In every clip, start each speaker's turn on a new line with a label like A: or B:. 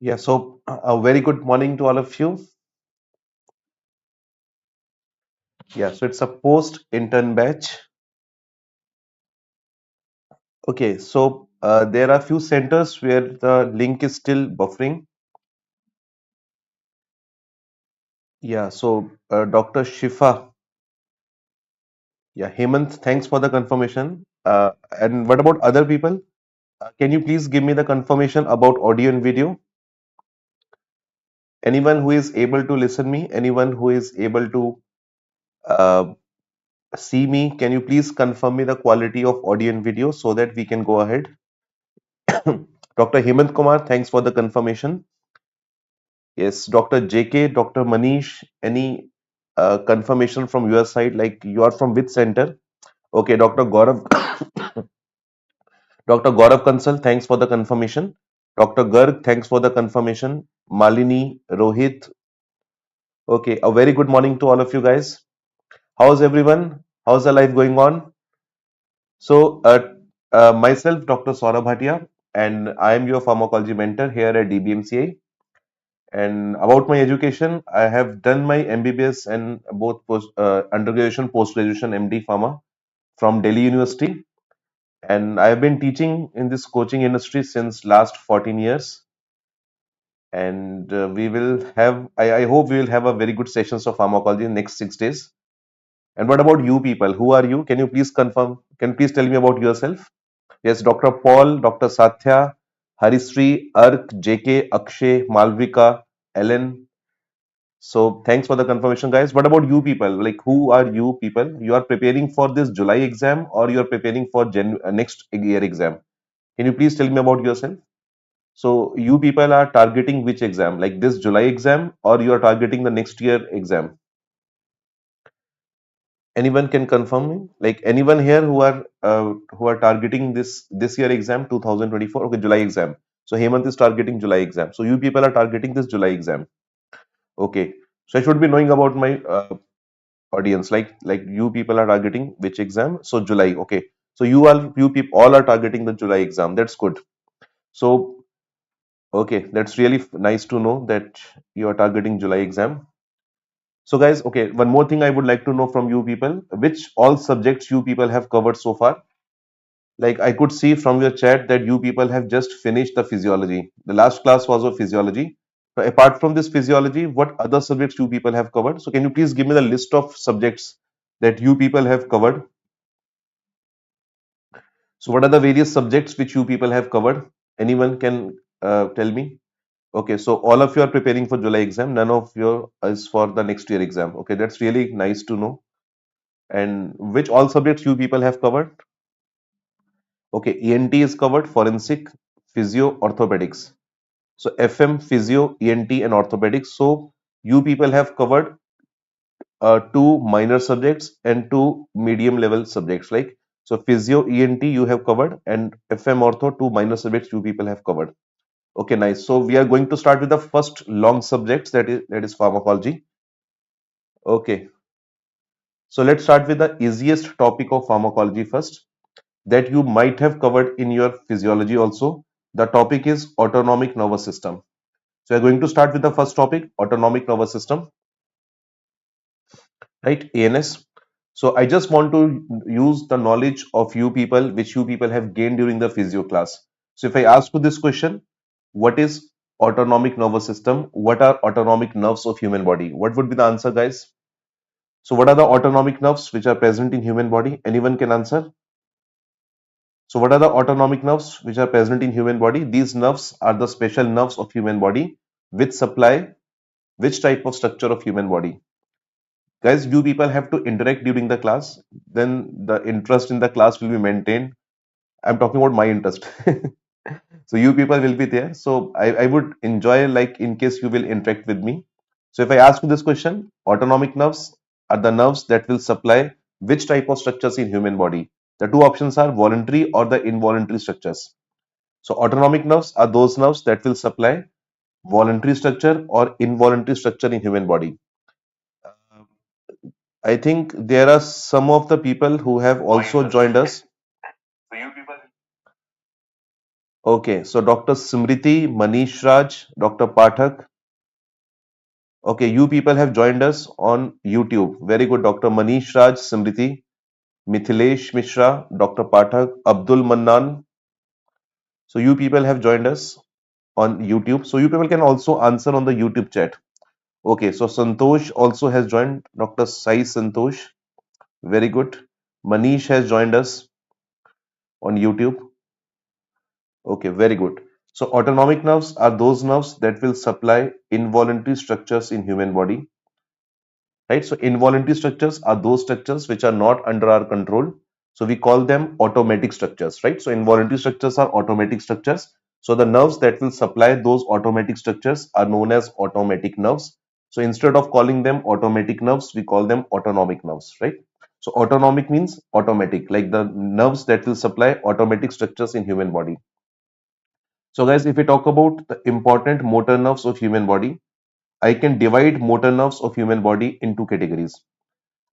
A: Yeah, so a very good morning to all of you. Yeah, so it's a post intern batch. Okay, so there are few centers where the link is still buffering. Yeah, so Dr. Shifa, yeah, Hemant, thanks for the confirmation. And what about other people? Can you please give me the confirmation about audio and video? Anyone who is able to listen me, anyone who is able to uh, see me, can you please confirm me the quality of audio and video so that we can go ahead? Dr. Hemant Kumar, thanks for the confirmation. Yes, Dr. JK, Dr. Manish, any confirmation from your side? Like you are from which center? Okay, Dr. Gaurav, Dr. Gaurav Kansal, thanks for the confirmation. Dr. Garg, thanks for the confirmation. Malini, Rohit, okay, a very good morning to all of you guys. How's everyone? How's the life going on? So, myself, Dr. Saurabh Bhatia, and I am your pharmacology mentor here at DBMCI. And about my education, I have done my MBBS and both undergraduation, post graduation, MD Pharma from Delhi University. And I have been teaching in this coaching industry since last 14 years. And we will have, I hope we will have a very good sessions of pharmacology in next 6 days. And what about you people? Who are you? Can you please confirm? Can you please tell me about yourself? Yes, Dr. Paul, Dr. Satya, Harishree, Ark, JK, Akshay, Malvika, Ellen. So thanks for the confirmation, guys. What about you people? Like, who are you people? You are preparing for this July exam or you are preparing for next year exam? Can you please tell me about yourself? So you people are targeting which exam? Like this July exam or you are targeting the next year exam? Anyone can confirm me? Like anyone here who are targeting this year exam 2024? Okay, July exam. So Hemant is targeting July exam. So you people are targeting this July exam. Okay. So I should be knowing about my audience, like you people are targeting which exam? So July. Okay, so you people all are targeting the July exam. That's good. So okay, that's really nice to know that you are targeting July exam. So guys, okay, one more thing I would like to know from you people, which all subjects you people have covered so far. Like I could see from your chat that you people have just finished the physiology. The last class was of physiology. So apart from this physiology, what other subjects you people have covered? So can you please give me the list of subjects that you people have covered? So what are the various subjects which you people have covered? Anyone can tell me? Okay, so all of you are preparing for July exam. None of you is for the next year exam. Okay, that's really nice to know. And which all subjects you people have covered? Okay, ENT is covered, forensic, physio, orthopedics. So FM, physio, ENT, and orthopedics. So you people have covered two minor subjects and two medium level subjects. Like so, physio, ENT you have covered, and FM ortho two minor subjects you people have covered. Okay, nice. So we are going to start with the first long subjects that is pharmacology. Okay, so let's start with the easiest topic of pharmacology first that you might have covered in your physiology also. The topic is autonomic nervous system. So we're going to start with the first topic, autonomic nervous system, right? ANS. So I just want to use the knowledge of you people, which you people have gained during the physio class. So if I ask you this question, what is autonomic nervous system? What are autonomic nerves of human body? What would be the answer, guys? So what are the autonomic nerves which are present in human body? Anyone can answer? So what are the autonomic nerves which are present in human body? These nerves are the special nerves of human body which supply which type of structure of human body? Guys, you people have to interact during the class, then the interest in the class will be maintained. I'm talking about my interest. So you people will be there. So I would enjoy like in case you will interact with me. So if I ask you this question, autonomic nerves are the nerves that will supply which type of structures in human body? The two options are voluntary or the involuntary structures. So autonomic nerves are those nerves that will supply voluntary structure or involuntary structure in human body. I think there are some of the people who have also joined us. Okay, so Dr. Smriti, Manish Raj, Dr. Pathak. Okay, you people have joined us on YouTube. Very good, Dr. Manish Raj, Smriti, Mithilesh Mishra, Dr. Pathak, Abdul Mannan. So you people have joined us on YouTube. So you people can also answer on the YouTube chat. Okay, so Santosh also has joined. Dr. Sai Santosh. Very good. Manish has joined us on YouTube. Okay, very good. So autonomic nerves are those nerves that will supply involuntary structures in human body, right? So involuntary structures are those structures which are not under our control. So we call them automatic structures, right? So involuntary structures are automatic structures. So the nerves that will supply those automatic structures are known as automatic nerves. So instead of calling them automatic nerves, we call them autonomic nerves, right? So autonomic means automatic, like the nerves that will supply automatic structures in human body. So guys, if we talk about the important motor nerves of human body, I can divide motor nerves of human body into categories.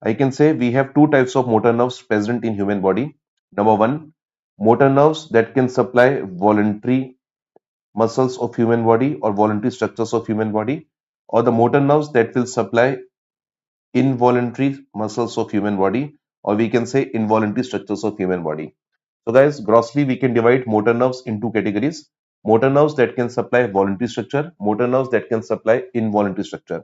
A: I can say we have two types of motor nerves present in human body. Number one, motor nerves that can supply voluntary muscles of human body or voluntary structures of human body, or the motor nerves that will supply involuntary muscles of human body, or we can say involuntary structures of human body. So guys, grossly we can divide motor nerves into categories. Motor nerves that can supply voluntary structure, motor nerves that can supply involuntary structure.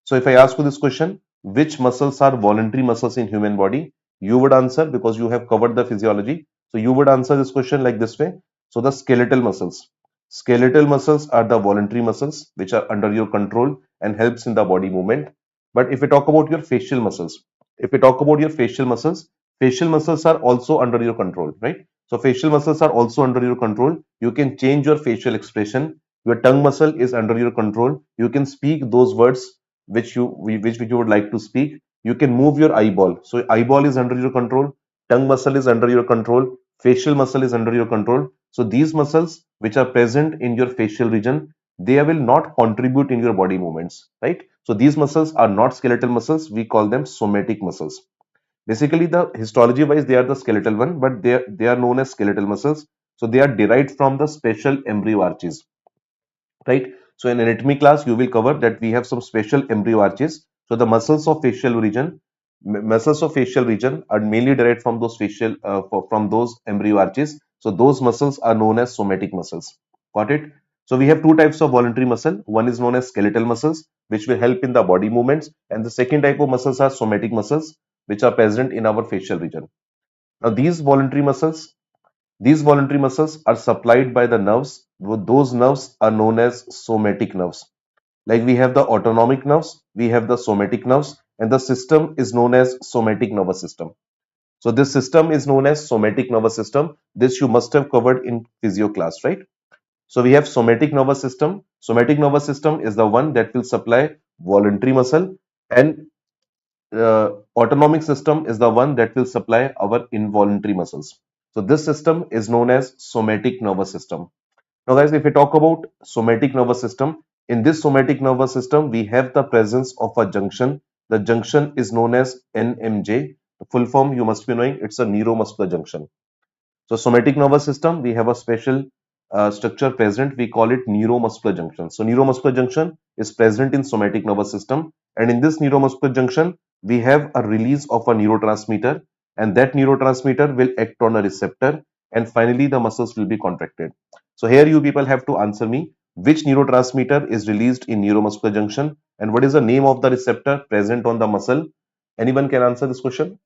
A: So if I ask you this question, which muscles are voluntary muscles in human body? You would answer, because you have covered the physiology. So you would answer this question like this way. So the skeletal muscles. Skeletal muscles are the voluntary muscles which are under your control and helps in the body movement. But if we talk about your facial muscles, if we talk about your facial muscles are also under your control, right? So facial muscles are also under your control. You can change your facial expression. Your tongue muscle is under your control. You can speak those words which you would like to speak. You can move your eyeball. So eyeball is under your control. Tongue muscle is under your control. Facial muscle is under your control. So these muscles which are present in your facial region, they will not contribute in your body movements, right? So these muscles are not skeletal muscles. We call them somatic muscles. Basically, the histology wise, they are the skeletal one, but they are known as skeletal muscles. So they are derived from the special embryo arches, right? So in anatomy class, you will cover that we have some special embryo arches. So the muscles of facial region are mainly derived from those from those embryo arches. So those muscles are known as somatic muscles. Got it? So we have two types of voluntary muscle. One is known as skeletal muscles, which will help in the body movements, and the second type of muscles are somatic muscles, which are present in our facial region. Now these voluntary muscles are supplied by the nerves. Those nerves are known as somatic nerves. Like we have the autonomic nerves, we have the somatic nerves, and the system is known as somatic nervous system. So this system is known as somatic nervous system. This you must have covered in physio class, right? So we have somatic nervous system. Somatic nervous system is the one that will supply voluntary muscle, and autonomic system is the one that will supply our involuntary muscles. So this system is known as somatic nervous system. Now, guys, if we talk about somatic nervous system, in this somatic nervous system, we have the presence of a junction. The junction is known as NMJ. The full form you must be knowing, it's a neuromuscular junction. So somatic nervous system, we have a special structure present. We call it neuromuscular junction. So neuromuscular junction is present in somatic nervous system, and in this neuromuscular junction, we have a release of a neurotransmitter, and that neurotransmitter will act on a receptor, and finally the muscles will be contracted. So here you people have to answer me which neurotransmitter is released in neuromuscular junction, and what is the name of the receptor present on the muscle. Anyone can answer this question?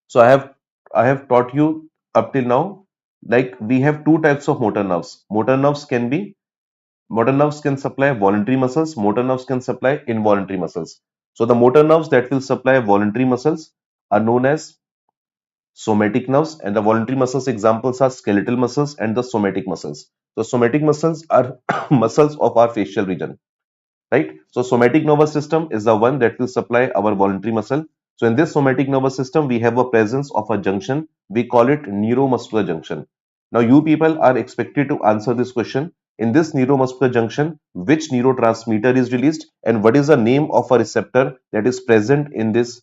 A: So I have taught you up till now, like we have two types of motor nerves. Motor nerves can supply voluntary muscles, motor nerves can supply involuntary muscles. So the motor nerves that will supply voluntary muscles are known as somatic nerves, and the voluntary muscles examples are skeletal muscles and the somatic muscles. So somatic muscles are muscles of our facial region, right? So somatic nervous system is the one that will supply our voluntary muscle. So in this somatic nervous system, we have a presence of a junction. We call it neuromuscular junction. Now you people are expected to answer this question. In this neuromuscular junction, which neurotransmitter is released and what is the name of a receptor that is present in this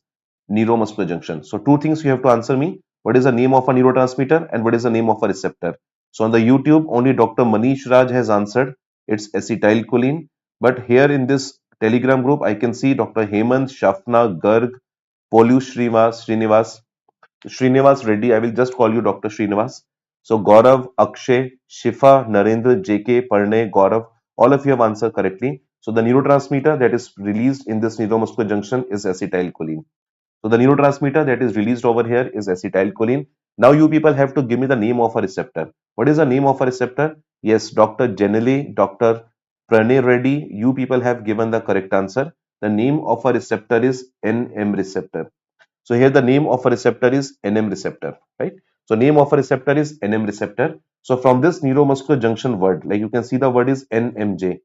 A: neuromuscular junction? So two things you have to answer me. What is the name of a neurotransmitter and what is the name of a receptor? So on the YouTube, only Dr. Manish Raj has answered. It's acetylcholine. But here in this Telegram group, I can see Dr. Hemant, Shafna, Garg, Polu Srinivas Reddy. I will just call you Dr. Srinivas. So Gaurav, Akshay, Shifa, Narendra, JK, Parnay, Gaurav, all of you have answered correctly. So the neurotransmitter that is released in this neuromuscular junction is acetylcholine. So the neurotransmitter that is released over here is acetylcholine. Now you people have to give me the name of a receptor. What is the name of a receptor? Yes, Dr. Janely, Dr. Pranay Reddy, you people have given the correct answer. The name of a receptor is NM receptor. So here the name of a receptor is NM receptor, right? So name of a receptor is NM receptor. So from this neuromuscular junction word, like you can see the word is NMJ.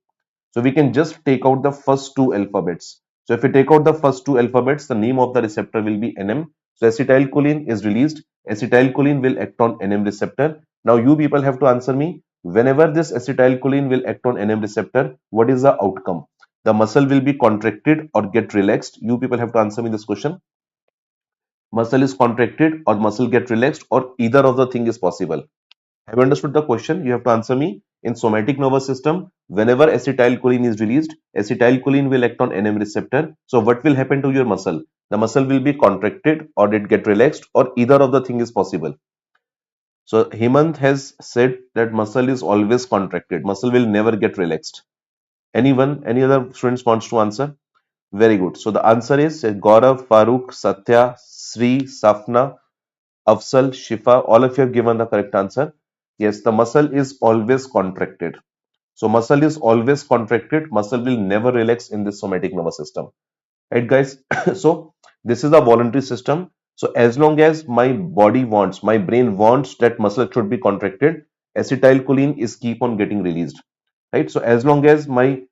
A: So we can just take out the first two alphabets. So if we take out the first two alphabets, the name of the receptor will be NM. So acetylcholine is released. Acetylcholine will act on NM receptor. Now you people have to answer me. Whenever this acetylcholine will act on NM receptor, what is the outcome? The muscle will be contracted or get relaxed. You people have to answer me this question. Muscle is contracted or muscle get relaxed or either of the thing is possible. Have you understood the question? You have to answer me. In somatic nervous system, whenever acetylcholine is released, acetylcholine will act on NM receptor. So what will happen to your muscle? The muscle will be contracted or it get relaxed or either of the thing is possible. So Hemant has said that muscle is always contracted. Muscle will never get relaxed. Anyone, any other students wants to answer? Very good. So the answer is Gaurav, Farooq, Satya, Sri, Safna, Afsal, Shifa, all of you have given the correct answer. Yes, the muscle is always contracted. So muscle is always contracted. Muscle will never relax in the somatic nervous system. Right, guys? So this is a voluntary system. So as long as my body wants, my brain wants that muscle should be contracted, acetylcholine is keep on getting released, right? So as long as my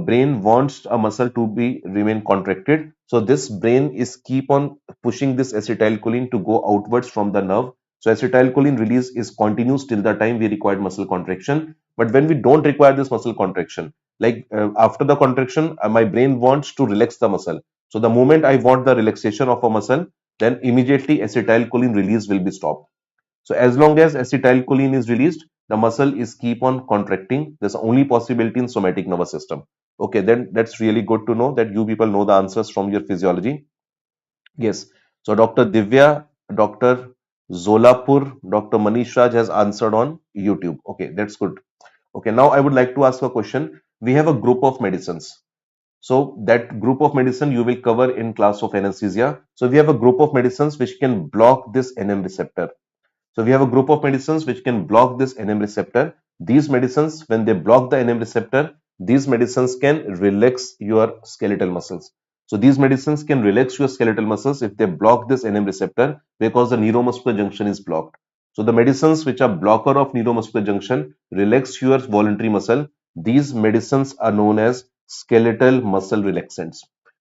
A: brain wants a muscle to be remain contracted, so this brain is keep on pushing this acetylcholine to go outwards from the nerve. So acetylcholine release is continuous till the time we require muscle contraction. But when we don't require this muscle contraction, like after the contraction, my brain wants to relax the muscle. So the moment I want the relaxation of a muscle, then immediately acetylcholine release will be stopped. So as long as acetylcholine is released, the muscle is keep on contracting. There's only possibility in somatic nervous system. Okay, then that's really good to know that you people know the answers from your physiology. Yes. So Dr. Divya, Dr. Zolapur, Dr. Manish Raj has answered on YouTube. Okay, that's good. Okay, now I would like to ask a question. We have a group of medicines. So that group of medicine you will cover in class of anesthesia. So we have a group of medicines which can block this NM receptor. So we have a group of medicines which can block this NM receptor. These medicines, when they block the NM receptor, these medicines can relax your skeletal muscles. So these medicines can relax your skeletal muscles if they block this NM receptor because the neuromuscular junction is blocked. So the medicines which are blocker of neuromuscular junction relax your voluntary muscle. These medicines are known as skeletal muscle relaxants.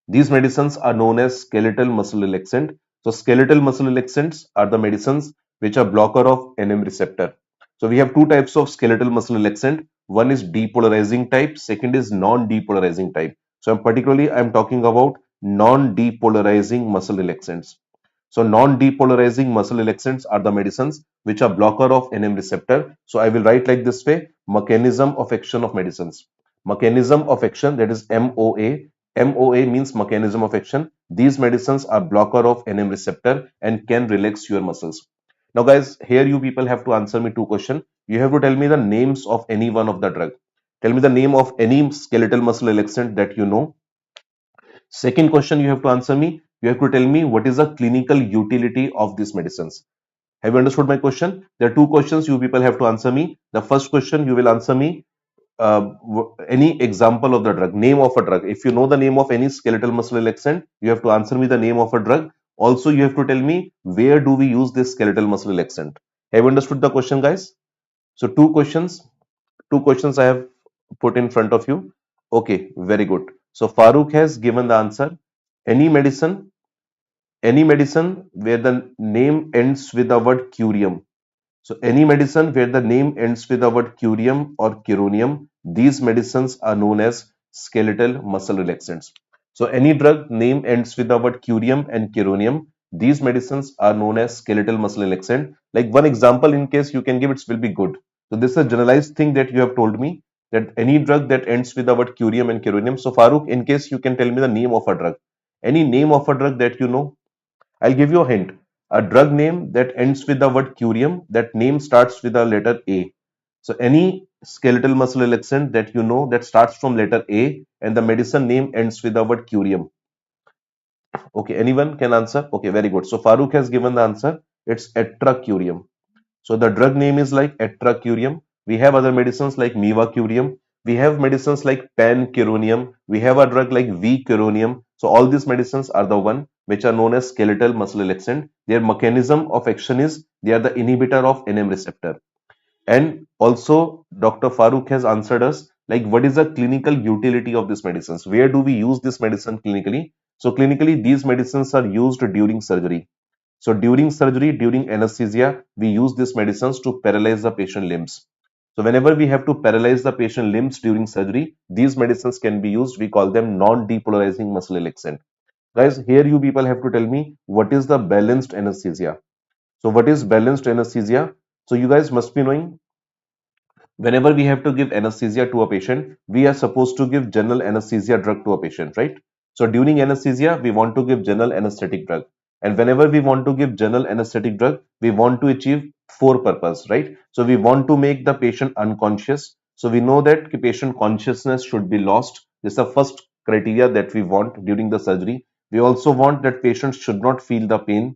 A: These medicines are known as skeletal muscle relaxant. So skeletal muscle relaxants are the medicines which are blocker of NM receptor. So we have two types of skeletal muscle relaxant. One is depolarizing type, second is non-depolarizing type. So I'm talking about non-depolarizing muscle relaxants. So non-depolarizing muscle relaxants are the medicines which are blocker of NM receptor. So I will write like this way: mechanism of action of medicines. Mechanism of action, that is MOA. MOA means mechanism of action. These medicines are blocker of NM receptor and can relax your muscles. Now guys, here you people have to answer me two questions. You have to tell me the names of any one of the drug. Tell me the name of any skeletal muscle relaxant that you know. Second question you have to answer me. You have to tell me what is the clinical utility of these medicines. Have you understood my question? There are two questions you people have to answer me. The first question you will answer me any example of the drug, name of a drug. If you know the name of any skeletal muscle relaxant, you have to answer me the name of a drug. Also, you have to tell me where do we use this skeletal muscle relaxant. Have you understood the question, guys? So two questions I have put in front of you. Okay, very good. So Farooq has given the answer. Any medicine, any medicine where the name ends with the word curium. So any medicine where the name ends with the word curium or curonium, these medicines are known as skeletal muscle relaxants. So any drug name ends with the word curium and curonium, these medicines are known as skeletal muscle relaxant. Like one example in case you can give, it will be good. So this is a generalized thing that you have told me, that any drug that ends with the word curium and curonium. So Farooq, in case you can tell me the name of a drug, any name of a drug that you know. I'll give you a hint. A drug name that ends with the word curium, that name starts with the letter A. So any skeletal muscle relaxant that you know that starts from letter A and the medicine name ends with the word curium. Okay, anyone can answer? Okay, very good. So Farooq has given the answer. It's etracurium. So the drug name is like etracurium. We have other medicines like mivacurium. We have medicines like pancuronium. We have a drug like vicuronium. So all these medicines are the one which are known as skeletal muscle relaxant. Their mechanism of action is they are the inhibitor of NM receptor. And also, Dr. Farooq has answered us like what is the clinical utility of these medicines? Where do we use this medicine clinically? So clinically, these medicines are used during surgery. So during surgery, during anesthesia, we use these medicines to paralyze the patient limbs. So whenever we have to paralyze the patient limbs during surgery, these medicines can be used. We call them non-depolarizing muscle relaxant. Guys, here you people have to tell me what is the balanced anesthesia. So what is balanced anesthesia? So you guys must be knowing, whenever we have to give anesthesia to a patient, we are supposed to give general anesthesia drug to a patient, right? So during anesthesia, we want to give general anesthetic drug. And whenever we want to give general anesthetic drug, we want to achieve four purpose, right? So we want to make the patient unconscious. So we know that the patient consciousness should be lost. This is the first criteria that we want during the surgery. We also want that patient should not feel the pain,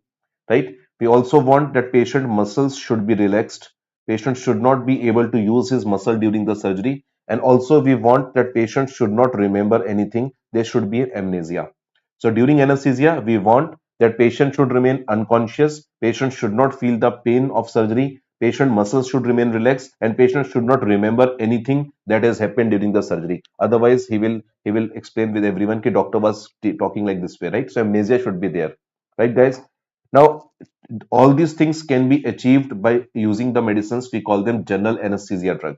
A: right? We also want that patient muscles should be relaxed. Patient should not be able to use his muscle during the surgery. And also we want that patient should not remember anything. There should be amnesia. So during anesthesia, we want that patient should remain unconscious. Patient should not feel the pain of surgery. Patient muscles should remain relaxed and patient should not remember anything that has happened during the surgery. Otherwise, he will explain with everyone that doctor was talking like this way, right? So amnesia should be there, right, guys? Now, all these things can be achieved by using the medicines. We call them general anesthesia drug.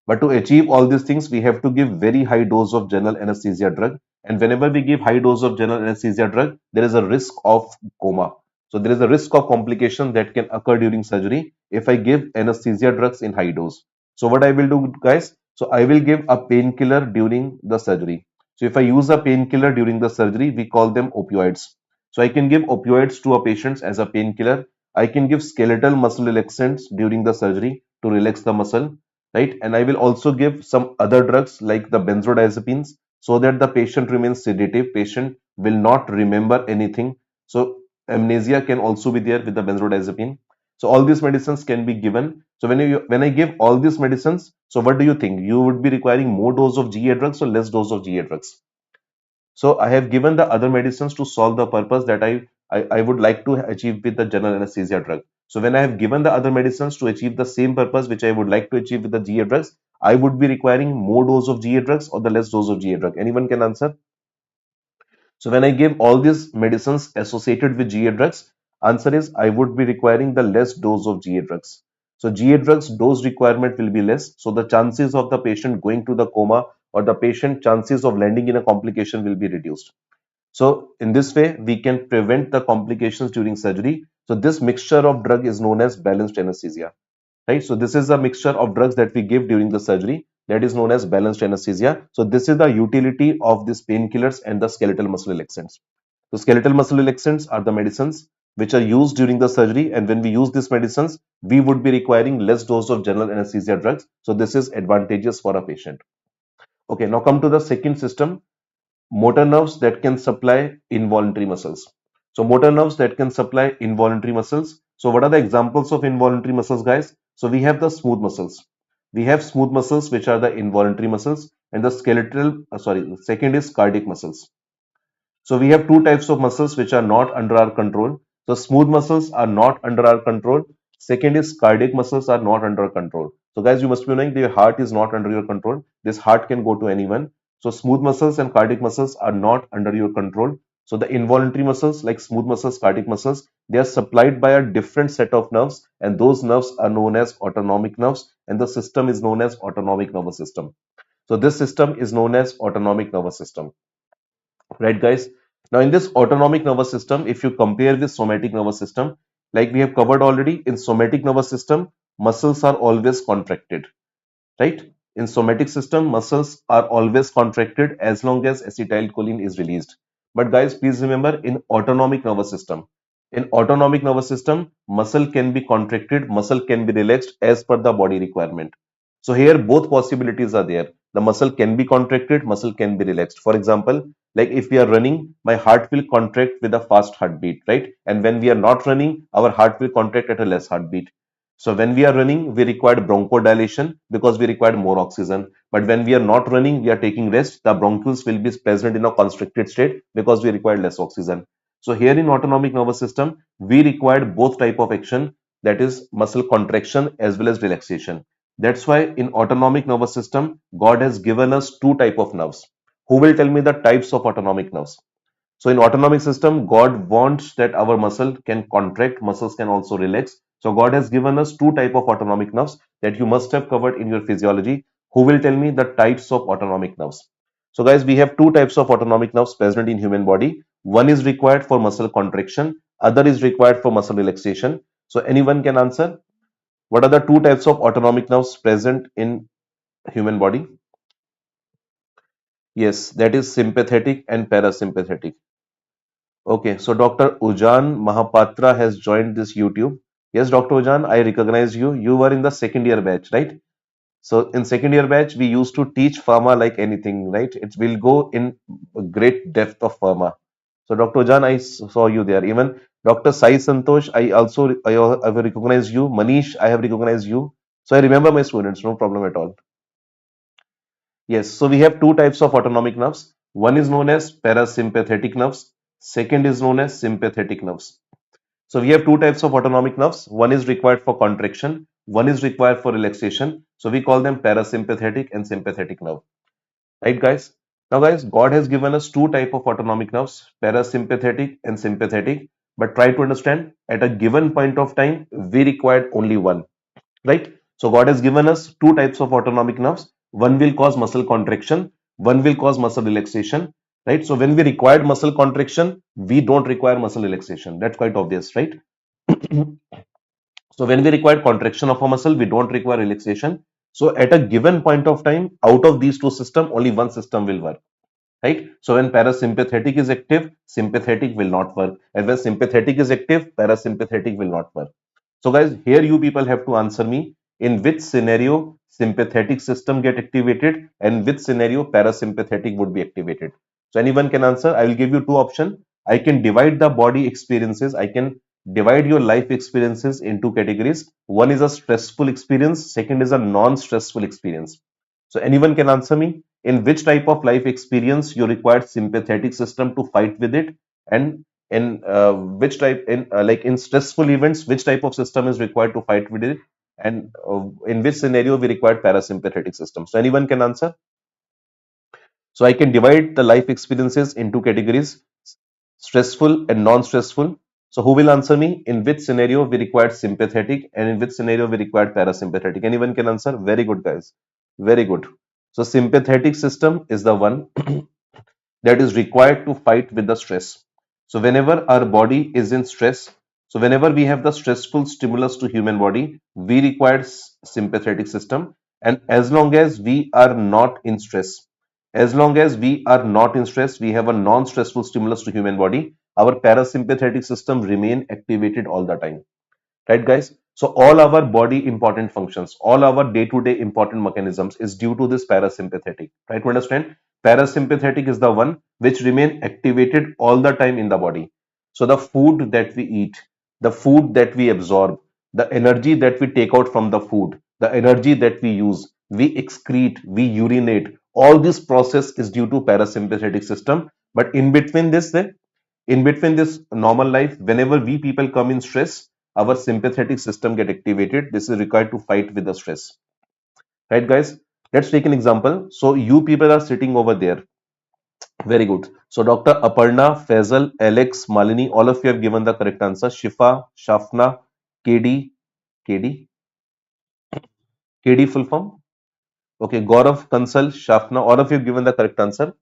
A: But to achieve all these things, we have to give very high dose of general anesthesia drug. And whenever we give high dose of general anesthesia drug, there is a risk of coma. So there is a risk of complication that can occur during surgery if I give anesthesia drugs in high dose. So what I will do, guys, so I will give a painkiller during the surgery. So if I use a painkiller during the surgery, we call them opioids. So I can give opioids to a patient as a painkiller. I can give skeletal muscle relaxants during the surgery to relax the muscle, right? And I will also give some other drugs like the benzodiazepines so that the patient remains sedative. Patient will not remember anything. So amnesia can also be there with the benzodiazepine. So all these medicines can be given. So when I give all these medicines, so what do you think? You would be requiring more dose of GA drugs or less dose of GA drugs? So I have given the other medicines to solve the purpose that I would like to achieve with the general anesthesia drug. So when I have given the other medicines to achieve the same purpose which I would like to achieve with the GA drugs, I would be requiring more dose of GA drugs or the less dose of GA drug. Anyone can answer? So when I give all these medicines associated with GA drugs, answer is I would be requiring the less dose of GA drugs. So GA drugs dose requirement will be less. So the chances of the patient going to the coma or the patient chances of landing in a complication will be reduced. So in this way, we can prevent the complications during surgery. So this mixture of drug is known as balanced anesthesia, right? So this is a mixture of drugs that we give during the surgery that is known as balanced anesthesia. So this is the utility of these painkillers and the skeletal muscle relaxants. So skeletal muscle relaxants are the medicines which are used during the surgery, and when we use these medicines, we would be requiring less dose of general anesthesia drugs. So this is advantageous for a patient. Okay, now come to the second system, motor nerves that can supply involuntary muscles. So motor nerves that can supply involuntary muscles. So what are the examples of involuntary muscles, guys? So we have the smooth muscles. We have smooth muscles which are the involuntary muscles, and the the second is cardiac muscles. So we have two types of muscles which are not under our control. So smooth muscles are not under our control. Second is cardiac muscles are not under our control. So guys, you must be knowing that your heart is not under your control. This heart can go to anyone. So smooth muscles and cardiac muscles are not under your control. So the involuntary muscles like smooth muscles, cardiac muscles, they are supplied by a different set of nerves, and those nerves are known as autonomic nerves, and the system is known as autonomic nervous system. So this system is known as autonomic nervous system. Right, guys? Now, in this autonomic nervous system, if you compare with somatic nervous system, like we have covered already, in somatic nervous system, muscles are always contracted, right? In somatic system, muscles are always contracted as long as acetylcholine is released. But guys, please remember, in autonomic nervous system, muscle can be contracted, muscle can be relaxed as per the body requirement. So here both possibilities are there. The muscle can be contracted, muscle can be relaxed. For example, like if we are running, my heart will contract with a fast heartbeat, right? And when we are not running, our heart will contract at a less heartbeat. So when we are running, we require bronchodilation because we require more oxygen. But when we are not running, we are taking rest, the bronchioles will be present in a constricted state because we require less oxygen. So here in autonomic nervous system, we require both type of action, that is muscle contraction as well as relaxation. That's why in autonomic nervous system, God has given us two type of nerves. Who will tell me the types of autonomic nerves? So in autonomic system, God wants that our muscle can contract, muscles can also relax. So God has given us two type of autonomic nerves that you must have covered in your physiology. Who will tell me the types of autonomic nerves? So guys, we have two types of autonomic nerves present in human body. One is required for muscle contraction, other is required for muscle relaxation. So anyone can answer? What are the two types of autonomic nerves present in human body? Yes, that is sympathetic and parasympathetic. Okay, so Dr. Ujan Mahapatra has joined this YouTube. Yes, Dr. Ujan, I recognize you. You were in the second year batch, right? So in second year batch, we used to teach pharma like anything, right? It will go in great depth of pharma. So Dr. Ujan, I saw you there. Even Dr. Sai Santosh, I have recognized you. Manish, I have recognized you. So I remember my students, no problem at all. Yes, so we have two types of autonomic nerves. One is known as parasympathetic nerves. Second is known as sympathetic nerves. So we have two types of autonomic nerves. One is required for contraction, one is required for relaxation. So we call them parasympathetic and sympathetic nerve. Right, guys? Now, guys, God has given us two type of autonomic nerves, parasympathetic and sympathetic. But try to understand, at a given point of time, we required only one, right? So God has given us two types of autonomic nerves. One will cause muscle contraction, one will cause muscle relaxation, right? So when we required muscle contraction, we don't require muscle relaxation. That's quite obvious, right? So when we require contraction of a muscle, we don't require relaxation. So at a given point of time, out of these two systems, only one system will work, right? So when parasympathetic is active, sympathetic will not work. And when sympathetic is active, parasympathetic will not work. So guys, here you people have to answer me in which scenario sympathetic system get activated and which scenario parasympathetic would be activated. So anyone can answer. I will give you two options. I can divide the body experiences. I can divide your life experiences into categories. One is a stressful experience. Second is a non-stressful experience. So anyone can answer me in which type of life experience you require sympathetic system to fight with it, and in which type in like in stressful events which type of system is required to fight with it, and in which scenario we require parasympathetic system. So anyone can answer. So I can divide the life experiences into categories, stressful and non-stressful. So who will answer me in which scenario we required sympathetic and in which scenario we required parasympathetic? Anyone can answer. Very good, guys, very good. So sympathetic system is the one that is required to fight with the stress. So whenever our body is in stress, so whenever we have the stressful stimulus to human body, we require sympathetic system. And as long as we are not in stress, as long as we are not in stress, we have a non-stressful stimulus to human body, our parasympathetic system remain activated all the time. Right, guys? So all our body important functions, all our day-to-day important mechanisms is due to this parasympathetic. Try to understand. Parasympathetic is the one which remain activated all the time in the body. So the food that we eat, the food that we absorb, the energy that we take out from the food, the energy that we use, we excrete, we urinate, all this process is due to parasympathetic system. But in between this normal life, whenever we people come in stress, our sympathetic system get activated. This is required to fight with the stress. Right, guys? Let's take an example. So you people are sitting over there. Very good. So Dr. Aparna, Faisal, Alex, Malini, all of you have given the correct answer. Shifa, Shafna, KD, KD, KD full form. Okay, Gaurav, Kansal, Shafna, all of you have given the correct answer.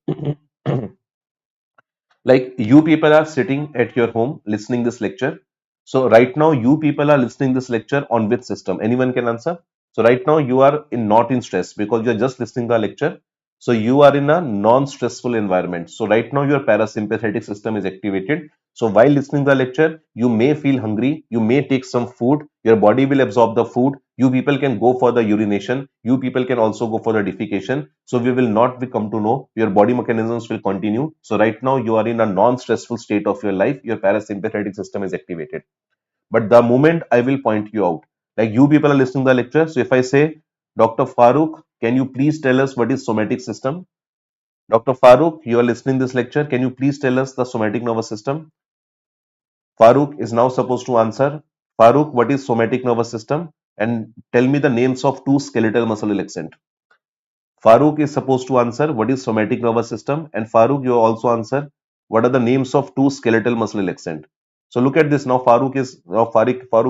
A: Like you people are sitting at your home listening this lecture. So right now, you people are listening this lecture on which system? Anyone can answer? So right now, you are not in stress because you are just listening the lecture. So you are in a non-stressful environment. So right now, your parasympathetic system is activated. So while listening the lecture, you may feel hungry. You may take some food. Your body will absorb the food. You people can go for the urination. You people can also go for the defecation. So we will not be come to know. Your body mechanisms will continue. So right now, you are in a non-stressful state of your life. Your parasympathetic system is activated. But the moment I will point you out, like you people are listening to the lecture. So if I say, Dr. Farooq, can you please tell us what is somatic system? Dr. Farooq, you are listening this lecture. Can you please tell us the somatic nervous system? Farooq is now supposed to answer. Farooq, what is somatic nervous system? And tell me the names of two skeletal muscle relaxant. Farooq is supposed to answer what is somatic nervous system, and Farooq, you also answer what are the names of two skeletal muscle relaxant. So look at this now. Farooq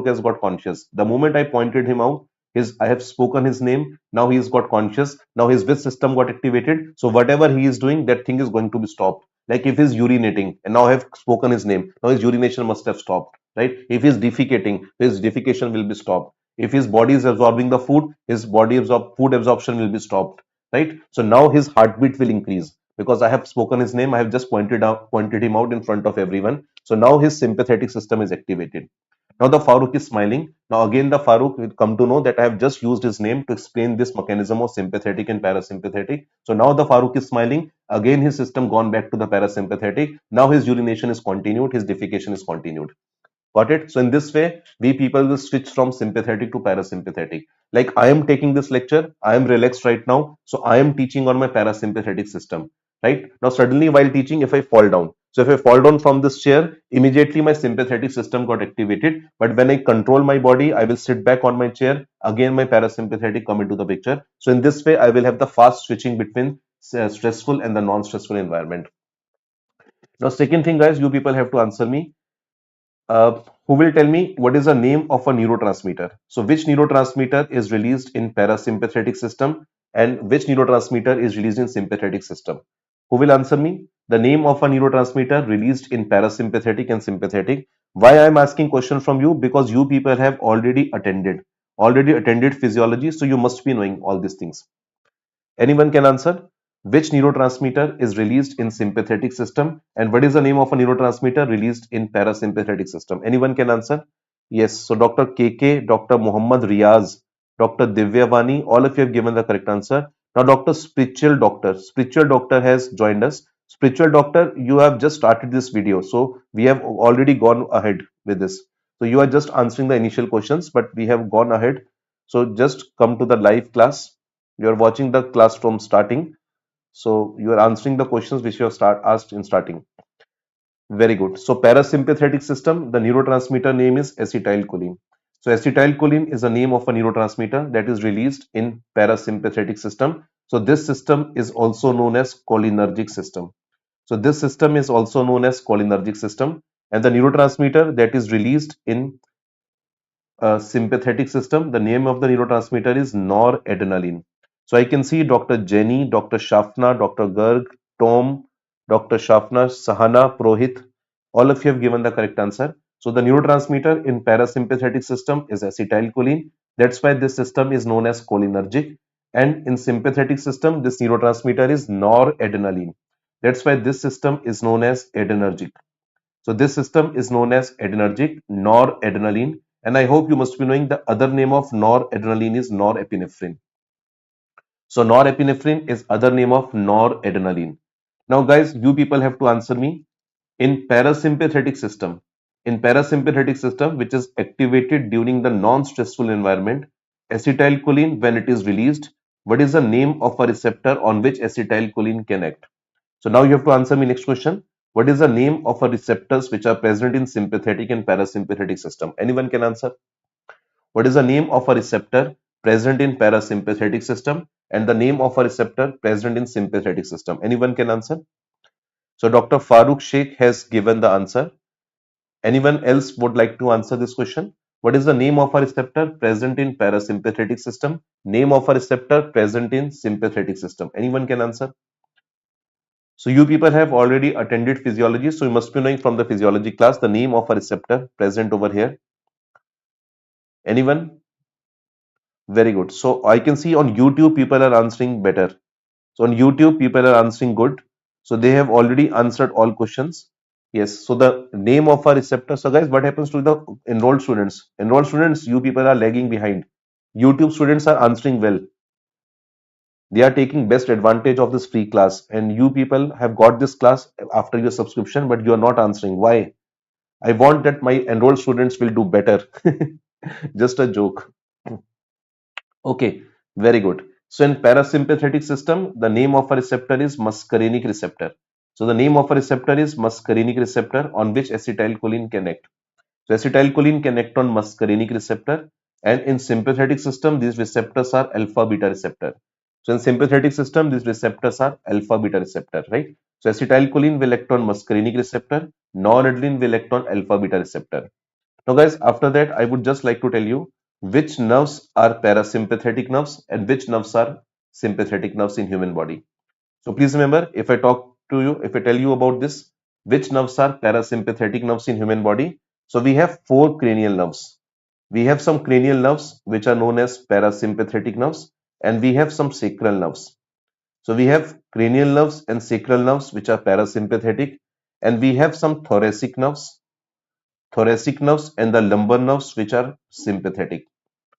A: has got conscious. The moment I pointed him out, his I have spoken his name. Now he has got conscious. Now his which system got activated. So whatever he is doing, that thing is going to be stopped. Like if he's urinating, and now I have spoken his name, now his urination must have stopped, right? If he's defecating, his defecation will be stopped. If his body is absorbing the food, his food absorption will be stopped, right? So now his heartbeat will increase because I have spoken his name. I have just pointed him out in front of everyone. So now his sympathetic system is activated. Now the Farooq is smiling. Now again the Farooq will come to know that I have just used his name to explain this mechanism of sympathetic and parasympathetic. So now the Farooq is smiling. Again his system gone back to the parasympathetic. Now his urination is continued. His defecation is continued. Got it? So in this way, we people will switch from sympathetic to parasympathetic. Like I am taking this lecture, I am relaxed right now. So I am teaching on my parasympathetic system. Right? Now suddenly while teaching, if I fall down. So if I fall down from this chair, immediately my sympathetic system got activated. But when I control my body, I will sit back on my chair. Again, my parasympathetic come into the picture. So in this way, I will have the fast switching between stressful and the non-stressful environment. Now, second thing, guys, you people have to answer me who will tell me what is the name of a neurotransmitter. So which neurotransmitter is released in parasympathetic system and which neurotransmitter is released in sympathetic system? Who will answer me? The name of a neurotransmitter released in parasympathetic and sympathetic. Why I am asking question from you? Because you people have already attended physiology, so you must be knowing all these things. Anyone can answer? Which neurotransmitter is released in sympathetic system and what is the name of a neurotransmitter released in parasympathetic system? Anyone can answer? Yes. So Dr. KK, Dr. Muhammad Riaz, Dr. Divyavani, all of you have given the correct answer. Now Spiritual Doctor has joined us. Spiritual Doctor, you have just started this video. So we have already gone ahead with this. So you are just answering the initial questions, but we have gone ahead. So just come to the live class. You are watching the class from starting. So you are answering the questions which you have asked in starting. Very good. So parasympathetic system, the neurotransmitter name is acetylcholine. So acetylcholine is the name of a neurotransmitter that is released in parasympathetic system. So this system is also known as cholinergic system. So this system is also known as cholinergic system, and the neurotransmitter that is released in sympathetic system, the name of the neurotransmitter is noradrenaline. So I can see Dr. Jenny, Dr. Shafna, Dr. Garg, Tom, Dr. Shafna, Sahana, Prohit, all of you have given the correct answer. So the neurotransmitter in parasympathetic system is acetylcholine. That's why this system is known as cholinergic. And in sympathetic system, this neurotransmitter is noradrenaline. That's why this system is known as adrenergic. So this system is known as adrenergic, noradrenaline, and I hope you must be knowing the other name of noradrenaline is norepinephrine. So norepinephrine is other name of noradrenaline. Now guys, you people have to answer me in parasympathetic system. In parasympathetic system, which is activated during the non-stressful environment, acetylcholine when it is released, what is the name of a receptor on which acetylcholine can act? So now you have to answer me next question. What is the name of a receptors which are present in sympathetic and parasympathetic system? Anyone can answer? What is the name of a receptor present in parasympathetic system and the name of a receptor present in sympathetic system? Anyone can answer? So Dr. Farooq Sheikh has given the answer. Anyone else would like to answer this question? What is the name of a receptor present in parasympathetic system? Name of a receptor present in sympathetic system. Anyone can answer? So you people have already attended physiology, so you must be knowing from the physiology class the name of a receptor present over here. Anyone? Very good. So I can see on YouTube people are answering better. So on YouTube people are answering good. So they have already answered all questions. Yes. So the name of a receptor. So guys, what happens to the enrolled students? Enrolled students, you people are lagging behind. YouTube students are answering well. They are taking best advantage of this free class, and you people have got this class after your subscription, but you are not answering. Why? I want that my enrolled students will do better. Just a joke. Okay, very good. So in parasympathetic system, the name of a receptor is muscarinic receptor. So the name of a receptor is muscarinic receptor on which acetylcholine can act. So acetylcholine can act on muscarinic receptor, and in sympathetic system, these receptors are alpha beta receptor. So in sympathetic system, these receptors are alpha beta receptor, right? So acetylcholine will act on muscarinic receptor, noradrenaline will act on alpha beta receptor. Now, guys, after that, I would just like to tell you which nerves are parasympathetic nerves and which nerves are sympathetic nerves in human body. So please remember, if I talk to you, if I tell you about this, which nerves are parasympathetic nerves in human body? So we have four cranial nerves. We have some cranial nerves which are known as parasympathetic nerves, and we have some sacral nerves. So we have cranial nerves and sacral nerves which are parasympathetic, and we have some thoracic nerves and the lumbar nerves which are sympathetic,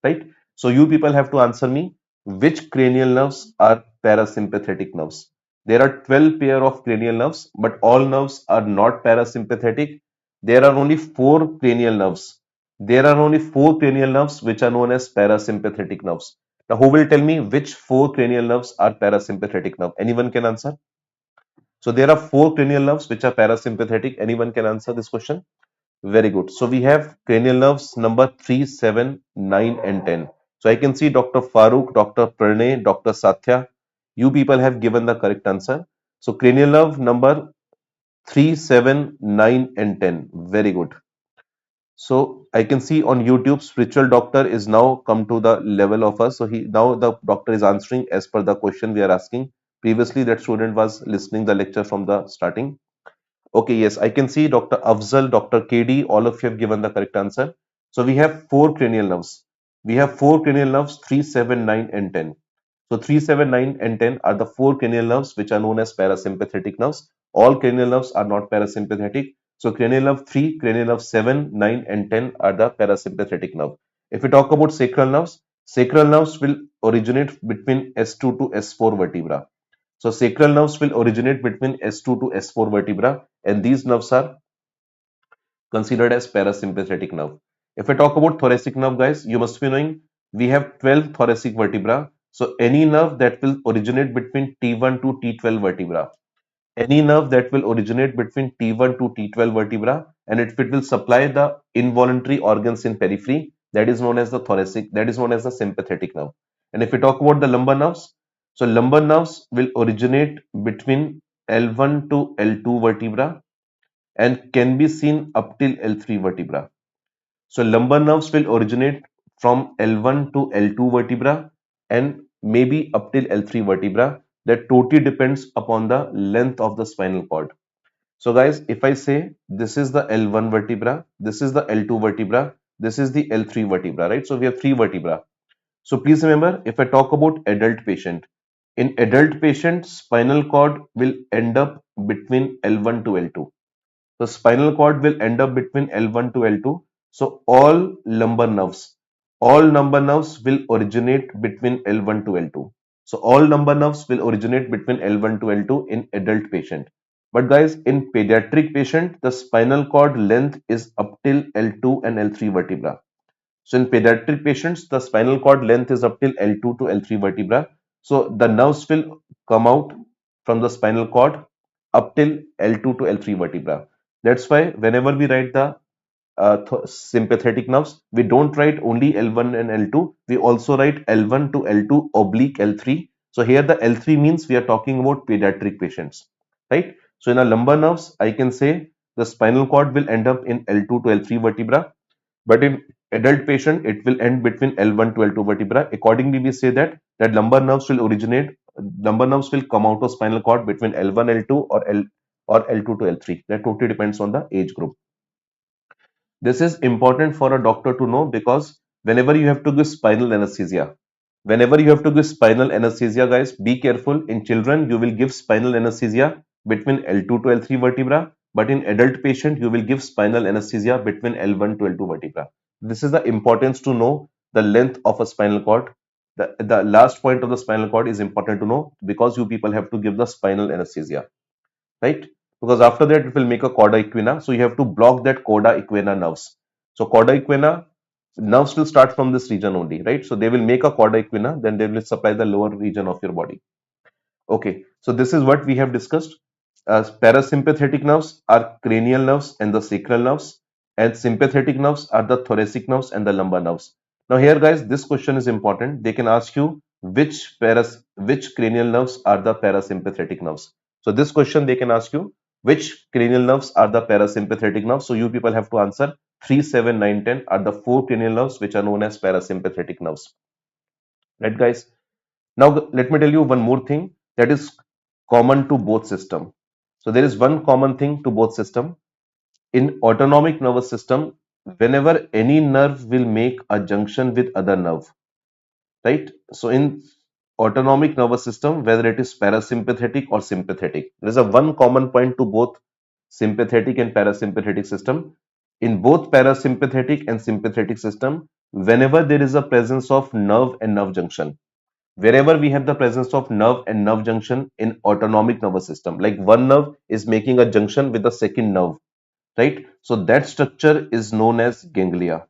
A: right? So you people have to answer me which cranial nerves are parasympathetic nerves. There are 12 pair of cranial nerves, but all nerves are not parasympathetic. There are only four cranial nerves. There are only four cranial nerves which are known as parasympathetic nerves. Now who will tell me which four cranial nerves are parasympathetic nerve? Anyone can answer? So there are four cranial nerves which are parasympathetic. Anyone can answer this question? Very good. So we have cranial nerves number 3, 7, 9, and 10. So I can see Dr. Farooq, Dr. Pranay, Dr. Satya. You people have given the correct answer. So cranial nerve number 3, 7, 9, and 10. Very good. So I can see on YouTube, spiritual doctor is now come to the level of us. So he now the doctor is answering as per the question we are asking. Previously, that student was listening the lecture from the starting. Okay, yes, I can see Dr. Afzal, Dr. KD, all of you have given the correct answer. So we have four cranial nerves. We have four cranial nerves, 3, 7, 9, and 10. So 3, 7, 9, and 10 are the four cranial nerves which are known as parasympathetic nerves. All cranial nerves are not parasympathetic. So cranial nerve 3, cranial nerve 7, 9, and 10 are the parasympathetic nerve. If we talk about sacral nerves will originate between S2 to S4 vertebra. So sacral nerves will originate between S2 to S4 vertebra, and these nerves are considered as parasympathetic nerve. If I talk about thoracic nerve, guys, you must be knowing we have 12 thoracic vertebra. So any nerve that will originate between T1 to T12 vertebra, any nerve that will originate between T1 to T12 vertebra, and it will supply the involuntary organs in periphery, that is known as the thoracic, that is known as the sympathetic nerve. And if we talk about the lumbar nerves, so lumbar nerves will originate between L1 to L2 vertebra and can be seen up till L3 vertebra. So lumbar nerves will originate from L1 to L2 vertebra and maybe up till L3 vertebra. That totally depends upon the length of the spinal cord. So guys, if I say this is the L1 vertebra, this is the L2 vertebra, this is the L3 vertebra, right? So we have three vertebra. So please remember, if I talk about adult patient, in adult patient, spinal cord will end up between L1 to L2. The spinal cord will end up between L1 to L2. So all number nerves will originate between L1 to L2. So all number nerves will originate between L1 to L2 in adult patient. But guys, in pediatric patient, the spinal cord length is up till L2 and L3 vertebra. So in pediatric patients, the spinal cord length is up till L2 to L3 vertebra. So the nerves will come out from the spinal cord up till L2 to L3 vertebra. That's why whenever we write the sympathetic nerves, we don't write only L1 and L2. We also write L1 to L2 oblique L3. So here the L3 means we are talking about pediatric patients, right? So in our lumbar nerves, I can say the spinal cord will end up in L2 to L3 vertebra, but in adult patient, it will end between L1 to L2 vertebra. Accordingly, we say that lumbar nerves will originate lumbar nerves will come out of spinal cord between L1, L2 or L2 to L3. That totally depends on the age group. This is important for a doctor to know because whenever you have to give spinal anesthesia, guys, be careful. In children, you will give spinal anesthesia between L2 to L3 vertebra, but in adult patient, you will give spinal anesthesia between L1 to L2 vertebra. This is the importance to know the length of a spinal cord. The last point of the spinal cord is important to know because you people have to give the spinal anesthesia, right? Because after that it will make a cauda equina. So you have to block that cauda equina nerves. So cauda equina nerves will start from this region only, right? So they will make a cauda equina, then they will supply the lower region of your body. Okay, so this is what we have discussed. Parasympathetic nerves are cranial nerves and the sacral nerves, and sympathetic nerves are the thoracic nerves and the lumbar nerves. Now here, guys, this question is important. They can ask you which cranial nerves are the parasympathetic nerves. So this question they can ask you which cranial nerves are the parasympathetic nerves. So you people have to answer 3, 7, 9, 10 are the four cranial nerves which are known as parasympathetic nerves. Right, guys? Now, let me tell you one more thing that is common to both system. So there is one common thing to both system. In autonomic nervous system, whenever any nerve will make a junction with other nerve, right? So in autonomic nervous system, whether it is parasympathetic or sympathetic, there is a one common point to both sympathetic and parasympathetic system. In both parasympathetic and sympathetic system, whenever there is a presence of nerve and nerve junction, wherever we have the presence of nerve and nerve junction in autonomic nervous system, like one nerve is making a junction with the second nerve, right? So that structure is known as ganglia.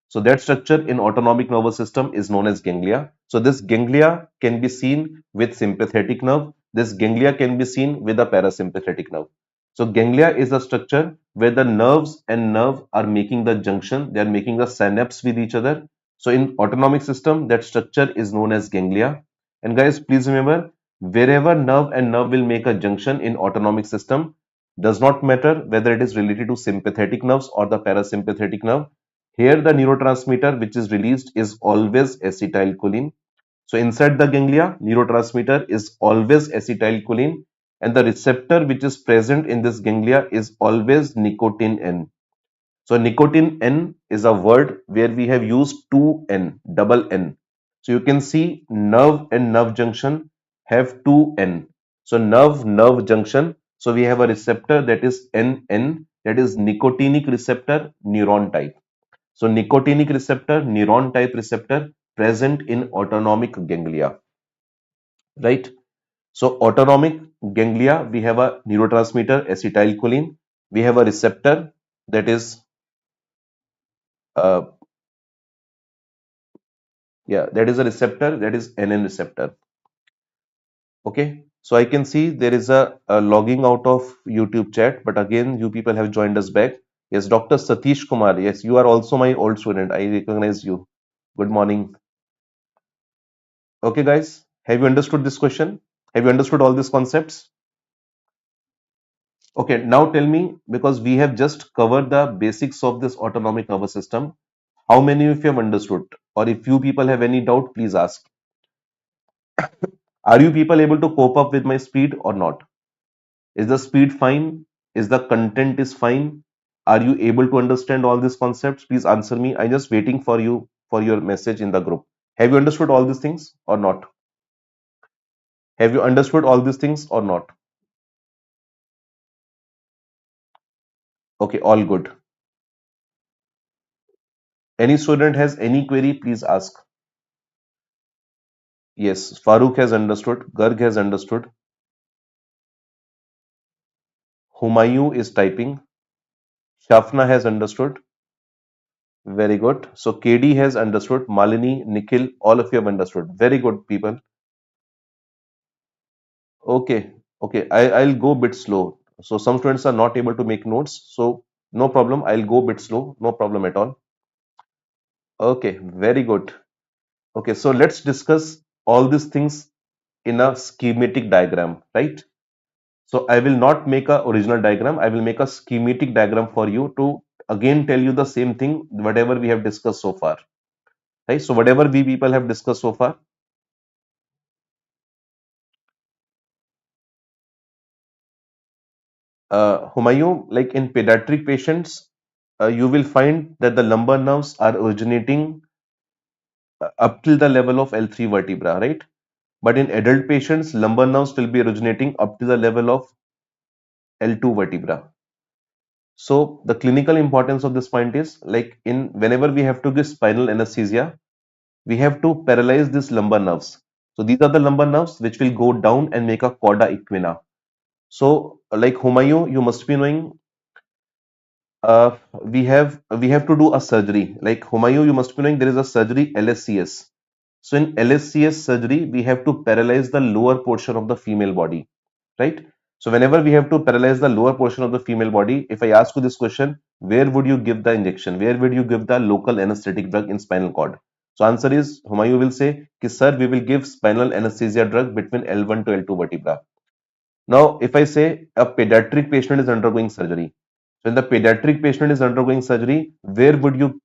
A: So that structure in autonomic nervous system is known as ganglia. So this ganglia can be seen with sympathetic nerve. This ganglia can be seen with the parasympathetic nerve. So ganglia is a structure where the nerves and nerve are making the junction. They are making the synapse with each other. So in autonomic system, that structure is known as ganglia. And guys, please remember, wherever nerve and nerve will make a junction in autonomic system, does not matter whether it is related to sympathetic nerves or the parasympathetic nerve. Here the neurotransmitter which is released is always acetylcholine. So inside the ganglia, neurotransmitter is always acetylcholine and the receptor which is present in this ganglia is always nicotine N. So nicotine N is a word where we have used two N, double N. So you can see nerve and nerve junction have two N. So nerve junction. So we have a receptor that is NN, that is nicotinic receptor neuron type. So nicotinic receptor, neuron type receptor present in autonomic ganglia, right? So autonomic ganglia, we have a neurotransmitter acetylcholine. We have a receptor that is, uh, that is a receptor that is NN receptor. Okay. So I can see there is a logging out of YouTube chat, but again, you people have joined us back. Yes, Dr. Satish Kumar. Yes, you are also my old student. I recognize you. Good morning. Okay, guys, have you understood this question? Have you understood all these concepts? Okay, now tell me, because we have just covered the basics of this autonomic nervous system, how many of you have understood? Or if you people have any doubt, please ask. Are you people able to cope up with my speed or not? Is the speed fine? Is the content is fine? Are you able to understand all these concepts? Please answer me. I'm just waiting for you for your message in the group. Have you understood all these things or not? Have you understood all these things or not? Okay, all good. Any student has any query, please ask. Yes, Farooq has understood. Garg has understood. Humayu is typing. Shafna has understood. Very good. So KD has understood. Malini, Nikhil, all of you have understood. Very good, people. Okay, okay. I'll go a bit slow. So some students are not able to make notes. So no problem. I'll go a bit slow. No problem at all. Okay, very good. Okay, so let's discuss all these things in a schematic diagram, right? So I will not make a original diagram. I will make a schematic diagram for you to again tell you the same thing, whatever we have discussed so far. Right? So whatever we people have discussed so far. Humayun, like in pediatric patients, you will find that the lumbar nerves are originating up till the level of L3 vertebra, right? But in adult patients, lumbar nerves will be originating up to the level of L2 vertebra. So the clinical importance of this point is like in whenever we have to give spinal anesthesia, we have to paralyze these lumbar nerves. So these are the lumbar nerves which will go down and make a cauda equina. So like Humayun, you must be knowing we have to do a surgery. Like Humayun, you must be knowing there is a surgery LSCS. So in LSCS surgery, we have to paralyze the lower portion of the female body, right? So whenever we have to paralyze the lower portion of the female body, if I ask you this question, where would you give the injection? Where would you give the local anesthetic drug in spinal cord? So answer is Humayun will say, कि, sir, we will give spinal anesthesia drug between L1 to L2 vertebra. Now, if I say a pediatric patient is undergoing surgery, when the pediatric patient is undergoing surgery, where would you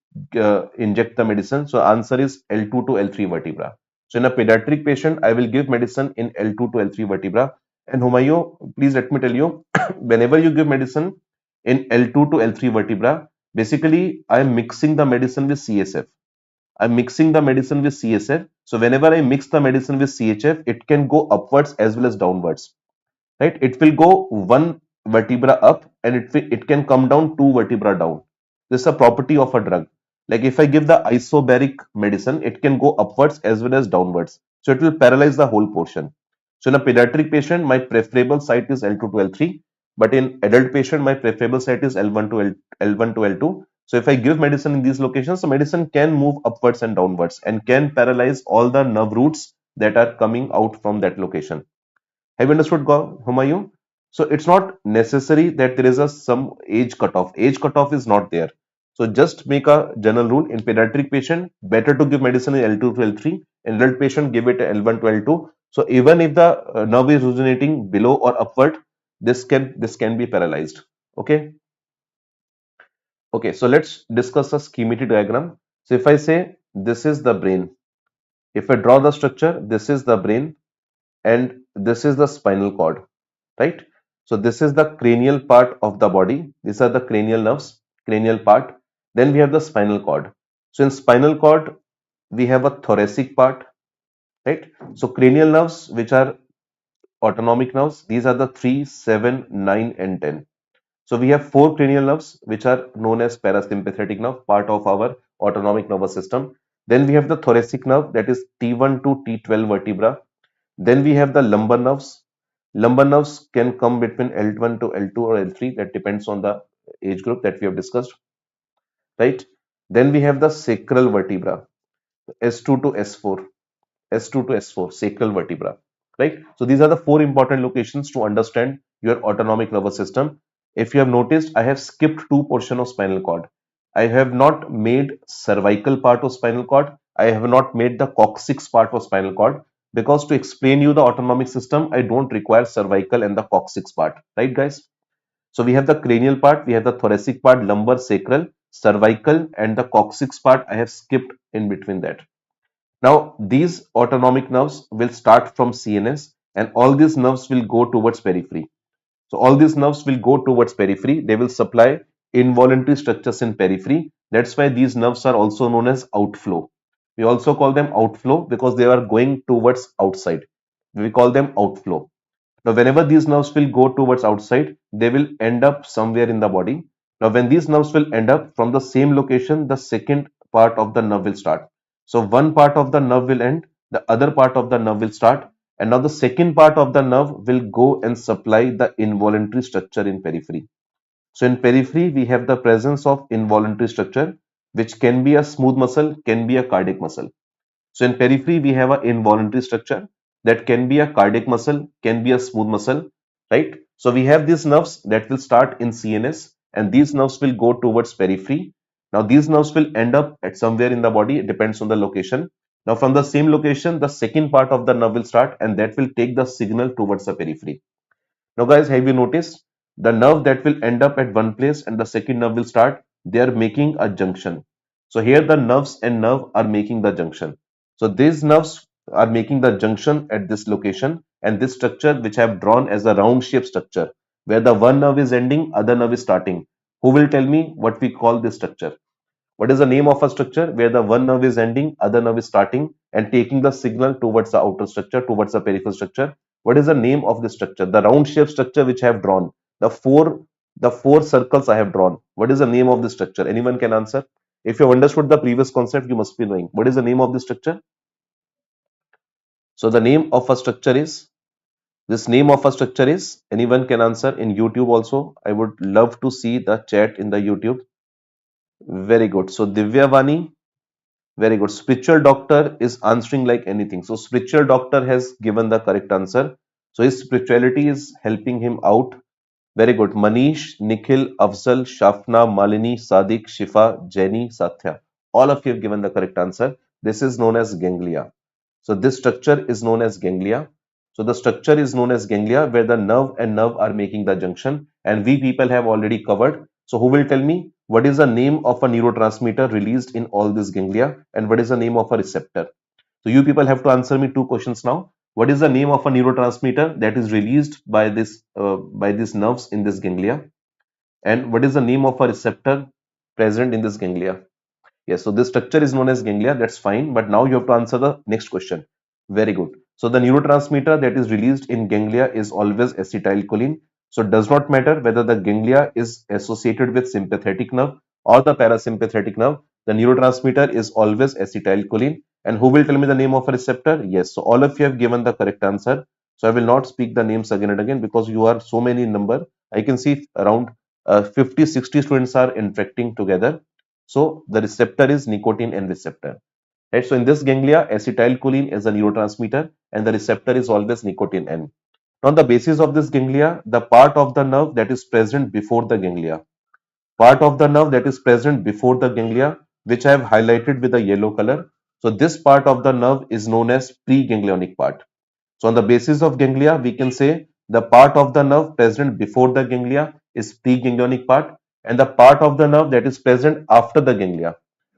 A: inject the medicine? So answer is L2 to L3 vertebra. So in a pediatric patient, I will give medicine in L2 to L3 vertebra. And Humayun, please let me tell you, whenever you give medicine in L2 to L3 vertebra, basically I am mixing the medicine with CSF. I'm mixing the medicine with CSF. So whenever I mix the medicine with CHF, it can go upwards as well as downwards, right? It will go one vertebra up and it can come down two vertebra down. This is a property of a drug. Like if I give the isobaric medicine, it can go upwards as well as downwards. So it will paralyze the whole portion. So in a pediatric patient, my preferable site is L2 to L3, but in adult patient, my preferable site is L1 to L1 to L2. So if I give medicine in these locations, the medicine can move upwards and downwards and can paralyze all the nerve roots that are coming out from that location. Have you understood, Humayun? So it's not necessary that there is a some age cutoff. Age cutoff is not there. So just make a general rule in pediatric patient, better to give medicine in L2 to L3. In adult patient, give it L1 to L2. So even if the nerve is originating below or upward, this can be paralyzed. Okay. Okay. So let's discuss a schematic diagram. So if I say this is the brain, if I draw the structure, this is the brain and this is the spinal cord, right? So this is the cranial part of the body. These are the cranial nerves, cranial part. Then we have the spinal cord. So in spinal cord, we have a thoracic part, right? So cranial nerves, which are autonomic nerves, these are the 3, 7, 9, and 10. So we have four cranial nerves, which are known as parasympathetic nerve, part of our autonomic nervous system. Then we have the thoracic nerve, that is T1 to T12 vertebra. Then we have the lumbar nerves. Lumbar nerves can come between L1 to L2 or L3. That depends on the age group that we have discussed, right? Then we have the sacral vertebra, S2 to S4, S2 to S4, sacral vertebra, right? So these are the four important locations to understand your autonomic nervous system. If you have noticed, I have skipped two portion of spinal cord. I have not made cervical part of spinal cord. I have not made the coccyx part of spinal cord because to explain you the autonomic system, I don't require cervical and the coccyx part, right, guys? So we have the cranial part, we have the thoracic part, lumbar, sacral, cervical, and the coccyx part. I have skipped in between that. Now, these autonomic nerves will start from CNS and all these nerves will go towards periphery. So all these nerves will go towards periphery. They will supply involuntary structures in periphery. That's why these nerves are also known as outflow. We also call them outflow because they are going towards outside. We call them outflow. Now, whenever these nerves will go towards outside, they will end up somewhere in the body. Now, when these nerves will end up from the same location, the second part of the nerve will start. So, one part of the nerve will end, the other part of the nerve will start, and now the second part of the nerve will go and supply the involuntary structure in periphery. So, in periphery, we have the presence of involuntary structure, which can be a smooth muscle, can be a cardiac muscle. So in periphery, we have an involuntary structure that can be a cardiac muscle, can be a smooth muscle, right? So we have these nerves that will start in CNS and these nerves will go towards periphery. Now these nerves will end up at somewhere in the body, it depends on the location. Now from the same location, the second part of the nerve will start and that will take the signal towards the periphery. Now, guys, have you noticed the nerve that will end up at one place and the second nerve will start? They are making a junction. So here the nerves and nerve are making the junction. So these nerves are making the junction at this location and this structure which I have drawn as a round shape structure. where the one nerve is ending, other nerve is starting. Who will tell me what we call this structure? What is the name of a structure where the one nerve is ending, other nerve is starting and taking the signal towards the outer structure, towards the peripheral structure? What is the name of this structure? The round shaped structure which I have drawn, the four circles I have drawn. What is the name of this structure? Anyone can answer? If you have understood the previous concept, you must be knowing. What is the name of this structure? So the name of a structure is, this name of a structure is, anyone can answer in YouTube also. I would love to see the chat in the YouTube. Very good. So Divya Vani, very good. Spiritual doctor is answering like anything. So spiritual doctor has given the correct answer. So his spirituality is helping him out. Very good. Manish, Nikhil, Afzal, Shafna, Malini, Sadiq, Shifa, Jenny, Satya. All of you have given the correct answer. This is known as ganglia. So this structure is known as ganglia. So the structure is known as ganglia where the nerve and nerve are making the junction, and we people have already covered. So who will tell me what is the name of a neurotransmitter released in all this ganglia and what is the name of a receptor? So you people have to answer me two questions now. What is the name of a neurotransmitter that is released by these nerves in this ganglia? And what is the name of a receptor present in this ganglia? Yes, so this structure is known as ganglia. That's fine. But now you have to answer the next question. Very good. So the neurotransmitter that is released in ganglia is always acetylcholine. So it does not matter whether the ganglia is associated with sympathetic nerve or the parasympathetic nerve. The neurotransmitter is always acetylcholine. And who will tell me the name of a receptor? Yes. So all of you have given the correct answer. So I will not speak the names again and again because you are so many in number. I can see around 50, 60 students are interacting together. So the receptor is nicotine N receptor. Right? So in this ganglia, acetylcholine is a neurotransmitter and the receptor is always nicotine N. On the basis of this ganglia, the part of the nerve that is present before the ganglia, which I have highlighted with a yellow color. So this part of the nerve is known as preganglionic part. So on the basis of ganglia, we can say the part of the nerve present before the ganglia is preganglionic part and the part of the nerve that is present after the ganglia.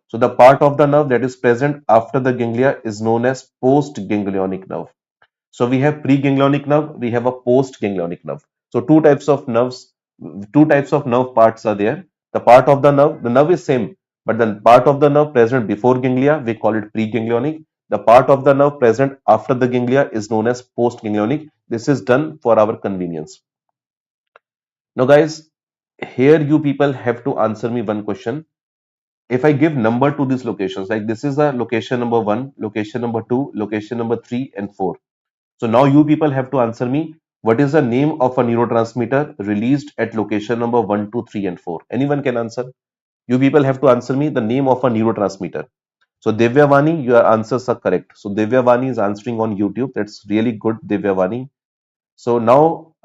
A: So the part of the nerve that is present after the ganglia is known as postganglionic nerve. So we have preganglionic nerve, we have a postganglionic nerve. So two types of nerve parts are there. The nerve is same, but the part of the nerve present before ganglia, we call it preganglionic. The part of the nerve present after the ganglia is known as postganglionic. This is done for our convenience. Now guys, here you people have to answer me one question. If I give number to these locations, like this is a location number 1, location number 2, location number 3 and 4. So now you people have to answer me what is the name of a neurotransmitter released at location number 1, 2, 3 and 4. Anyone can answer? You people have to answer me the name of a neurotransmitter. So Divya Vani, your answers are correct. So Divya Vani is answering on YouTube. That's really good, Divya Vani. So now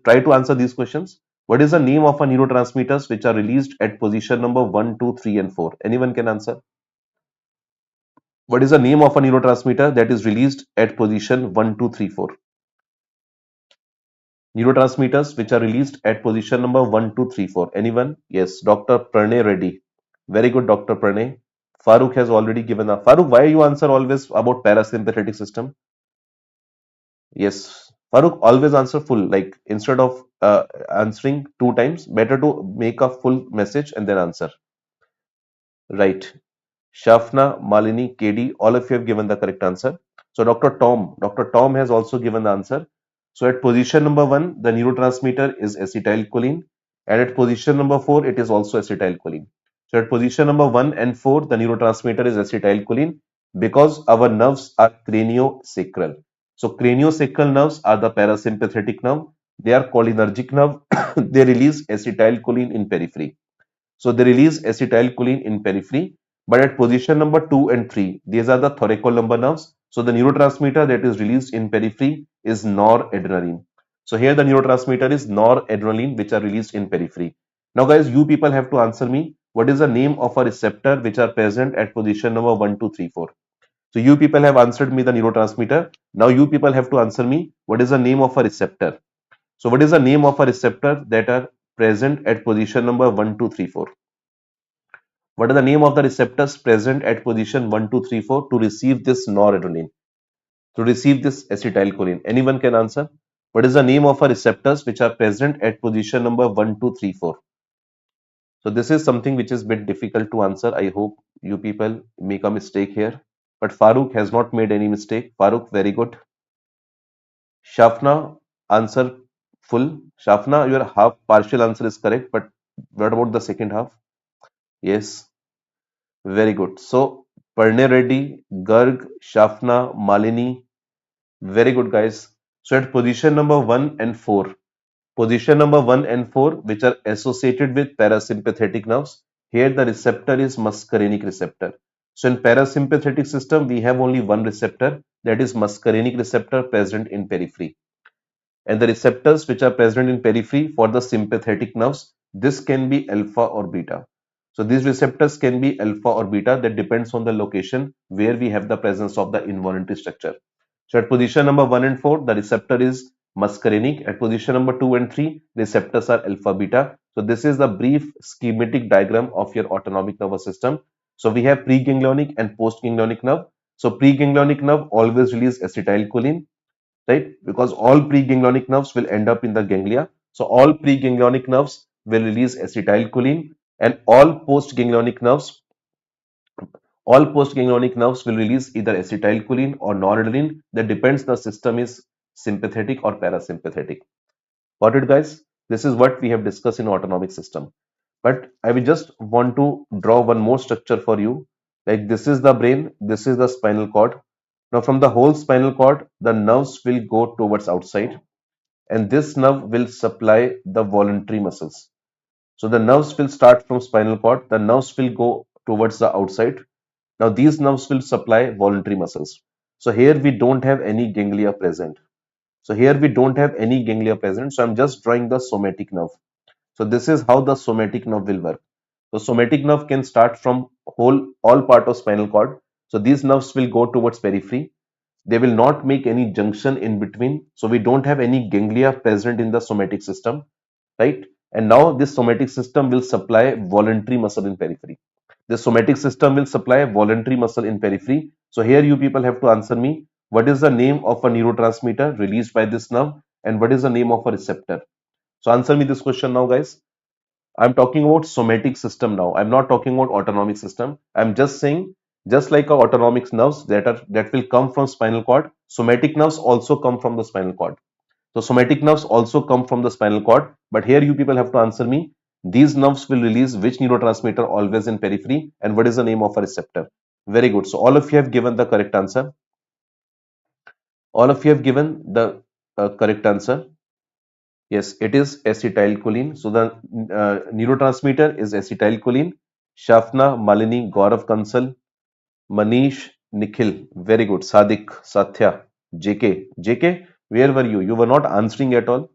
A: try to answer these questions. What is the name of a neurotransmitters which are released at position number 1, 2, 3 and 4? Anyone can answer? What is the name of a neurotransmitter that is released at position 1, 2, 3, 4? Neurotransmitters which are released at position number 1, 2, 3, 4. Anyone? Yes, Dr. Pranay Reddy. Very good, Dr. Pranay. Farooq has already given a. Farooq, why you answer always about parasympathetic system? Yes, Farooq, always answer full. Like instead of answering two times, better to make a full message and then answer. Right. Shafna, Malini, KD, all of you have given the correct answer. So Dr. Tom has also given the answer. So at position number 1, the neurotransmitter is acetylcholine, and at position number 4, it is also acetylcholine. So at position number 1 and 4, the neurotransmitter is acetylcholine because our nerves are craniosacral. So craniosacral nerves are the parasympathetic nerve. They are cholinergic nerve. They release acetylcholine in periphery. So they release acetylcholine in periphery. But at position number 2 and 3, these are the thoracolumbar nerves. So the neurotransmitter that is released in periphery is noradrenaline. So here the neurotransmitter is noradrenaline which are released in periphery. Now guys, you people have to answer me what is the name of a receptor which are present at position number 1, 2, 3, 4. So you people have answered me the neurotransmitter. Now you people have to answer me what is the name of a receptor. So what is the name of a receptor that are present at position number 1, 2, 3, 4? What are the name of the receptors present at position 1, 2, 3, 4 to receive this noradrenaline, to receive this acetylcholine? Anyone can answer? What is the name of our receptors which are present at position number 1, 2, 3, 4? So this is something which is a bit difficult to answer. I hope you people make a mistake here. But Farooq has not made any mistake. Farooq, very good. Shafna, answer full. Shafna, your half partial answer is correct, but what about the second half? Yes, very good. So Parne Reddy, Garg, Shafna, Malini, very good guys. So at position number 1 and 4, position number 1 and 4, which are associated with parasympathetic nerves, here the receptor is muscarinic receptor. So in parasympathetic system, we have only one receptor, that is muscarinic receptor present in periphery. And the receptors which are present in periphery for the sympathetic nerves, this can be alpha or beta. So these receptors can be alpha or beta, that depends on the location where we have the presence of the involuntary structure. So at position number 1 and 4, the receptor is muscarinic. At position number 2 and 3, receptors are alpha beta. So this is the brief schematic diagram of your autonomic nervous system. So we have preganglionic and postganglionic nerve. So preganglionic nerve always release acetylcholine, right? Because all preganglionic nerves will end up in the ganglia. So all preganglionic nerves will release acetylcholine, and all postganglionic nerves will release either acetylcholine or noradrenaline. That depends the system is sympathetic or parasympathetic. Got it, guys? This is what we have discussed in autonomic system. But I will just want to draw one more structure for you. Like this is the brain, this is the spinal cord. Now from the whole spinal cord, the nerves will go towards outside, and this nerve will supply the voluntary muscles. So the nerves will start from spinal cord, the nerves will go towards the outside. Now these nerves will supply voluntary muscles. So here we don't have any ganglia present. So I'm just drawing the somatic nerve. So this is how the somatic nerve will work. So somatic nerve can start from all part of spinal cord. So these nerves will go towards periphery. They will not make any junction in between. So we don't have any ganglia present in the somatic system, right? And now this somatic system will supply voluntary muscle in periphery. The somatic system will supply voluntary muscle in periphery. So here you people have to answer me, what is the name of a neurotransmitter released by this nerve, and what is the name of a receptor? So answer me this question now, guys. I'm talking about somatic system now. I'm not talking about autonomic system. I'm just saying, just like our autonomic nerves that will come from spinal cord, somatic nerves also come from the spinal cord. So somatic nerves also come from the spinal cord, but here you people have to answer me. These nerves will release which neurotransmitter always in periphery, and what is the name of a receptor? Very good. So all of you have given the correct answer. All of you have given the correct answer. Yes, it is acetylcholine. So the neurotransmitter is acetylcholine. Shafna, Malini, Gaurav Kansal, Manish, Nikhil. Very good. Sadik, Satya, JK. JK, where were you? You were not answering at all.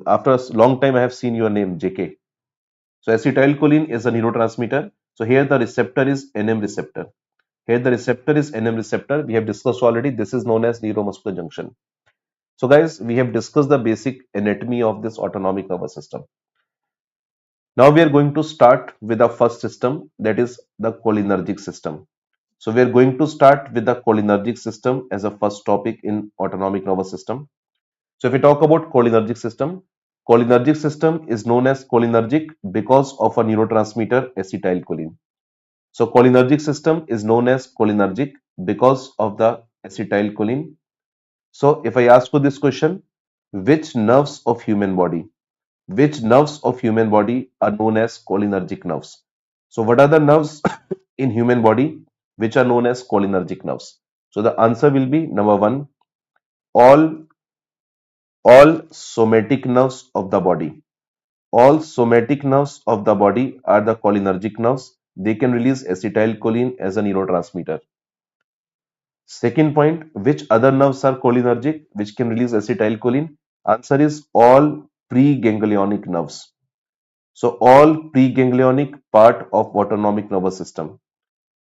A: After a long time, I have seen your name, JK. So acetylcholine is a neurotransmitter. So here the receptor is NM receptor. Here the receptor is NM receptor. We have discussed already. This is known as neuromuscular junction. So guys, we have discussed the basic anatomy of this autonomic nervous system. Now we are going to start with the first system, that is the cholinergic system. So we are going to start with the cholinergic system as a first topic in autonomic nervous system. So if we talk about cholinergic system is known as cholinergic because of a neurotransmitter acetylcholine. So cholinergic system is known as cholinergic because of the acetylcholine. So if I ask you this question, which nerves of human body are known as cholinergic nerves? So what are the nerves in human body which are known as cholinergic nerves? So the answer will be number one, all somatic nerves of the body. All somatic nerves of the body are the cholinergic nerves. They can release acetylcholine as a neurotransmitter. Second point, which other nerves are cholinergic, which can release acetylcholine? Answer is all preganglionic nerves. So all preganglionic part of autonomic nervous system.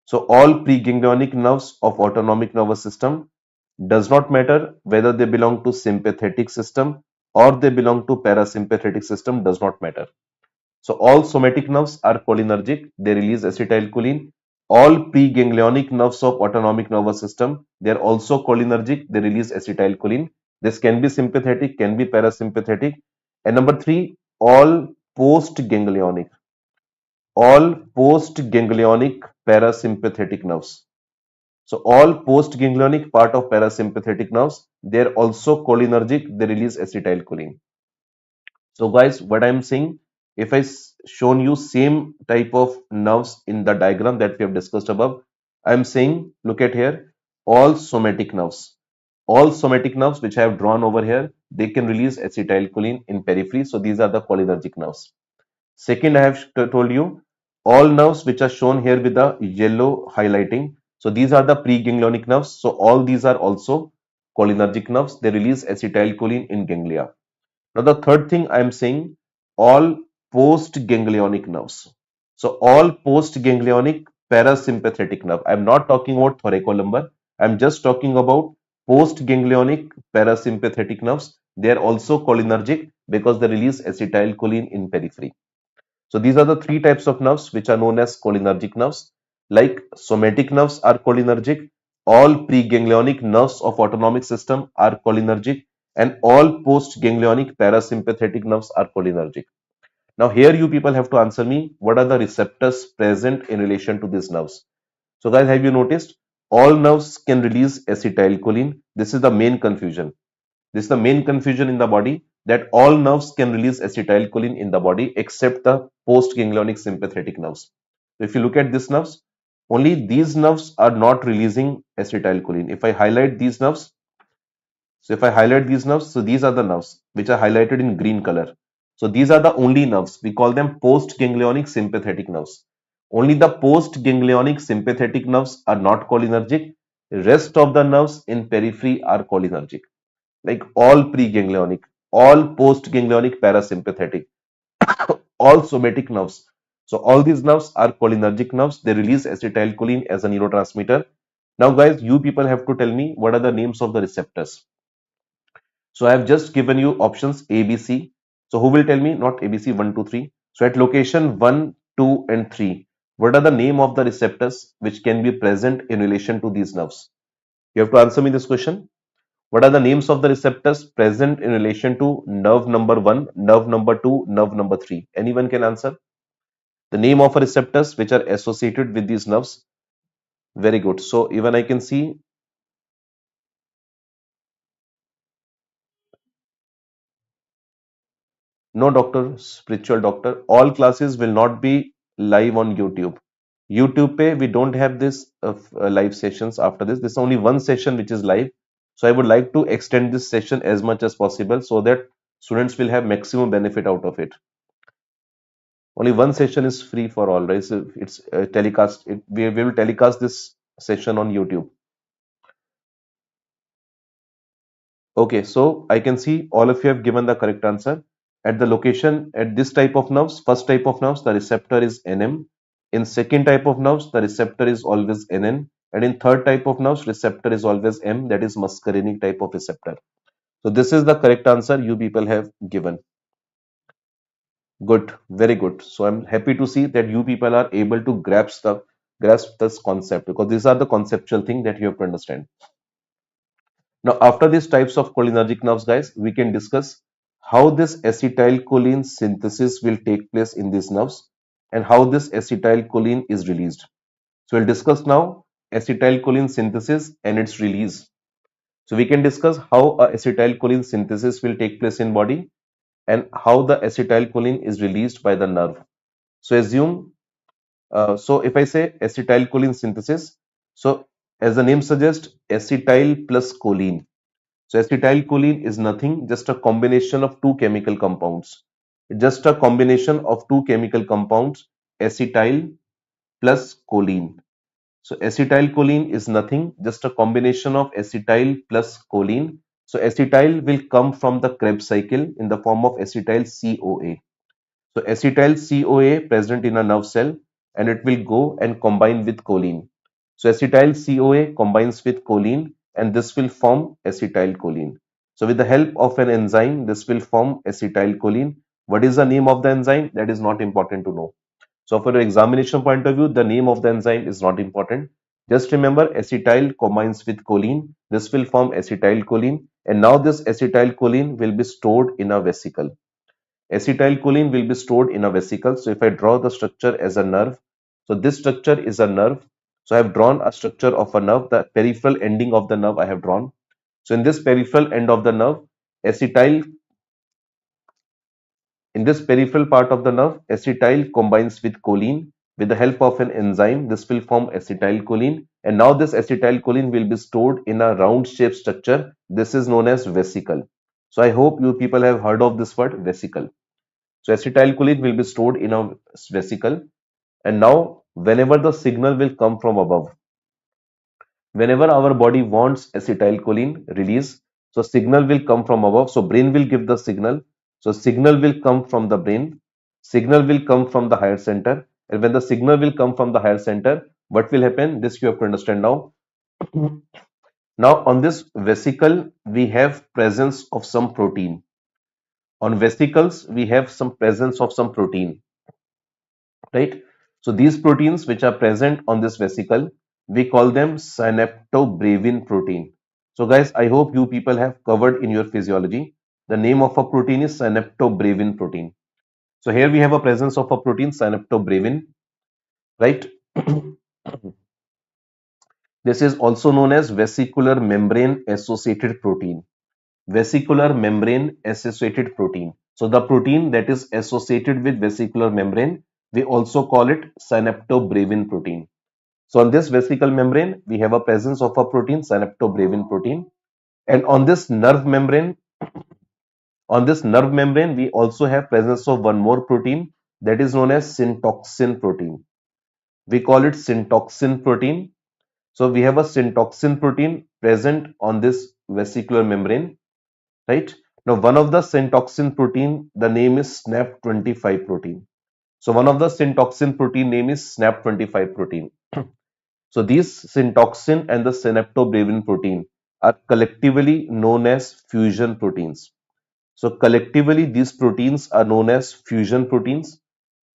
A: So all preganglionic nerves of autonomic nervous system, does not matter whether they belong to sympathetic system or they belong to parasympathetic system, does not matter. So all somatic nerves are cholinergic, they release acetylcholine. All preganglionic nerves of autonomic nervous system, they are also cholinergic, they release acetylcholine. This can be sympathetic, can be parasympathetic. And number three, all postganglionic, all postganglionic parasympathetic nerves. So all postganglionic part of parasympathetic nerves, they're also cholinergic, they release acetylcholine. So guys, what I'm saying, if shown you same type of nerves in the diagram that we have discussed above, I'm saying, look at here, all somatic nerves which I have drawn over here, they can release acetylcholine in periphery. So these are the cholinergic nerves. Second, I have told you all nerves which are shown here with the yellow highlighting. So these are the preganglionic nerves. So all these are also cholinergic nerves. They release acetylcholine in ganglia. Now, the third thing I am saying, all postganglionic nerves. So, all postganglionic parasympathetic nerve. I am not talking about thoracolumbar. I am just talking about postganglionic parasympathetic nerves. They are also cholinergic because they release acetylcholine in periphery. So, these are the three types of nerves which are known as cholinergic nerves. Like somatic nerves are cholinergic, all preganglionic nerves of autonomic system are cholinergic, and all postganglionic parasympathetic nerves are cholinergic. Now here you people have to answer me, what are the receptors present in relation to these nerves? So guys, have you noticed all nerves can release acetylcholine? This is the main confusion. This is the main confusion in the body, that all nerves can release acetylcholine in the body except the postganglionic sympathetic nerves. If you look at these nerves, only these nerves are not releasing acetylcholine. If I highlight these nerves, so these are the nerves which are highlighted in green color. So these are the only nerves. We call them postganglionic sympathetic nerves. Only the postganglionic sympathetic nerves are not cholinergic. Rest of the nerves in periphery are cholinergic, like all preganglionic, all postganglionic parasympathetic, all somatic nerves. So all these nerves are cholinergic nerves. They release acetylcholine as a neurotransmitter. Now guys, you people have to tell me what are the names of the receptors. So I have just given you options A, B, C. So who will tell me? Not A, B, C, 1, 2, 3. So at location 1, 2 and 3, what are the name of the receptors which can be present in relation to these nerves? You have to answer me this question. What are the names of the receptors present in relation to nerve number 1, nerve number 2, nerve number 3? Anyone can answer? The name of receptors which are associated with these nerves. Very good. So even I can see, no doctor, spiritual doctor, all classes will not be live on YouTube. YouTube pe we don't have this live sessions after this. This is only one session which is live. So I would like to extend this session as much as possible so that students will have maximum benefit out of it. Only one session is free for all, right? So it's telecast. We will telecast this session on YouTube. Okay, so I can see all of you have given the correct answer. At the location, at this type of nerves, first type of nerves, the receptor is NM. In second type of nerves, the receptor is always NN. And in third type of nerves, receptor is always M, that is muscarinic type of receptor. So this is the correct answer you people have given. Good, very good. So I'm happy to see that you people are able to grasp this concept, because these are the conceptual thing that you have to understand. Now, after these types of cholinergic nerves, guys, we can discuss how this acetylcholine synthesis will take place in these nerves and how this acetylcholine is released. So, we'll discuss now acetylcholine synthesis and its release. So, we can discuss how a acetylcholine synthesis will take place in body and how the acetylcholine is released by the nerve. So, so if I say acetylcholine synthesis, so as the name suggests, acetyl plus choline. So acetylcholine is nothing, just a combination of two chemical compounds. Just a combination of two chemical compounds, acetyl plus choline. So acetylcholine is nothing, just a combination of acetyl plus choline. So acetyl will come from the Krebs cycle in the form of acetyl CoA. So acetyl CoA present in a nerve cell, and it will go and combine with choline. So acetyl CoA combines with choline, and this will form acetylcholine. So with the help of an enzyme, this will form acetylcholine. What is the name of the enzyme? That is not important to know. So for the examination point of view, the name of the enzyme is not important. Just remember, acetyl combines with choline. This will form acetylcholine, and now this acetylcholine will be stored in a vesicle. Acetylcholine will be stored in a vesicle. So if I draw the structure as a nerve, so this structure is a nerve. So I have drawn a structure of a nerve, the peripheral ending of the nerve I have drawn. So in this peripheral end of the nerve, acetyl, in this peripheral part of the nerve, acetyl combines with choline. With the help of an enzyme, this will form acetylcholine. And now this acetylcholine will be stored in a round shaped structure. This is known as vesicle. So I hope you people have heard of this word vesicle. So acetylcholine will be stored in a vesicle. And now whenever the signal will come from above, whenever our body wants acetylcholine release, so signal will come from above. So brain will give the signal. So signal will come from the brain. Signal will come from the higher center. And when the signal will come from the higher center, what will happen? This you have to understand now. Now on this vesicle, we have presence of some protein. On vesicles, we have some presence of some protein, right? So these proteins which are present on this vesicle, we call them synaptobravin protein. So guys, I hope you people have covered in your physiology. The name of a protein is synaptobravin protein. So here we have a presence of a protein synaptobravin, right? This is also known as vesicular membrane associated protein. Vesicular membrane associated protein. So the protein that is associated with vesicular membrane, we also call it synaptobravin protein. So on this vesicle membrane, we have a presence of a protein, synaptobravin protein. And on this nerve membrane, we also have presence of one more protein that is known as syntoxin protein. We call it syntoxin protein. So we have a syntoxin protein present on this vesicular membrane, right? Now, one of the syntoxin protein, the name is SNAP25 protein. So one of the syntoxin protein name is SNAP25 protein. So these syntoxin and the synaptobravin protein are collectively known as fusion proteins. So collectively these proteins are known as fusion proteins.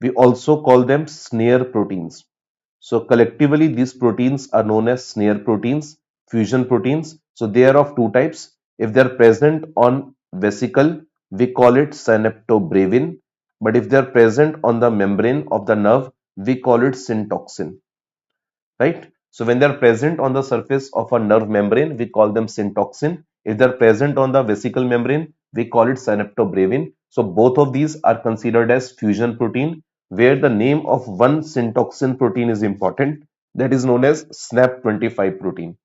A: We also call them snare proteins. So collectively these proteins are known as snare proteins, fusion proteins. So they are of two types. If they are present on vesicle, we call it synaptobravin. But if they are present on the membrane of the nerve, we call it syntoxin, right? So when they are present on the surface of a nerve membrane, we call them syntoxin. If they are present on the vesicle membrane, we call it synaptobravin. So both of these are considered as fusion protein, where the name of one syntoxin protein is important. That is known as SNAP25 protein,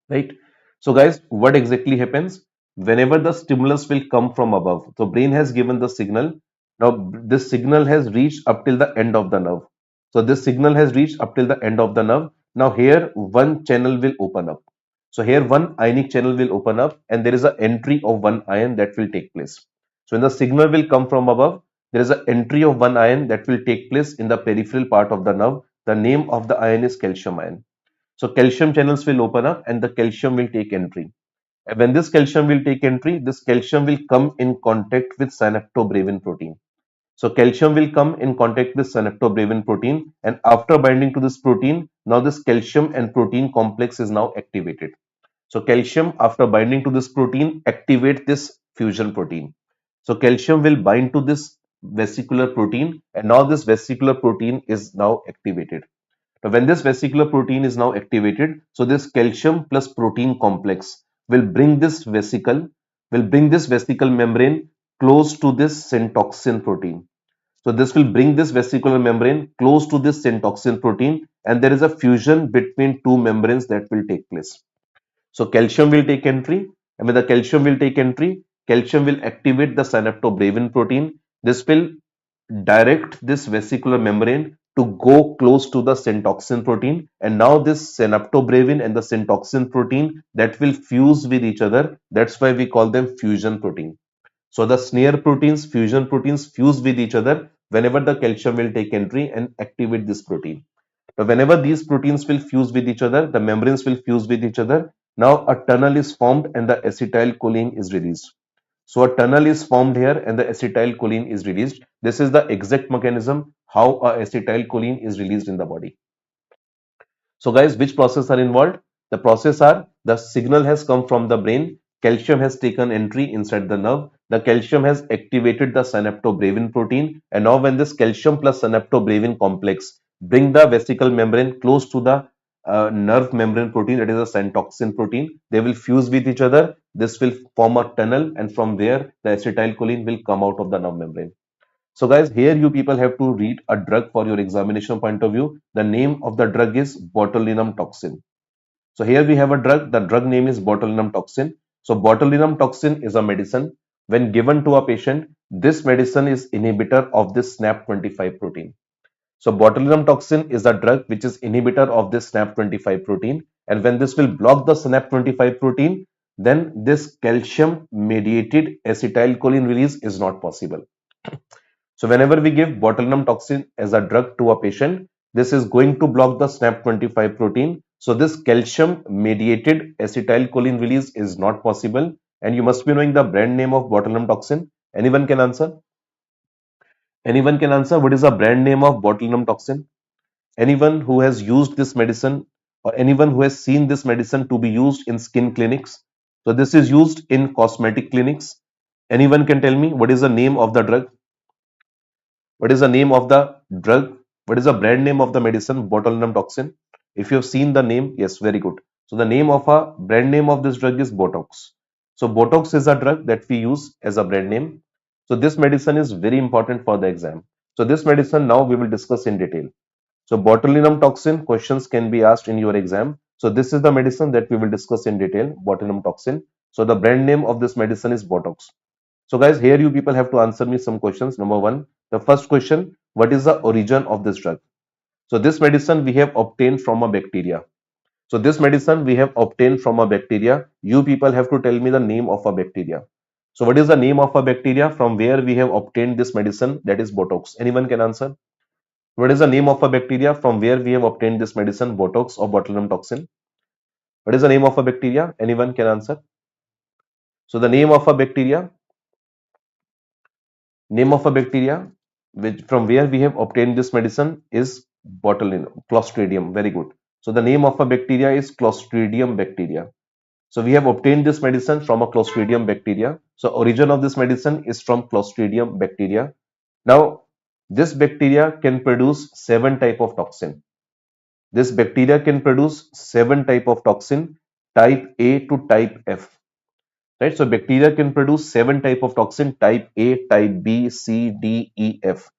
A: right? So guys, what exactly happens whenever the stimulus will come from above? So brain has given the signal. Now this signal has reached up till the end of the nerve. So this signal has reached up till the end of the nerve. Now here one channel will open up. So here one ionic channel will open up, and there is an entry of one ion that will take place. So when the signal will come from above, there is an entry of one ion that will take place in the peripheral part of the nerve. The name of the ion is calcium ion. So calcium channels will open up and the calcium will take entry. And when this calcium will take entry, this calcium will come in contact with synaptobravin protein. So calcium will come in contact with synaptobravin protein, and after binding to this protein, now this calcium and protein complex is now activated. So calcium, after binding to this protein, activate this fusion protein. So calcium will bind to this vesicular protein, and now this vesicular protein is now activated. Now, when this vesicular protein is now activated, so this calcium plus protein complex will bring this vesicle membrane close to this syntoxin protein. So this will bring this vesicular membrane close to this syntoxin protein, and there is a fusion between two membranes that will take place. So calcium will take entry, and when the calcium will take entry, calcium will activate the synaptobravin protein. This will direct this vesicular membrane to go close to the syntoxin protein, and now this synaptobravin and the syntoxin protein that will fuse with each other. That's why we call them fusion protein. So the snare proteins, fusion proteins fuse with each other whenever the calcium will take entry and activate this protein. Now whenever these proteins will fuse with each other, the membranes will fuse with each other. Now a tunnel is formed and the acetylcholine is released. So a tunnel is formed here and the acetylcholine is released. This is the exact mechanism how a acetylcholine is released in the body. So guys, which process are involved? The process are the signal has come from the brain, calcium has taken entry inside the nerve, the calcium has activated the synaptobrevin protein, and now when this calcium plus synaptobrevin complex bring the vesicle membrane close to the nerve membrane protein, that is a syntoxin protein, they will fuse with each other. This will form a tunnel, and from there the acetylcholine will come out of the nerve membrane. So guys, here you people have to read a drug for your examination point of view. The name of the drug is botulinum toxin. So here we have a drug. The drug name is botulinum toxin. So botulinum toxin is a medicine. When given to a patient, this medicine is inhibitor of this SNAP25 protein. So botulinum toxin is a drug which is inhibitor of this SNAP25 protein. And when this will block the SNAP25 protein, then this calcium mediated acetylcholine release is not possible. So whenever we give botulinum toxin as a drug to a patient, this is going to block the SNAP25 protein. So this calcium mediated acetylcholine release is not possible. And you must be knowing the brand name of botulinum toxin. Anyone can answer? Anyone can answer what is the brand name of botulinum toxin? Anyone who has used this medicine or anyone who has seen this medicine to be used in skin clinics? So this is used in cosmetic clinics. Anyone can tell me what is the name of the drug? What is the name of the drug? What is the brand name of the medicine, botulinum toxin? If you have seen the name, yes, very good. So the name of a brand name of this drug is Botox. So Botox is a drug that we use as a brand name. So this medicine is very important for the exam. So this medicine now we will discuss in detail. So botulinum toxin questions can be asked in your exam. So this is the medicine that we will discuss in detail, botulinum toxin. So the brand name of this medicine is Botox. So guys, here you people have to answer me some questions. Number one, the first question, what is the origin of this drug? So this medicine we have obtained from a bacteria. So this medicine we have obtained from a bacteria. You people have to tell me the name of a bacteria. So what is the name of a bacteria from where we have obtained this medicine, that is Botox? Anyone can answer? What is the name of a bacteria from where we have obtained this medicine, Botox or botulinum toxin? What is the name of a bacteria? Anyone can answer? So the name of a bacteria which from where we have obtained this medicine is botulinum, Clostridium. Very good. So the name of a bacteria is Clostridium bacteria. So we have obtained this medicine from a Clostridium bacteria. So origin of this medicine is from Clostridium bacteria. Now this bacteria can produce 7 type of toxin. This bacteria can produce 7 type of toxin, type A to type F. Right? So bacteria can produce 7 type of toxin, type A, type B, C, D, E, F.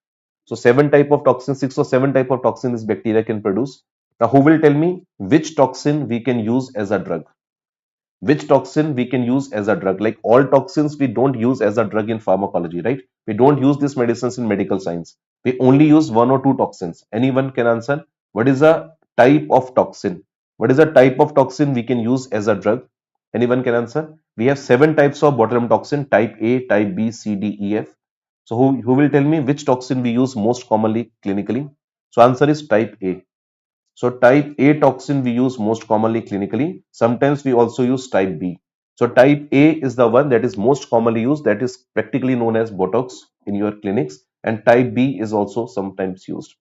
A: So 7 type of toxin, 6 or 7 type of toxin this bacteria can produce. Now who will tell me which toxin we can use as a drug? Which toxin we can use as a drug? Like all toxins we don't use as a drug in pharmacology, right? We don't use these medicines in medical science. We only use 1 or 2 toxins. Anyone can answer? What is a type of toxin? What is a type of toxin we can use as a drug? Anyone can answer? We have 7 types of botulinum toxin, type A, type B, C, D, E, F. So who will tell me which toxin we use most commonly clinically? So answer is type A. So type A toxin we use most commonly clinically. Sometimes we also use type B. So type A is the one that is most commonly used, that is practically known as Botox in your clinics, and type B is also sometimes used.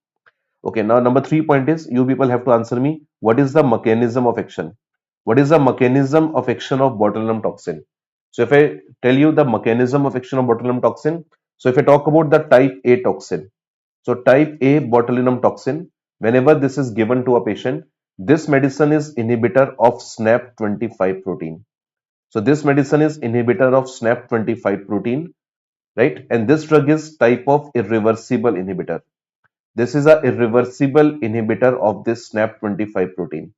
A: Okay, now number 3 point is you people have to answer me what is the mechanism of action? What is the mechanism of action of botulinum toxin? So if I tell you the mechanism of action of botulinum toxin, so if I talk about the type A toxin, so type A botulinum toxin, whenever this is given to a patient, this medicine is inhibitor of SNAP25 protein. So this medicine is inhibitor of SNAP25 protein, right? And this drug is type of irreversible inhibitor. This is a irreversible inhibitor of this SNAP25 protein.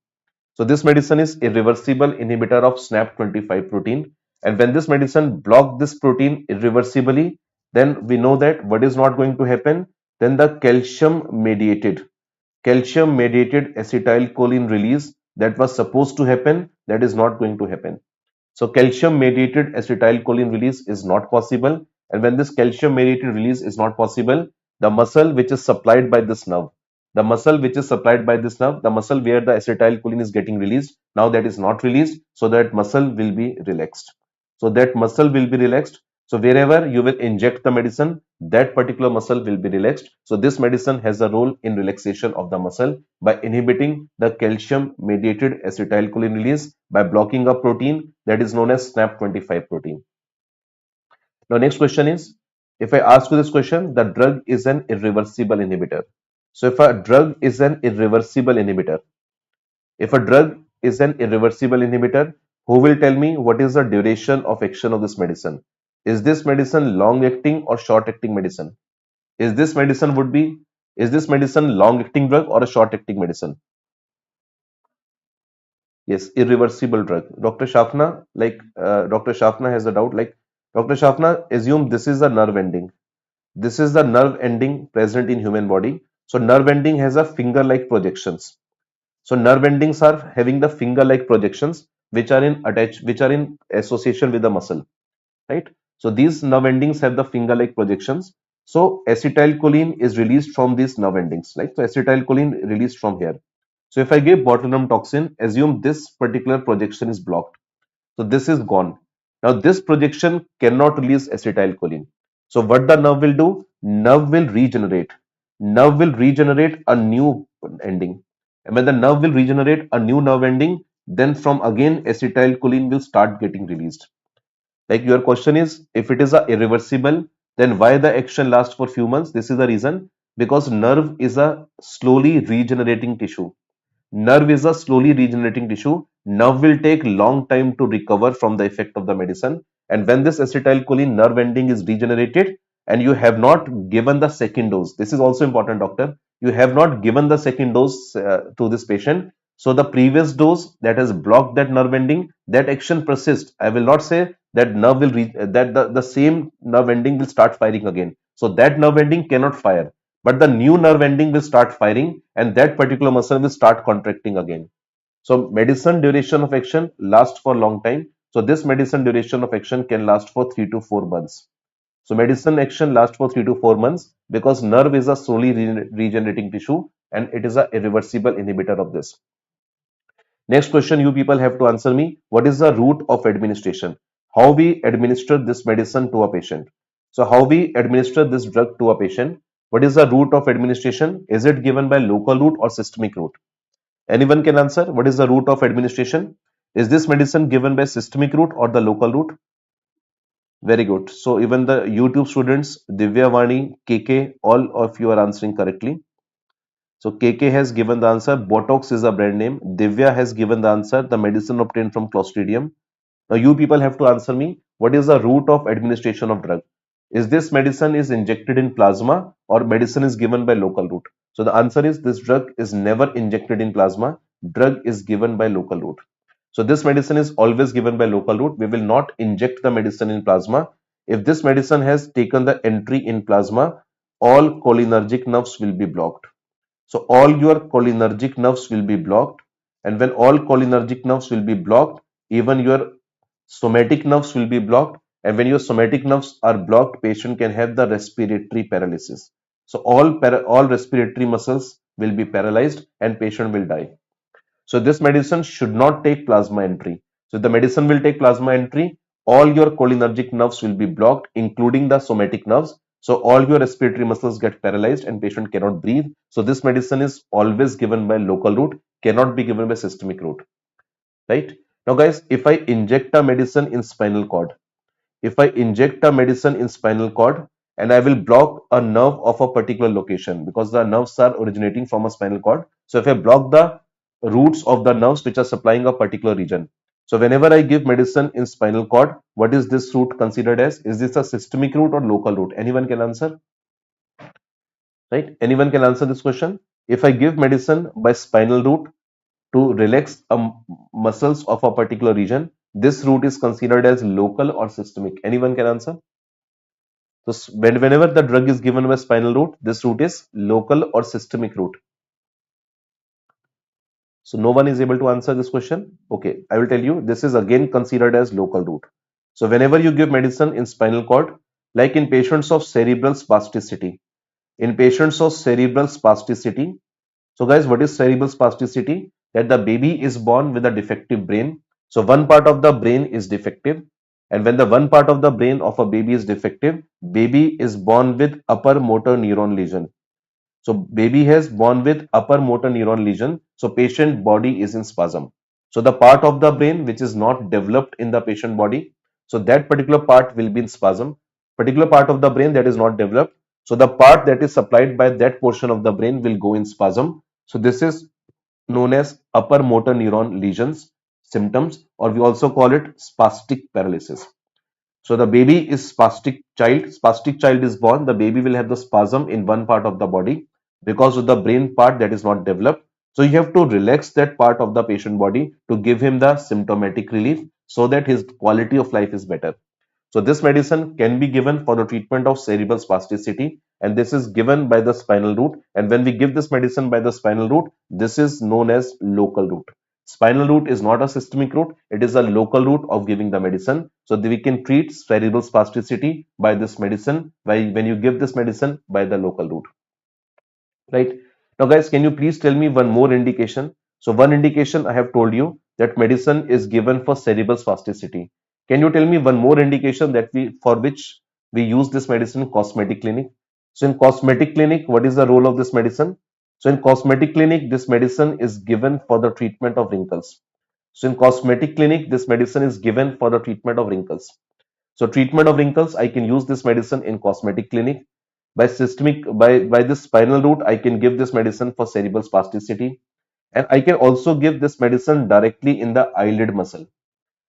A: So this medicine is irreversible inhibitor of SNAP25 protein. And when this medicine block this protein irreversibly, then we know that what is not going to happen? Then the calcium mediated acetylcholine release that was supposed to happen, that is not going to happen. So calcium mediated acetylcholine release is not possible. And when this calcium mediated release is not possible, the muscle which is supplied by this nerve, the muscle which is supplied by this nerve, the muscle where the acetylcholine is getting released, now that is not released. So that muscle will be relaxed. So that muscle will be relaxed. So wherever you will inject the medicine, that particular muscle will be relaxed. So this medicine has a role in relaxation of the muscle by inhibiting the calcium mediated acetylcholine release by blocking a protein that is known as SNAP25 protein. Now next question is, if I ask you this question, the drug is an irreversible inhibitor. So if a drug is an irreversible inhibitor, if a drug is an irreversible inhibitor, who will tell me what is the duration of action of this medicine? Is this medicine long acting or short acting medicine? Is this medicine would be is this medicine long acting drug or a short acting medicine? Yes, irreversible drug. Dr. Shafna, Dr. Shafna has a doubt. Dr. Shafna, assume this is a nerve ending. This is the nerve ending present in human body. So nerve ending has a finger-like projections. So nerve endings are having the finger-like projections which are in association with the muscle, right? So these nerve endings have the finger-like projections. So acetylcholine is released from these nerve endings, right? So acetylcholine released from here. So if I give botulinum toxin, assume this particular projection is blocked. So this is gone. Now this projection cannot release acetylcholine. So what the nerve will do? Nerve will regenerate. Nerve will regenerate a new ending. And when the nerve will regenerate a new nerve ending, then from again acetylcholine will start getting released. Like your question is, if it is a irreversible, then why the action lasts for few months? This is the reason, because nerve is a slowly regenerating tissue. Nerve is a slowly regenerating tissue. Nerve will take long time to recover from the effect of the medicine. And when this acetylcholine nerve ending is regenerated and you have not given the second dose, this is also important, doctor. You have not given the second dose to this patient. So the previous dose that has blocked that nerve ending, that action persists. I will not say that nerve will that the same nerve ending will start firing again. So that nerve ending cannot fire, but the new nerve ending will start firing and that particular muscle will start contracting again. So medicine duration of action lasts for long time. So this medicine duration of action can last for 3 to 4 months. So medicine action lasts for 3 to 4 months because nerve is a slowly regenerating tissue and it is a irreversible inhibitor of this. Next question you people have to answer me. What is the route of administration? How we administer this medicine to a patient? So how we administer this drug to a patient? What is the route of administration? Is it given by local route or systemic route? Anyone can answer. What is the route of administration? Is this medicine given by systemic route or the local route? Very good. So even the YouTube students, Divya Vani, KK, all of you are answering correctly. So KK has given the answer. Botox is a brand name. Divya has given the answer. The medicine obtained from Clostridium. Now you people have to answer me. What is the route of administration of drug? Is this medicine is injected in plasma or medicine is given by local route? So the answer is this drug is never injected in plasma. Drug is given by local route. So this medicine is always given by local route. We will not inject the medicine in plasma. If this medicine has taken the entry in plasma, all cholinergic nerves will be blocked. So all your cholinergic nerves will be blocked, and when all cholinergic nerves will be blocked, even your somatic nerves will be blocked, and when your somatic nerves are blocked, patient can have the respiratory paralysis. So all respiratory muscles will be paralyzed and patient will die. So this medicine should not take plasma entry. So if the medicine will take plasma entry, all your cholinergic nerves will be blocked, including the somatic nerves. So all your respiratory muscles get paralyzed and patient cannot breathe. So this medicine is always given by local route, cannot be given by systemic route. Right? Now guys, if I inject a medicine in spinal cord, if I inject a medicine in spinal cord and I will block a nerve of a particular location because the nerves are originating from a spinal cord. So if I block the roots of the nerves which are supplying a particular region. So whenever I give medicine in spinal cord, what is this route considered as? Is this a systemic route or local route? Anyone can answer? Right? Anyone can answer this question? If I give medicine by spinal route to relax muscles of a particular region, this route is considered as local or systemic. Anyone can answer? So whenever the drug is given by spinal route, this route is local or systemic route. So no one is able to answer this question. Okay, I will tell you, this is again considered as local route. So whenever you give medicine in spinal cord, like in patients of cerebral spasticity, in patients of cerebral spasticity, so guys, what is cerebral spasticity? That the baby is born with a defective brain. So one part of the brain is defective. And when the one part of the brain of a baby is defective, baby is born with upper motor neuron lesion. So baby has born with upper motor neuron lesion. So patient body is in spasm. So the part of the brain which is not developed in the patient body, so that particular part will be in spasm. Particular part of the brain that is not developed. So the part that is supplied by that portion of the brain will go in spasm. So this is known as upper motor neuron lesions symptoms, or we also call it spastic paralysis. So the baby is spastic child. Spastic child is born. The baby will have the spasm in one part of the body because of the brain part that is not developed. So you have to relax that part of the patient body to give him the symptomatic relief so that his quality of life is better. So this medicine can be given for the treatment of cerebral spasticity, and this is given by the spinal root. And when we give this medicine by the spinal root, this is known as local route. Spinal root is not a systemic route, it is a local route of giving the medicine. So that we can treat cerebral spasticity by this medicine by when you give this medicine by the local route. Right. Now, guys, can you please tell me one more indication? So, one indication I have told you that medicine is given for cerebral spasticity. Can you tell me one more indication that we for which we use this medicine in cosmetic clinic? So, in cosmetic clinic, what is the role of this medicine? So, in cosmetic clinic, this medicine is given for the treatment of wrinkles. So, in cosmetic clinic, this medicine is given for the treatment of wrinkles. So treatment of wrinkles, I can use this medicine in cosmetic clinic. By this spinal route, I can give this medicine for cerebral spasticity. And I can also give this medicine directly in the eyelid muscle.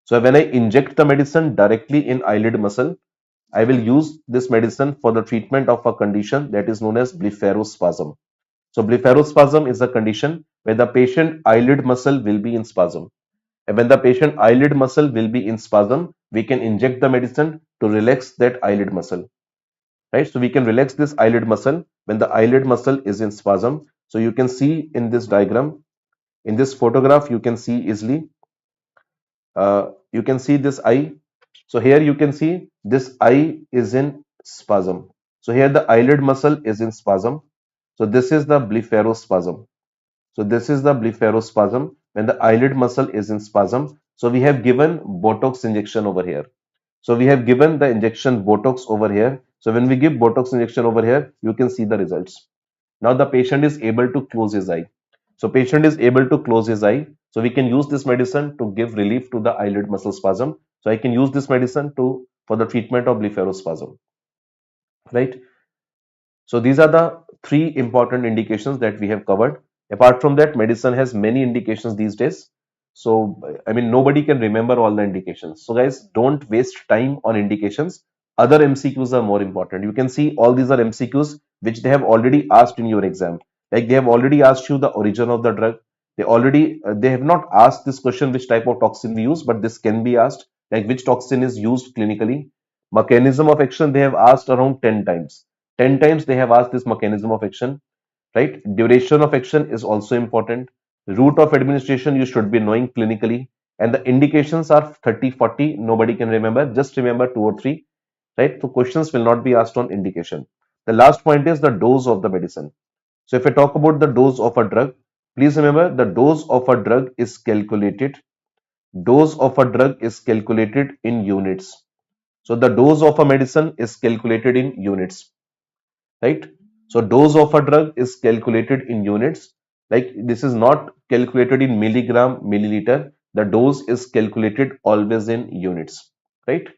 A: So when I inject the medicine directly in eyelid muscle, I will use this medicine for the treatment of a condition that is known as blepharospasm. So blepharospasm is a condition where the patient eyelid muscle will be in spasm. And when the patient eyelid muscle will be in spasm, we can inject the medicine to relax that eyelid muscle. Right? So we can relax this eyelid muscle when the eyelid muscle is in spasm. So you can see in this diagram, in this photograph, you can see easily. You can see this eye. So here you can see this eye is in spasm. So here the eyelid muscle is in spasm. So this is the blepharospasm. So this is the blepharospasm when the eyelid muscle is in spasm. So we have given Botox injection over here. So we have given the injection Botox over here. So when we give Botox injection over here, you can see the results. Now the patient is able to close his eye. So patient is able to close his eye. So we can use this medicine to give relief to the eyelid muscle spasm. So I can use this medicine to for the treatment of blepharospasm. Right. So these are the three important indications that we have covered. Apart from that, medicine has many indications these days. So, I mean, nobody can remember all the indications. So, guys, don't waste time on indications. Other MCQs are more important. You can see all these are MCQs which they have already asked in your exam. Like they have already asked you the origin of the drug. They have not asked this question which type of toxin we use, but this can be asked like which toxin is used clinically. Mechanism of action they have asked around 10 times. 10 times they have asked this mechanism of action, right? Duration of action is also important. Route of administration you should be knowing clinically. And the indications are 30, 40. Nobody can remember. Just remember two or three, right? So questions will not be asked on indication. The last point is the dose of the medicine. So if I talk about the dose of a drug, please remember the dose of a drug is calculated. Dose of a drug is calculated in units. So the dose of a medicine is calculated in units, right? So dose of a drug is calculated in units. Like this is not calculated in milligram, milliliter. The dose is calculated always in units, right?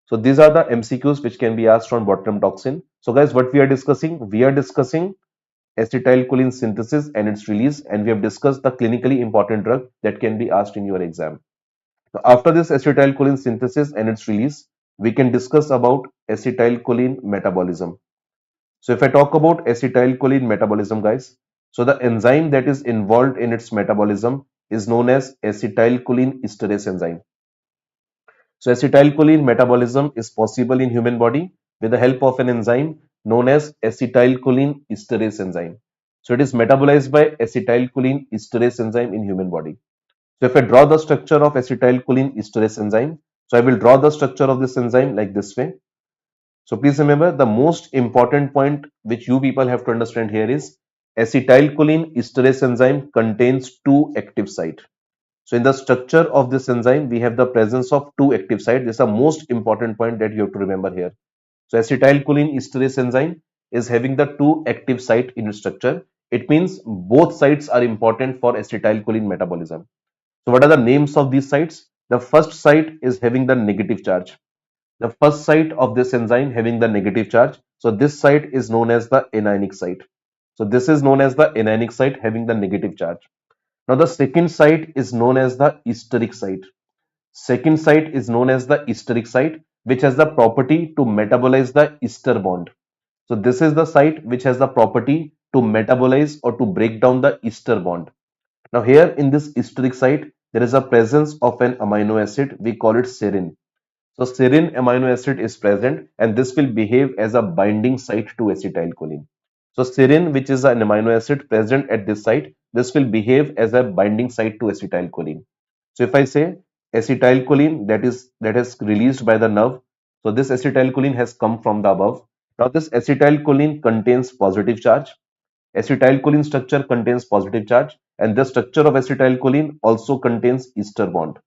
A: So these are the MCQs which can be asked on botulinum toxin. So guys, what we are discussing? We are discussing acetylcholine synthesis and its release, and we have discussed the clinically important drug that can be asked in your exam. Now, after this acetylcholine synthesis and its release, we can discuss about acetylcholine metabolism. So if I talk about acetylcholine metabolism, guys, so the enzyme that is involved in its metabolism is known as acetylcholine esterase enzyme. So acetylcholine metabolism is possible in human body with the help of an enzyme known as acetylcholine esterase enzyme. So it is metabolized by acetylcholine esterase enzyme in human body. So if I draw the structure of acetylcholine esterase enzyme, so I will draw the structure of this enzyme like this way. So please remember the most important point which you people have to understand here is acetylcholine esterase enzyme contains two active sites. So in the structure of this enzyme, we have the presence of two active sites. This is the most important point that you have to remember here. So acetylcholine esterase enzyme is having the two active site in its structure. It means both sites are important for acetylcholine metabolism. So what are the names of these sites? The first site is having the negative charge. The first site of this enzyme having the negative charge. So this site is known as the anionic site. So this is known as the anionic site having the negative charge. Now the second site is known as the esteric site. Second site is known as the esteric site, which has the property to metabolize the ester bond. So this is the site which has the property to metabolize or to break down the ester bond. Now here in this esteric site, there is a presence of an amino acid. We call it serine. So serine amino acid is present and this will behave as a binding site to acetylcholine. So serine, which is an amino acid present at this site, this will behave as a binding site to acetylcholine. So if I say acetylcholine that is released by the nerve, so this acetylcholine has come from the above. Now this acetylcholine contains positive charge. Acetylcholine structure contains positive charge and the structure of acetylcholine also contains ester bond.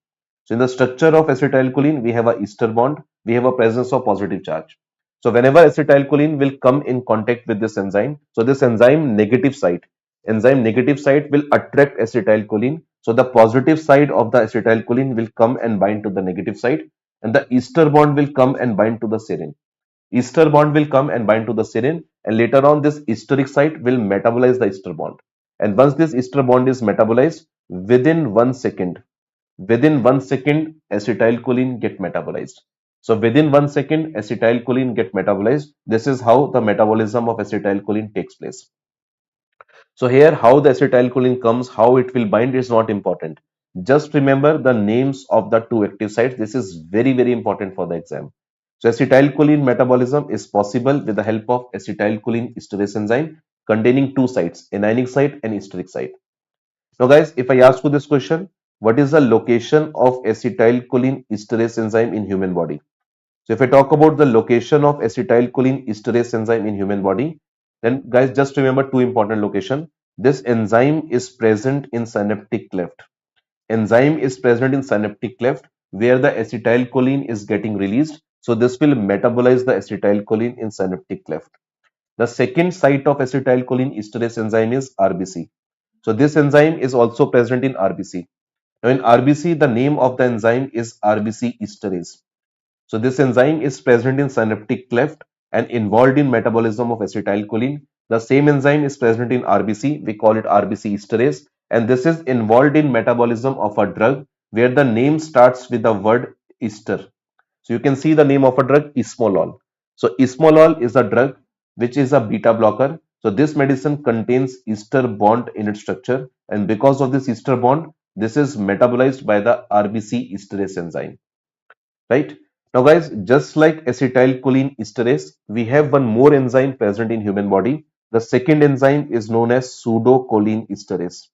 A: So in the structure of acetylcholine, we have a ester bond, we have a presence of positive charge. So whenever acetylcholine will come in contact with this enzyme, so this enzyme negative site will attract acetylcholine. So the positive side of the acetylcholine will come and bind to the negative side and the ester bond will come and bind to the serine. Ester bond will come and bind to the serine and later on this esteric site will metabolize the ester bond. And once this ester bond is metabolized, within 1 second acetylcholine get metabolized. So within 1 second acetylcholine get metabolized. This is how the metabolism of acetylcholine takes place. So here how the acetylcholine comes, how it will bind is not important. Just remember the names of the two active sites. This is very important for the exam. So acetylcholine metabolism is possible with the help of acetylcholine esterase enzyme containing two sites, anionic site and esteric site. Now guys, if I ask you this question, what is the location of acetylcholine esterase enzyme in human body? So if I talk about the location of acetylcholine esterase enzyme in human body, then guys just remember two important location. This enzyme is present in synaptic cleft. Enzyme is present in synaptic cleft where the acetylcholine is getting released. So this will metabolize the acetylcholine in synaptic cleft. The second site of acetylcholine esterase enzyme is RBC. So this enzyme is also present in RBC. Now in RBC, the name of the enzyme is RBC esterase. So this enzyme is present in synaptic cleft and involved in metabolism of acetylcholine. The same enzyme is present in RBC. We call it RBC esterase, and this is involved in metabolism of a drug where the name starts with the word ester. So you can see the name of a drug, ismolol. So ismolol is a drug which is a beta blocker. So this medicine contains ester bond in its structure, and because of this ester bond, this is metabolized by the RBC esterase enzyme. Right? Now guys, just like acetylcholine esterase, we have one more enzyme present in human body. The second enzyme is known as pseudocholine esterase.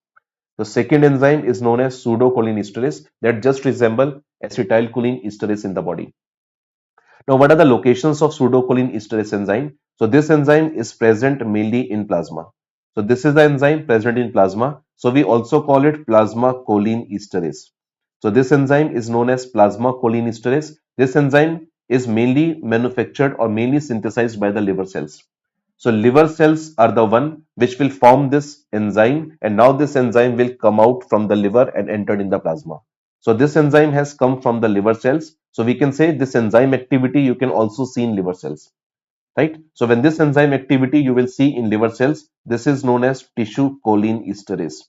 A: The second enzyme is known as pseudocholine esterase that just resemble acetylcholine esterase in the body. Now, what are the locations of pseudocholine esterase enzyme? So this enzyme is present mainly in plasma. So this is the enzyme present in plasma. So we also call it plasma choline esterase. So this enzyme is known as plasma choline esterase. This enzyme is mainly manufactured or mainly synthesized by the liver cells. So liver cells are the one which will form this enzyme, and now this enzyme will come out from the liver and entered in the plasma. So this enzyme has come from the liver cells. So we can say this enzyme activity you can also see in liver cells, right? So when this enzyme activity you will see in liver cells, this is known as tissue choline esterase.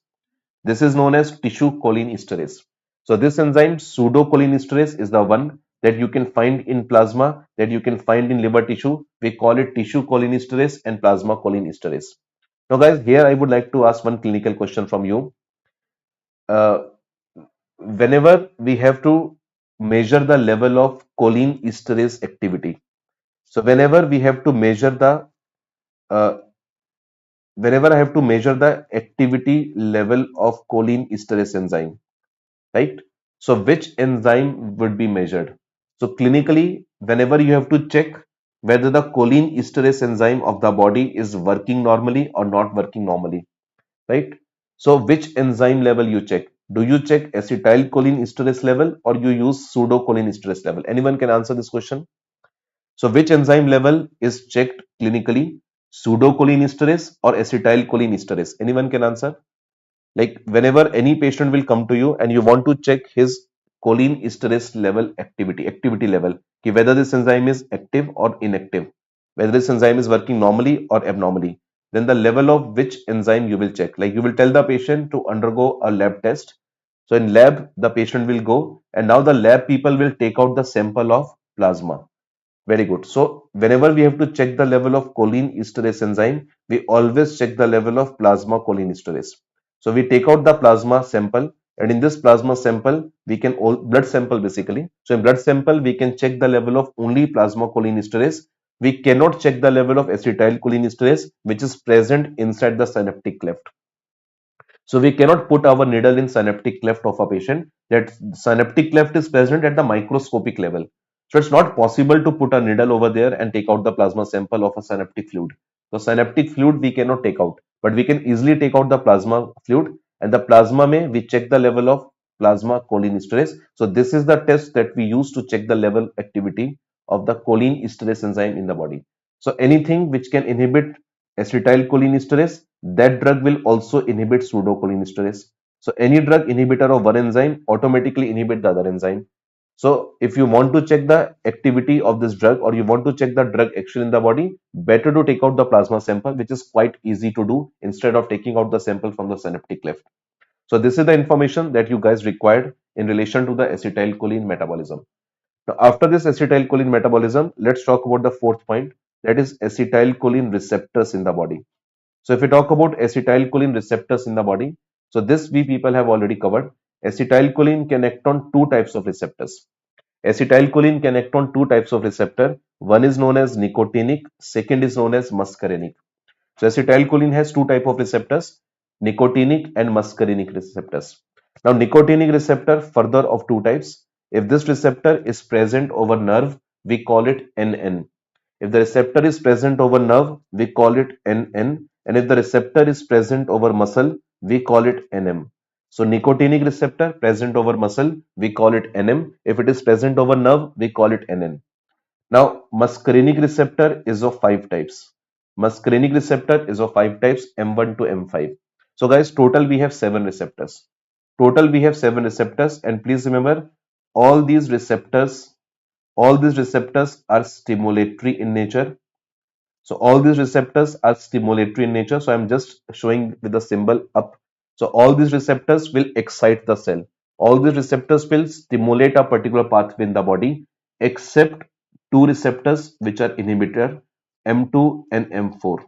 A: This is known as tissue choline esterase. So this enzyme pseudocholine esterase is the one that you can find in plasma, that you can find in liver tissue. We call it tissue choline esterase and plasma choline esterase. Now guys, here I would like to ask one clinical question from you. Uh, Whenever we have to measure the level of choline esterase activity, so uh, whenever I have to measure the activity level of choline esterase enzyme, right? So which enzyme would be measured? So clinically, whenever you have to check whether the choline esterase enzyme of the body is working normally or not working normally, right? So which enzyme level you check? Do you check acetylcholinesterase level or you use pseudocholinesterase level? Anyone can answer this question. So which enzyme level is checked clinically? Pseudocholinesterase or acetylcholinesterase? Anyone can answer? Like whenever any patient will come to you and you want to check his cholinesterase level activity level, ki whether this enzyme is active or inactive, whether this enzyme is working normally or abnormally, then the level of which enzyme you will check. Like you will tell the patient to undergo a lab test. So in lab, the patient will go and now the lab people will take out the sample of plasma. Very good. So whenever we have to check the level of cholinesterase enzyme, we always check the level of plasma cholinesterase. So we take out the plasma sample, and in this plasma sample, we can blood sample basically. So in blood sample, we can check the level of only plasma cholinesterase. We cannot check the level of acetylcholinesterase, which is present inside the synaptic cleft. So we cannot put our needle in synaptic cleft of a patient. That synaptic cleft is present at the microscopic level. So it's not possible to put a needle over there and take out the plasma sample of a synaptic fluid. So synaptic fluid we cannot take out, but we can easily take out the plasma fluid, and the plasma may we check the level of plasma cholinesterase. So this is the test that we use to check the level activity of the cholinesterase enzyme in the body. So anything which can inhibit acetylcholinesterase, that drug will also inhibit pseudocholinesterase. So any drug inhibitor of one enzyme automatically inhibit the other enzyme. So if you want to check the activity of this drug or you want to check the drug action in the body, better to take out the plasma sample, which is quite easy to do instead of taking out the sample from the synaptic cleft. So this is the information that you guys required in relation to the acetylcholine metabolism. Now, after this acetylcholine metabolism, let's talk about the fourth point, that is acetylcholine receptors in the body. So if we talk about acetylcholine receptors in the body, so this we people have already covered. Acetylcholine can act on two types of receptors. Acetylcholine can act on two types of receptor. One is known as nicotinic, second is known as muscarinic. So acetylcholine has two type of receptors, nicotinic and muscarinic receptors. Now nicotinic receptor further of two types. If this receptor is present over nerve, we call it NN. If the receptor is present over nerve, we call it NN. And if the receptor is present over muscle, we call it NM. So nicotinic receptor present over muscle, we call it NM. If it is present over nerve, we call it NN. Now, muscarinic receptor is of five types. Muscarinic receptor is of five types, M1 to M5. So guys, total we have seven receptors. Total we have seven receptors, and please remember, all these receptors, all these receptors are stimulatory in nature. So all these receptors are stimulatory in nature. So I'm just showing with the symbol up. So all these receptors will excite the cell. All these receptors will stimulate a particular pathway in the body, except two receptors which are inhibitor, M2 and M4.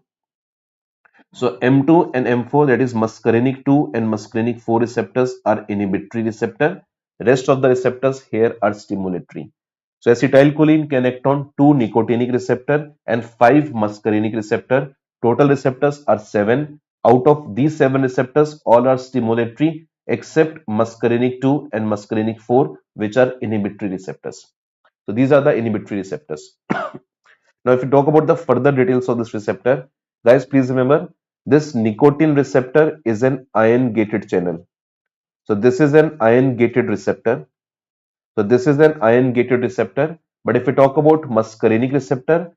A: So M2 and M4, that is muscarinic 2 and muscarinic 4 receptors, are inhibitory receptor. Rest of the receptors here are stimulatory. So acetylcholine can act on two nicotinic receptor and five muscarinic receptor. Total receptors are seven. Out of these seven receptors, all are stimulatory except muscarinic 2 and muscarinic 4, which are inhibitory receptors. So these are the inhibitory receptors. Now, if you talk about the further details of this receptor, guys, please remember this nicotine receptor is an ion gated channel. So this is an ion gated receptor. So this is an ion gated receptor. But if we talk about muscarinic receptor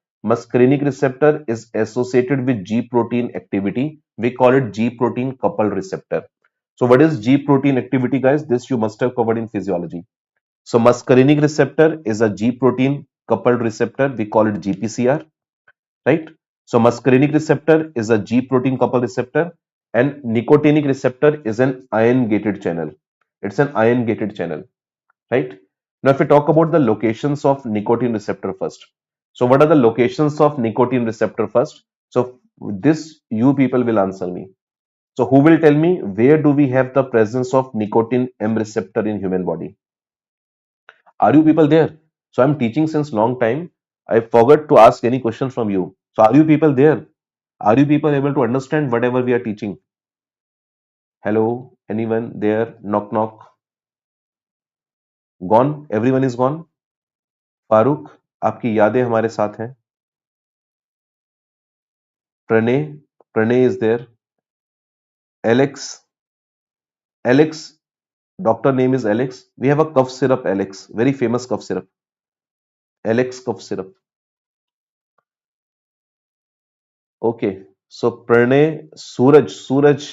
A: is associated with G protein activity. We call it G protein coupled receptor. So what is G protein activity, guys? This you must have covered in physiology. So muscarinic receptor is a G protein coupled receptor. We call it GPCR, right? So muscarinic receptor is a G protein coupled receptor, and nicotinic receptor is an ion gated channel. It's an ion gated channel, right? Now, if we talk about the locations of nicotine receptor first. So what are the locations of nicotine receptor first? So this you people will answer me. So who will tell me where do we have the presence of nicotine M receptor in human body? Are you people there? So I'm teaching since long time. I forgot to ask any question from you. So are you people there? Are you people able to understand whatever we are teaching? Hello, anyone there? Knock knock. Gone? Everyone is gone? Farooq, आपकी यादें हमारे साथ हैं. Pranay, Pranay is there. Alex, Alex, Doctor name is Alex. We have a cough syrup, Alex. Very famous cough syrup. Alex cough syrup. Okay. So Pranay, Suraj.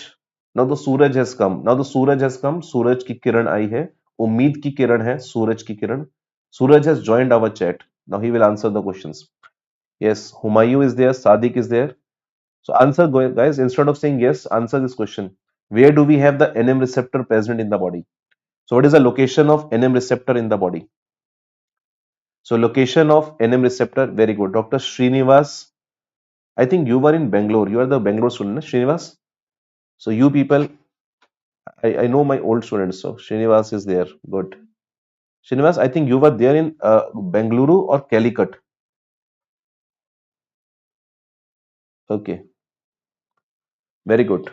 A: Now the Suraj has come. Now the Suraj has come. Suraj की किरण आई है. उम्मीद की किरण है. सूरज की किरण. Suraj has joined our chat. Now he will answer the questions. Yes, Humayu is there. Sadiq is there. So answer, guys. Instead of saying yes, answer this question. Where do we have the NM receptor present in the body? So what is the location of NM receptor in the body? So location of NM receptor. Very good. Dr. Srinivas. I think you were in Bangalore. You are the Bangalore student, na, Srinivas. So you people, I know my old students. So Srinivas is there. Good. Srinivas, I think you were there in Bengaluru or Calicut. Okay. Very good.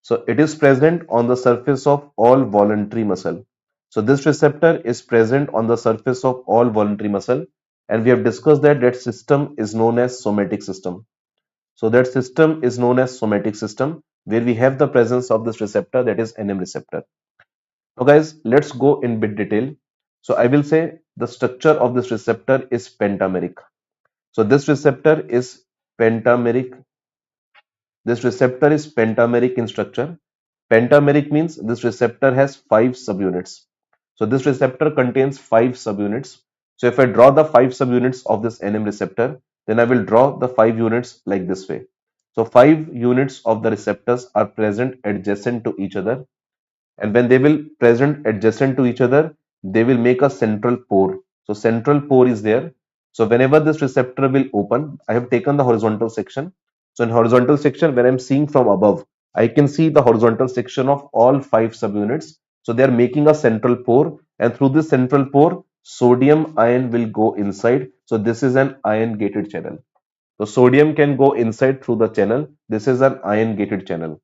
A: So it is present on the surface of all voluntary muscle. So this receptor is present on the surface of all voluntary muscle, and we have discussed that that system is known as somatic system. So that system is known as somatic system, where we have the presence of this receptor, that is NM receptor. Now guys, let's go in bit detail. So I will say the structure of this receptor is pentameric. So this receptor is pentameric. This receptor is pentameric in structure. Pentameric means this receptor has 5 subunits. So this receptor contains 5 subunits. So if I draw the 5 subunits of this NM receptor, then I will draw the 5 units like this way. So 5 units of the receptors are present adjacent to each other, and when they will present adjacent to each other, they will make a central pore. So central pore is there. So whenever this receptor will open, I have taken the horizontal section. So in horizontal section, when I'm seeing from above, I can see the horizontal section of all 5 subunits. So they are making a central pore, and through this central pore, sodium ion will go inside. So this is an ion gated channel. So sodium can go inside through the channel. This is an ion gated channel.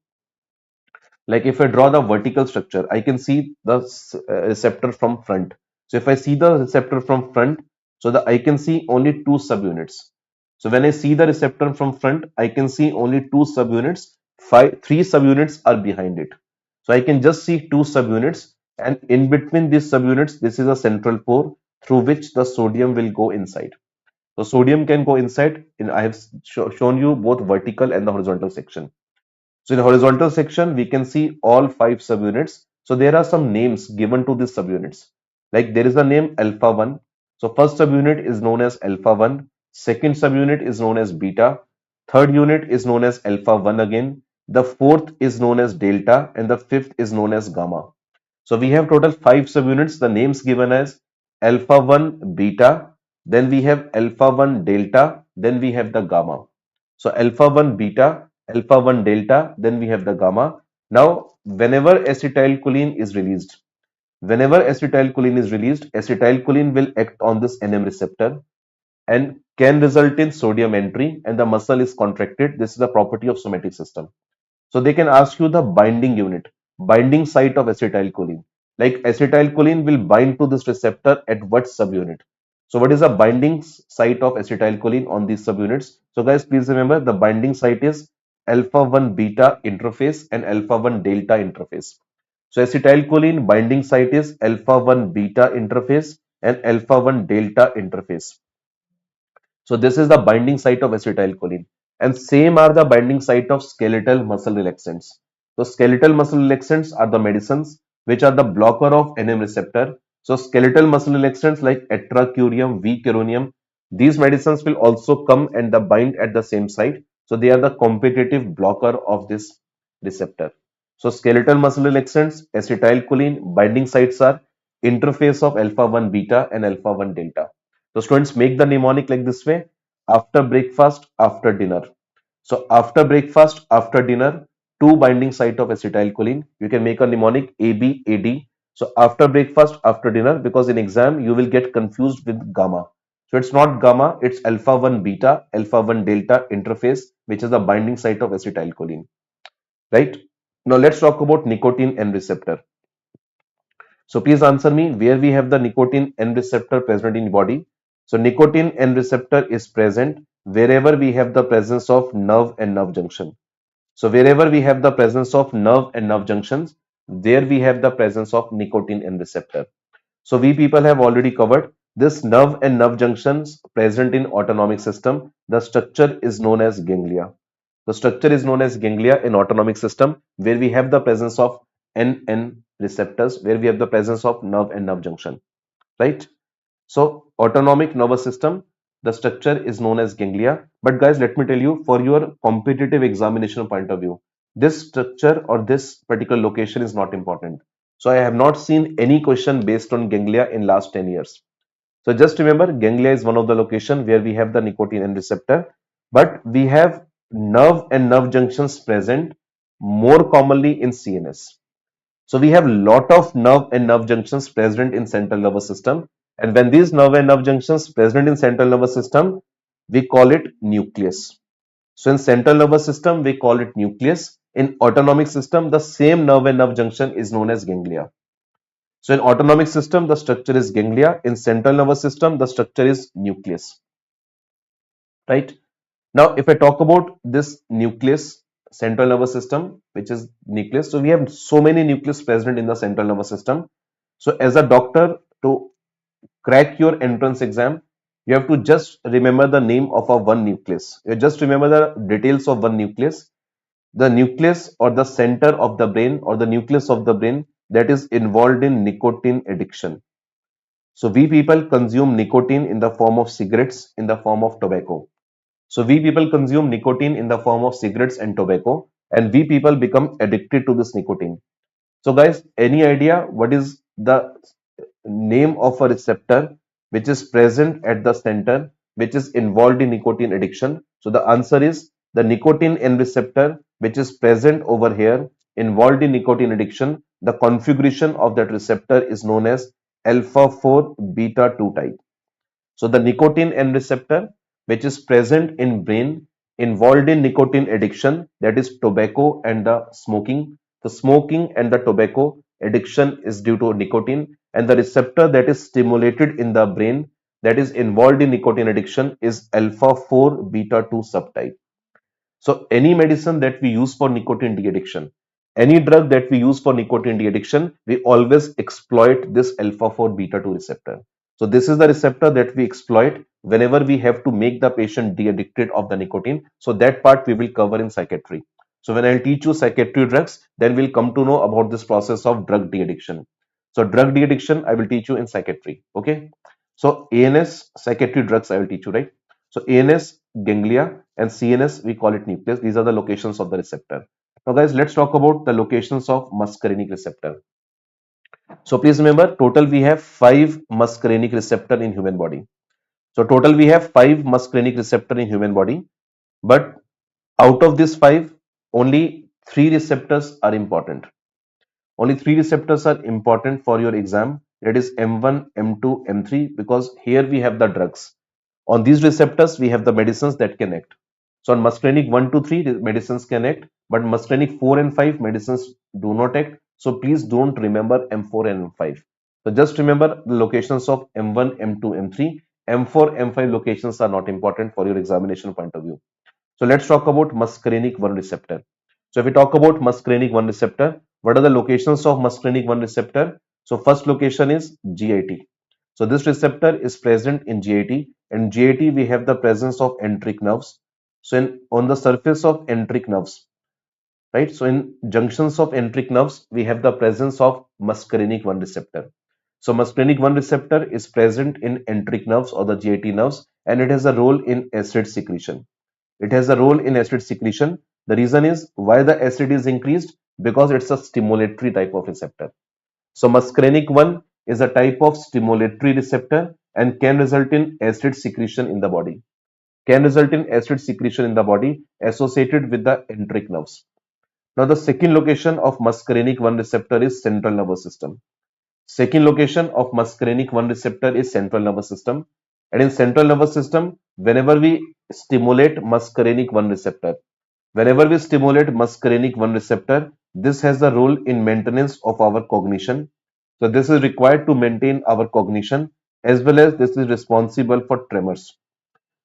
A: Like if I draw the vertical structure, I can see the receptor from front. So if I see the receptor from front, so I can see only 2 subunits. So when I see the receptor from front, I can see only 2 subunits. 3 subunits are behind it. So I can just see 2 subunits, and in between these subunits, this is a central pore through which the sodium will go inside. So sodium can go inside. I have shown you both vertical and the horizontal section. So in the horizontal section, we can see all 5 subunits. So there are some names given to these subunits. Like there is the name alpha 1. So first subunit is known as alpha 1. Second subunit is known as beta. Third unit is known as alpha 1 again. The fourth is known as delta, and the fifth is known as gamma. So we have total 5 subunits. The names given as alpha 1 beta, then we have alpha 1 delta, then we have the gamma. So alpha 1 beta, alpha 1 delta, then we have the gamma. Now, acetylcholine will act on this NM receptor and can result in sodium entry, and the muscle is contracted. This is a property of somatic system. So they can ask you the binding unit, binding site of acetylcholine. Like acetylcholine will bind to this receptor at what subunit? So what is the binding site of acetylcholine on these subunits? So guys, please remember the binding site is alpha 1 beta interface and alpha 1 delta interface. So acetylcholine binding site is alpha 1 beta interface and alpha 1 delta interface. So this is the binding site of acetylcholine, and same are the binding site of skeletal muscle relaxants. So skeletal muscle relaxants are the medicines which are the blocker of NM receptor. So skeletal muscle relaxants like atracurium, vicuronium, these medicines will also come and the bind at the same site. So they are the competitive blocker of this receptor. So skeletal muscle relaxants, acetylcholine, binding sites are interface of alpha 1 beta and alpha 1 delta. So students, make the mnemonic like this way: after breakfast, after dinner. So after breakfast, after dinner, two binding site of acetylcholine. You can make a mnemonic ABAD. So after breakfast, after dinner, because in exam you will get confused with gamma. So it's not gamma, it's alpha 1 beta, alpha 1 delta interface, which is the binding site of acetylcholine. Right? Now let's talk about nicotine N receptor. So please answer me where we have the nicotine N receptor present in body. So nicotine N receptor is present wherever we have the presence of nerve and nerve junction. So wherever we have the presence of nerve and nerve junctions, there we have the presence of nicotine N receptor. So we people have already covered this nerve and nerve junctions present in autonomic system. The structure is known as ganglia. The structure is known as ganglia in autonomic system, where we have the presence of NN receptors, where we have the presence of nerve and nerve junction, right? So autonomic nervous system, the structure is known as ganglia. But guys, let me tell you, for your competitive examination point of view, this structure or this particular location is not important. So I have not seen any question based on ganglia in last 10 years. So just remember, ganglia is one of the location where we have the nicotine N receptor, but we have nerve and nerve junctions present more commonly in CNS. So we have lot of nerve and nerve junctions present in central nervous system. And when these nerve and nerve junctions present in central nervous system, we call it nucleus. So in central nervous system, we call it nucleus. In autonomic system, the same nerve and nerve junction is known as ganglia. So in autonomic system, the structure is ganglia. In central nervous system, the structure is nucleus, right? Now, if I talk about this nucleus, central nervous system, which is nucleus, so we have so many nucleus present in the central nervous system. So as a doctor, to crack your entrance exam, you have to just remember the name of a one nucleus. You just remember the details of one nucleus. The nucleus or the center of the brain or the nucleus of the brain that is involved in nicotine addiction. So we people consume nicotine in the form of cigarettes, in the form of tobacco. So we people consume nicotine in the form of cigarettes and tobacco, and we people become addicted to this nicotine. So guys, any idea what is the name of a receptor which is present at the center, which is involved in nicotine addiction? So the answer is the nicotine N receptor, which is present over here, involved in nicotine addiction. The configuration of that receptor is known as alpha 4 beta 2 type. So the nicotine N receptor, which is present in brain, involved in nicotine addiction, that is tobacco and the smoking. The smoking and the tobacco addiction is due to nicotine, and the receptor that is stimulated in the brain that is involved in nicotine addiction is alpha 4 beta 2 subtype. So any medicine that we use for nicotine de-addiction, any drug that we use for nicotine de-addiction, we always exploit this alpha 4 beta 2 receptor. So this is the receptor that we exploit whenever we have to make the patient de-addicted of the nicotine. So that part we will cover in psychiatry. So when I'll teach you psychiatry drugs, then we'll come to know about this process of drug de-addiction. So drug de-addiction, I will teach you in psychiatry. Okay. So ANS, psychiatry drugs, I will teach you, right? So ANS, ganglia, and CNS, we call it nucleus. These are the locations of the receptor. Now, guys, let's talk about the locations of muscarinic receptor. So please remember, total we have 5 muscarinic receptor in human body. So total we have 5 muscarinic receptor in human body, but out of these 5, only 3 receptors are important. Only 3 receptors are important for your exam. That is M1, M2, M3, because here we have the drugs. On these receptors, we have the medicines that can act. So on muscarinic 1 to 3, medicines can act, but muscarinic 4 and 5, medicines do not act. So please don't remember M4 and M5. So just remember the locations of M1, M2, M3. M4, M5 locations are not important for your examination point of view. So let's talk about muscarinic 1 receptor. So if we talk about muscarinic 1 receptor, what are the locations of muscarinic 1 receptor? So first location is GIT. So this receptor is present in GIT, and GIT we have the presence of enteric nerves. So on the surface of enteric nerves, right? So in junctions of enteric nerves, we have the presence of muscarinic 1 receptor. So muscarinic 1 receptor is present in enteric nerves or the GIT nerves, and it has a role in acid secretion. It has a role in acid secretion. The reason is why the acid is increased, because it's a stimulatory type of receptor. So muscarinic 1 is a type of stimulatory receptor and can result in acid secretion in the body. Can result in acid secretion in the body associated with the enteric nerves. Now the second location of muscarinic 1 receptor is central nervous system. Second location of muscarinic 1 receptor is central nervous system. And in central nervous system, whenever we stimulate muscarinic 1 receptor, this has a role in maintenance of our cognition. So this is required to maintain our cognition, as well as this is responsible for tremors.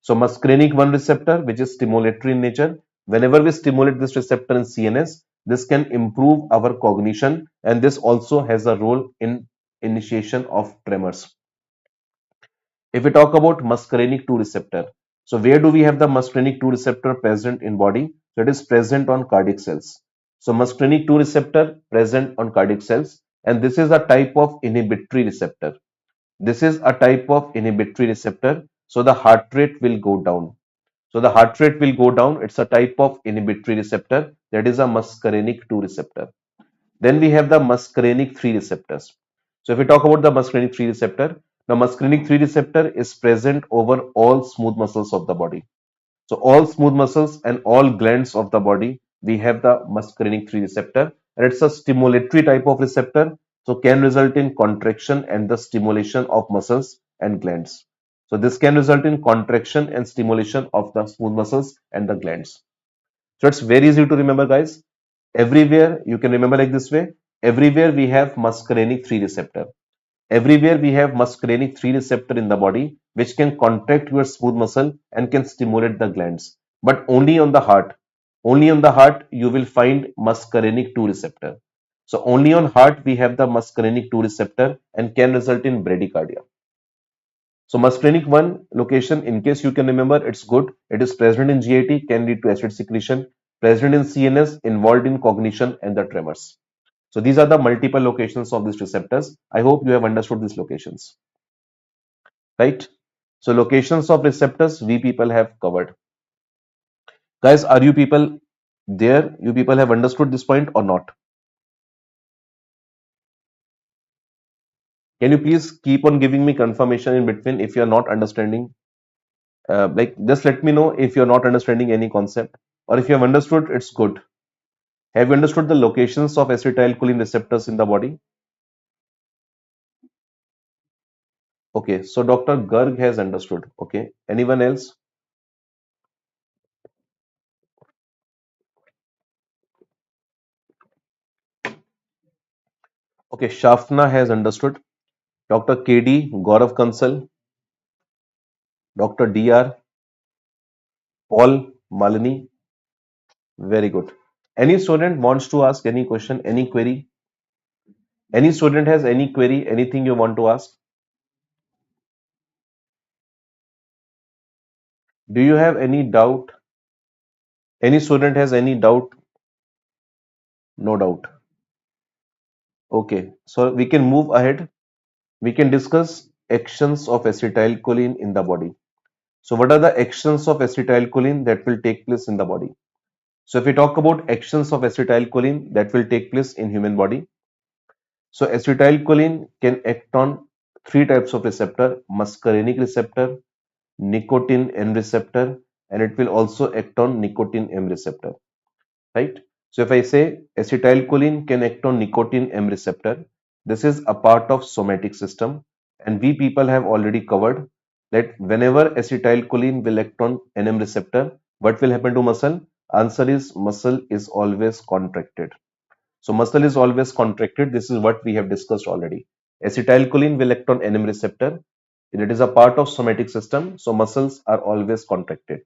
A: So muscarinic 1 receptor, which is stimulatory in nature, whenever we stimulate this receptor in CNS, This can improve our cognition, and this also has a role in initiation of tremors. If we talk about muscarinic 2 receptor, so where do we have the muscarinic 2 receptor present in body? So it is present on cardiac cells. So muscarinic 2 receptor present on cardiac cells, and this is a type of inhibitory receptor. This is a type of inhibitory receptor. So the heart rate will go down. So the heart rate will go down. It's a type of inhibitory receptor, that is a muscarinic 2 receptor. Then we have the muscarinic 3 receptors. So if we talk about the muscarinic 3 receptor, the muscarinic 3 receptor is present over all smooth muscles of the body. So all smooth muscles and all glands of the body, we have the muscarinic 3 receptor, and it's a stimulatory type of receptor, so can result in contraction and the stimulation of muscles and glands. So this can result in contraction and stimulation of the smooth muscles and the glands. So it's very easy to remember, guys. Everywhere you can remember like this way. Everywhere we have muscarinic 3 receptor. Everywhere we have muscarinic 3 receptor in the body, which can contract your smooth muscle and can stimulate the glands. But only on the heart you will find muscarinic 2 receptor. So only on heart we have the muscarinic 2 receptor and can result in bradycardia. So muscarinic 1 location, in case you can remember, it's good. It is present in GIT, can lead to acid secretion, present in CNS, involved in cognition and the tremors. So these are the multiple locations of these receptors. I hope you have understood these locations, right? So locations of receptors we people have covered. Guys, are you people there? You people have understood this point or not? Can you please keep on giving me confirmation in between if you are not understanding? Like just let me know if you're not understanding any concept, or if you have understood, it's good. Have you understood the locations of acetylcholine receptors in the body? Okay, so Dr. Garg has understood. Okay, anyone else? Okay, Shafna has understood. Dr. KD, Gaurav Kansal, Dr. DR, Paul, Malini, very good. Any student wants to ask any question, any query? Any student has any query, anything you want to ask? Do you have any doubt? Any student has any doubt? No doubt. Okay, so we can move ahead. We can discuss actions of acetylcholine in the body. So what are the actions of acetylcholine that will take place in the body? So if we talk about actions of acetylcholine that will take place in human body, so acetylcholine can act on three types of receptor: muscarinic receptor, nicotine N receptor, and it will also act on nicotine M receptor, right? So if I say acetylcholine can act on nicotine M receptor, this is a part of somatic system, and we people have already covered that whenever acetylcholine will act on NM receptor, what will happen to muscle? Answer is muscle is always contracted. So muscle is always contracted. This is what we have discussed already. Acetylcholine will act on NM receptor. It is a part of somatic system. So muscles are always contracted.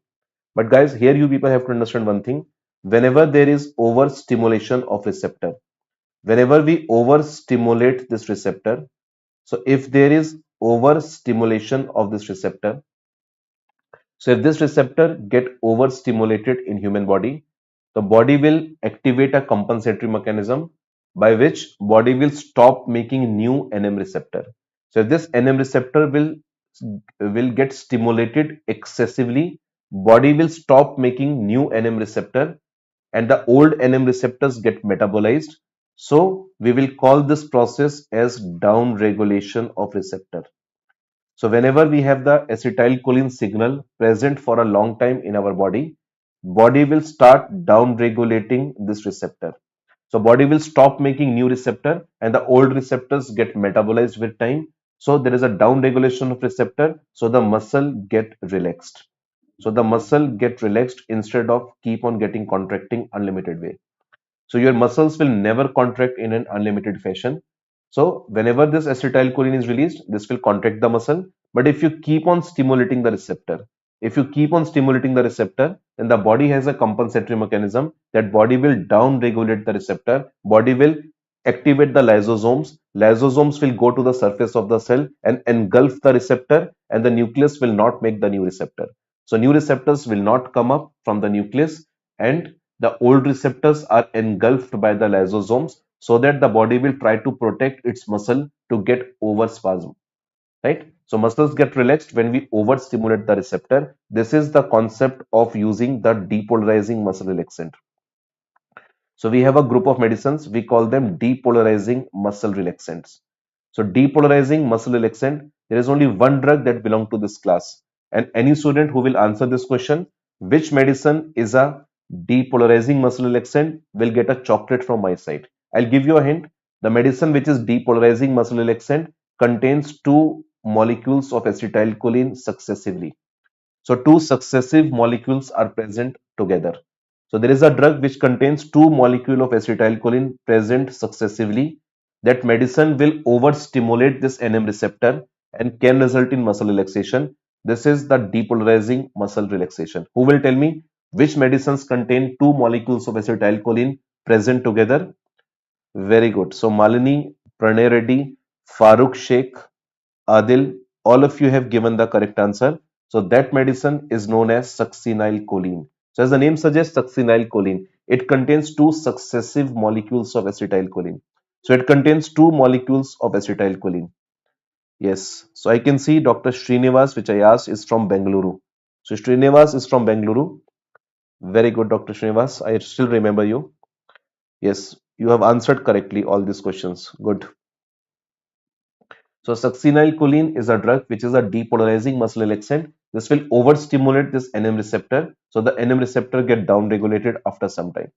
A: But guys, here you people have to understand one thing. Whenever there is overstimulation of receptor, whenever we overstimulate this receptor, so if there is overstimulation of this receptor, so if this receptor get overstimulated in human body, the body will activate a compensatory mechanism by which body will stop making new NM receptor. So if this NM receptor will get stimulated excessively, body will stop making new NM receptor and the old NM receptors get metabolized. So we will call this process as down regulation of receptor. So whenever we have the acetylcholine signal present for a long time in our body will start down regulating this receptor. So body will stop making new receptor and the old receptors get metabolized with time. So there is a down regulation of receptor. So the muscle get relaxed. So the muscle get relaxed instead of keep on getting contracting unlimited way. So your muscles will never contract in an unlimited fashion. So whenever this acetylcholine is released, this will contract the muscle. But if you keep on stimulating the receptor, If you keep on stimulating the receptor, then the body has a compensatory mechanism that body will down regulate the receptor. Body will activate the lysosomes. Lysosomes will go to the surface of the cell and engulf the receptor, and the nucleus will not make the new receptor. So new receptors will not come up from the nucleus, and the old receptors are engulfed by the lysosomes, so that the body will try to protect its muscle to get overspasm, right? So muscles get relaxed when we overstimulate the receptor. This is the concept of using the depolarizing muscle relaxant. So we have a group of medicines, we call them depolarizing muscle relaxants. So depolarizing muscle relaxant, there is only one drug that belongs to this class. And any student who will answer this question, which medicine is a depolarizing muscle relaxant, will get a chocolate from my side. I'll give you a hint. The medicine which is depolarizing muscle relaxant contains two molecules of acetylcholine successively. So two successive molecules are present together. So there is a drug which contains two molecules of acetylcholine present successively. That medicine will overstimulate this NM receptor and can result in muscle relaxation. This is the depolarizing muscle relaxation. Who will tell me which medicines contain two molecules of acetylcholine present together? Very good. So Malini, Pranay Reddy, Farooq Sheikh, Adil, all of you have given the correct answer. So that medicine is known as succinylcholine. So as the name suggests, succinylcholine, it contains two successive molecules of acetylcholine. So it contains two molecules of acetylcholine. Yes. So I can see Dr. Srinivas, which I asked, is from Bengaluru. So Srinivas is from Bengaluru. Very good, Dr. Srinivas. I still remember you. Yes, you have answered correctly all these questions. Good. So succinylcholine is a drug which is a depolarizing muscle relaxant. This will overstimulate this NM receptor. So the NM receptor get downregulated after some time.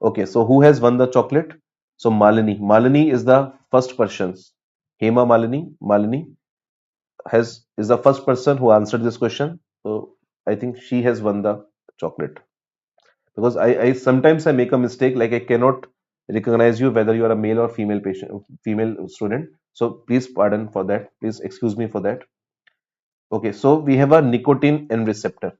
A: Okay, so who has won the chocolate? So Malini. Malini is the first person. Hema Malini. Malini has is the first person who answered this question. So I think she has won the chocolate. Because I sometimes I make a mistake, like I cannot recognize you whether you are a male or female patient, female student. So please pardon for that. Please excuse me for that. Okay, so we have a nicotine N receptor.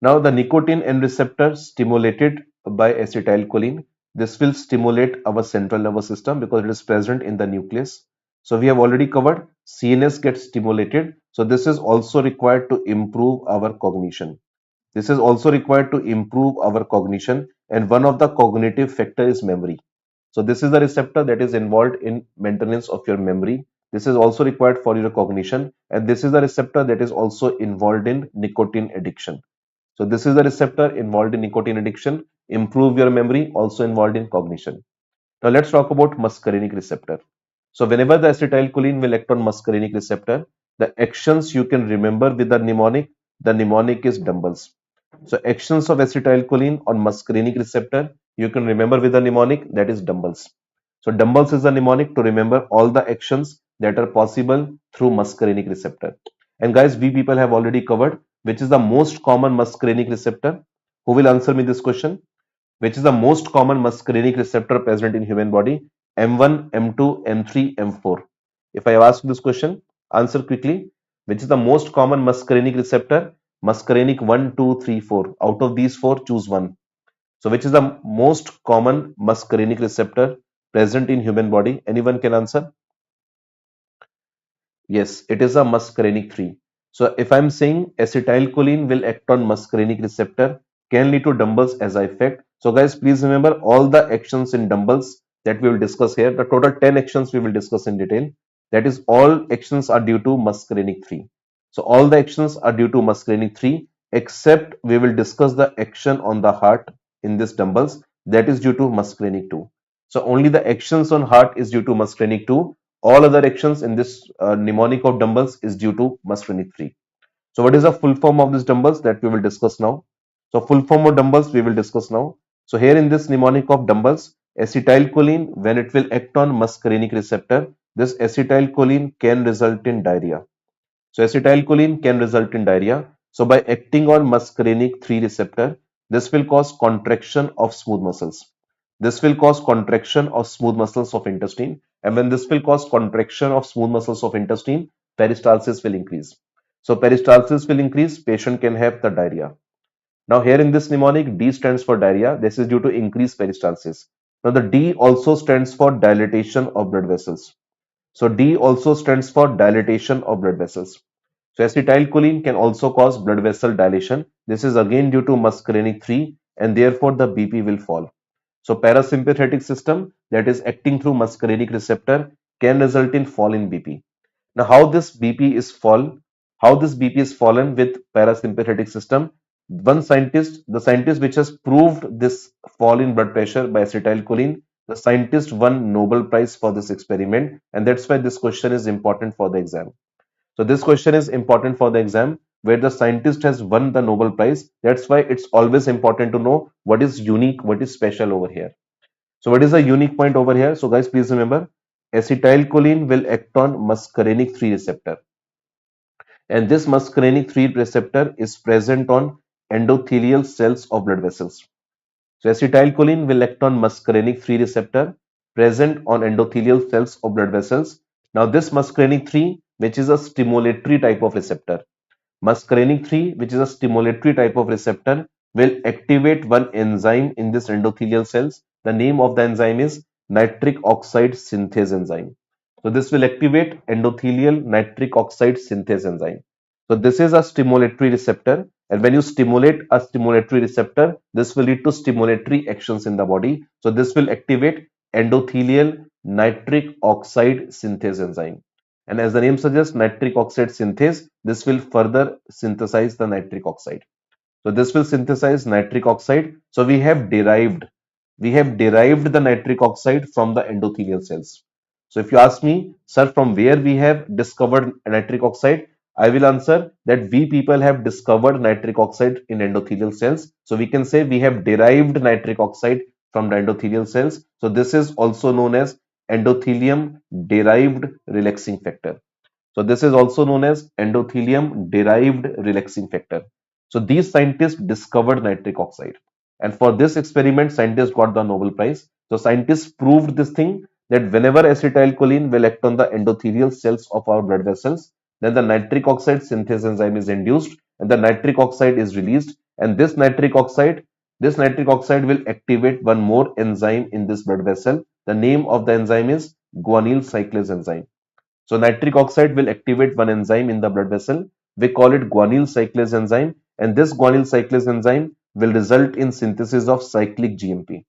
A: Now the nicotine N receptor stimulated by acetylcholine. This will stimulate our central nervous system because it is present in the nucleus. So we have already covered CNS gets stimulated. So this is also required to improve our cognition. This is also required to improve our cognition, and one of the cognitive factor is memory. So this is the receptor that is involved in maintenance of your memory. This is also required for your cognition, and this is the receptor that is also involved in nicotine addiction. So this is the receptor involved in nicotine addiction, improve your memory, also involved in cognition. Now let's talk about muscarinic receptor. So whenever the acetylcholine will act on muscarinic receptor, the actions you can remember with the mnemonic is dumbbells. So actions of acetylcholine on muscarinic receptor, you can remember with the mnemonic, that is dumbbells. So dumbbells is the mnemonic to remember all the actions that are possible through muscarinic receptor. And guys, we people have already covered which is the most common muscarinic receptor. Who will answer me this question? Which is the most common muscarinic receptor present in human body? M1, M2, M3, M4. If I ask this question, answer quickly. Which is the most common muscarinic receptor? Muscarinic 1, 2, 3, 4. Out of these four, choose one. So which is the most common muscarinic receptor present in human body? Anyone can answer? Yes, it is a muscarinic 3. So if I'm saying acetylcholine will act on muscarinic receptor, can lead to dumbbells as a effect. So guys, please remember all the actions in dumbbells that we will discuss here. The total 10 actions we will discuss in detail. That is, all actions are due to muscarinic 3. So all the actions are due to muscarinic 3, except we will discuss the action on the heart in this dumbbells, that is due to muscarinic 2. So only the actions on heart is due to muscarinic 2. All other actions in this mnemonic of dumbbells is due to muscarinic 3. So what is the full form of these dumbbells that we will discuss now? So full form of dumbbells we will discuss now. So here in this mnemonic of dumbbells, acetylcholine, when it will act on muscarinic receptor, this acetylcholine can result in diarrhea. So acetylcholine can result in diarrhea. So by acting on muscarinic 3 receptor, this will cause contraction of smooth muscles. This will cause contraction of smooth muscles of intestine. And when this will cause contraction of smooth muscles of intestine, peristalsis will increase. So peristalsis will increase, patient can have the diarrhea. Now here in this mnemonic, D stands for diarrhea. This is due to increased peristalsis. Now the D also stands for dilatation of blood vessels. So D also stands for dilatation of blood vessels. So acetylcholine can also cause blood vessel dilation. This is again due to muscarinic 3 and therefore the BP will fall. So parasympathetic system that is acting through muscarinic receptor can result in fall in BP. Now how this BP is fallen with parasympathetic system. The scientist which has proved this fall in blood pressure by acetylcholine, the scientist won Nobel Prize for this experiment, and that's why this question is important for the exam. So this question is important for the exam where the scientist has won the Nobel Prize. That's why it's always important to know what is unique, what is special over here. So what is the unique point over here? So guys, please remember, acetylcholine will act on muscarinic 3 receptor, and this muscarinic 3 receptor is present on endothelial cells of blood vessels. So acetylcholine will act on muscarinic 3 receptor present on endothelial cells of blood vessels. Now this muscarinic 3, which is a stimulatory type of receptor, muscarinic 3, which is a stimulatory type of receptor, will activate one enzyme in this endothelial cells. The name of the enzyme is nitric oxide synthase enzyme. So this will activate endothelial nitric oxide synthase enzyme. So this is a stimulatory receptor, and when you stimulate a stimulatory receptor, this will lead to stimulatory actions in the body. So this will activate endothelial nitric oxide synthase enzyme. And as the name suggests, nitric oxide synthase, this will further synthesize the nitric oxide. So this will synthesize nitric oxide. So we have derived the nitric oxide from the endothelial cells. So if you ask me, sir, from where we have discovered nitric oxide, I will answer that we people have discovered nitric oxide in endothelial cells. So we can say we have derived nitric oxide from the endothelial cells. So this is also known as endothelium derived relaxing factor. So this is also known as endothelium derived relaxing factor. So these scientists discovered nitric oxide. And for this experiment, scientists got the Nobel Prize. So scientists proved this thing that whenever acetylcholine will act on the endothelial cells of our blood vessels, then the nitric oxide synthase enzyme is induced and the nitric oxide is released. And this nitric oxide will activate one more enzyme in this blood vessel. The name of the enzyme is guanyl cyclase enzyme. So nitric oxide will activate one enzyme in the blood vessel. We call it guanyl cyclase enzyme, and this guanyl cyclase enzyme will result in synthesis of cyclic GMP.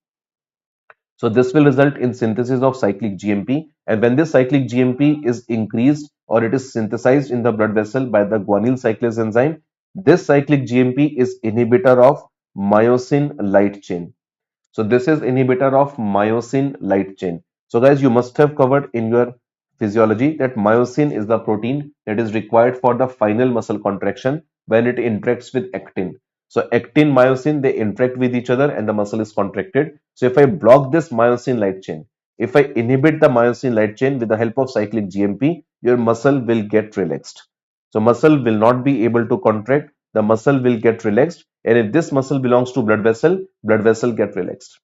A: So this will result in synthesis of cyclic GMP, and when this cyclic GMP is increased or it is synthesized in the blood vessel by the guanyl cyclase enzyme, this cyclic GMP is inhibitor of myosin light chain. So this is inhibitor of myosin light chain. So guys, you must have covered in your physiology that myosin is the protein that is required for the final muscle contraction when it interacts with actin. So actin, myosin, they interact with each other and the muscle is contracted. So if I block this myosin light chain, if I inhibit the myosin light chain with the help of cyclic GMP, your muscle will get relaxed. So muscle will not be able to contract, the muscle will get relaxed, and if this muscle belongs to blood vessel get relaxed.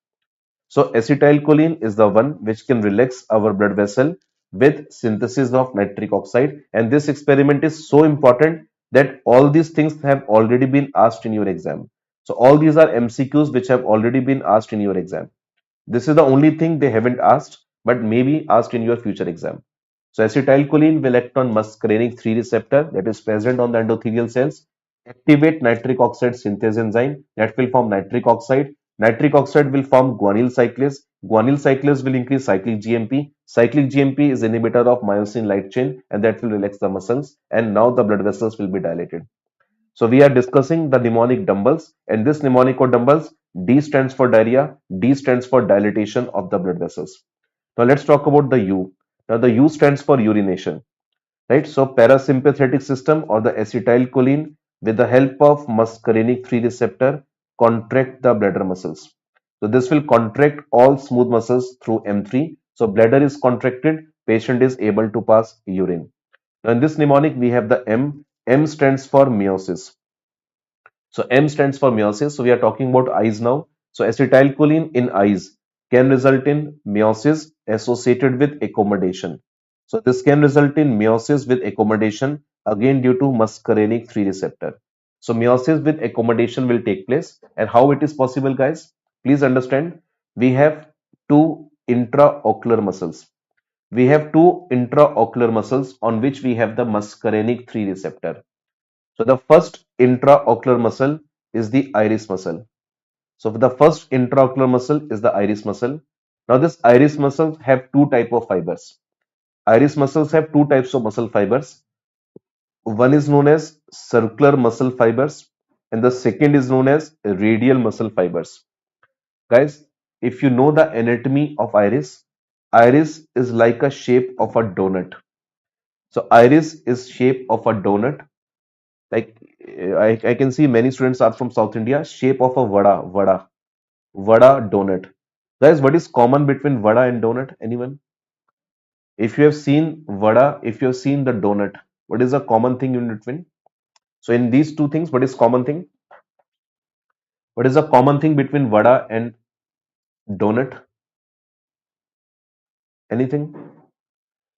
A: So acetylcholine is the one which can relax our blood vessel with synthesis of nitric oxide, and this experiment is so important that all these things have already been asked in your exam. So all these are MCQs which have already been asked in your exam. This is the only thing they haven't asked, but maybe asked in your future exam. So acetylcholine will act on muscarinic 3 receptor that is present on the endothelial cells, activate nitric oxide synthase enzyme that will form nitric oxide. Nitric oxide will form guanyl cyclase. Guanyl cyclase will increase cyclic GMP. Cyclic GMP is inhibitor of myosin light chain and that will relax the muscles, and now the blood vessels will be dilated. So we are discussing the mnemonic dumbbells, and this mnemonic or dumbbells, D stands for diarrhea, D stands for dilatation of the blood vessels. Now let's talk about the U. Now the U stands for urination, right? So parasympathetic system or the acetylcholine with the help of muscarinic 3 receptor contract the bladder muscles. So this will contract all smooth muscles through M3. So bladder is contracted, patient is able to pass urine. Now in this mnemonic we have the M. M stands for meiosis. So M stands for meiosis. So we are talking about eyes now. So acetylcholine in eyes can result in meiosis associated with accommodation. So this can result in meiosis with accommodation again due to muscarinic 3 receptor. So meiosis with accommodation will take place. And how it is possible, guys? Please understand, we have two intraocular muscles. We have two intraocular muscles on which we have the muscarinic 3 receptor. So the first intraocular muscle is the iris muscle. So the first intraocular muscle is the iris muscle. Now this iris muscle have two type of fibers. Iris muscles have two types of muscle fibers. One is known as circular muscle fibers and the second is known as radial muscle fibers. Guys, if you know the anatomy of iris, iris is like a shape of a donut. So iris is shape of a donut. Like I can see many students are from South India, shape of a vada donut. Guys, what is common between vada and donut? Anyone? If you have seen vada, if you have seen the donut, what is the common thing in between? So in these two things, what is common thing? What is the common thing between vada and donut? Anything?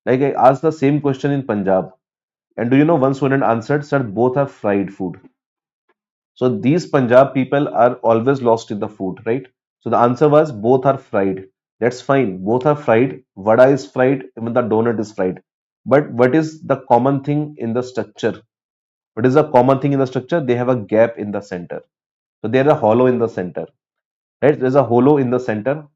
A: Like I asked the same question in Punjab, and do you know one student answered, "Sir, both are fried food." So these Punjab people are always lost in the food, right? So the answer was both are fried. That's fine. Both are fried. Vada is fried, even the donut is fried. But what is the common thing in the structure? What is the common thing in the structure? They have a gap in the center. So there is a hollow in the center, right? There's a hollow in the center,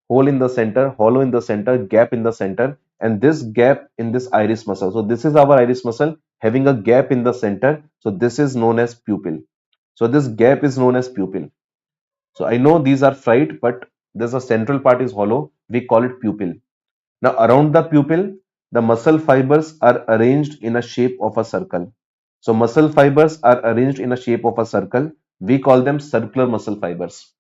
A: hole in the center, hollow in the center, gap in the center, and this gap in this iris muscle. So this is our iris muscle having a gap in the center. So this is known as pupil. So this gap is known as pupil. So I know these are fried, but there's a central part is hollow. We call it pupil. Now around the pupil, the muscle fibers are arranged in a shape of a circle. So muscle fibers are arranged in a shape of a circle. We call them circular muscle fibers.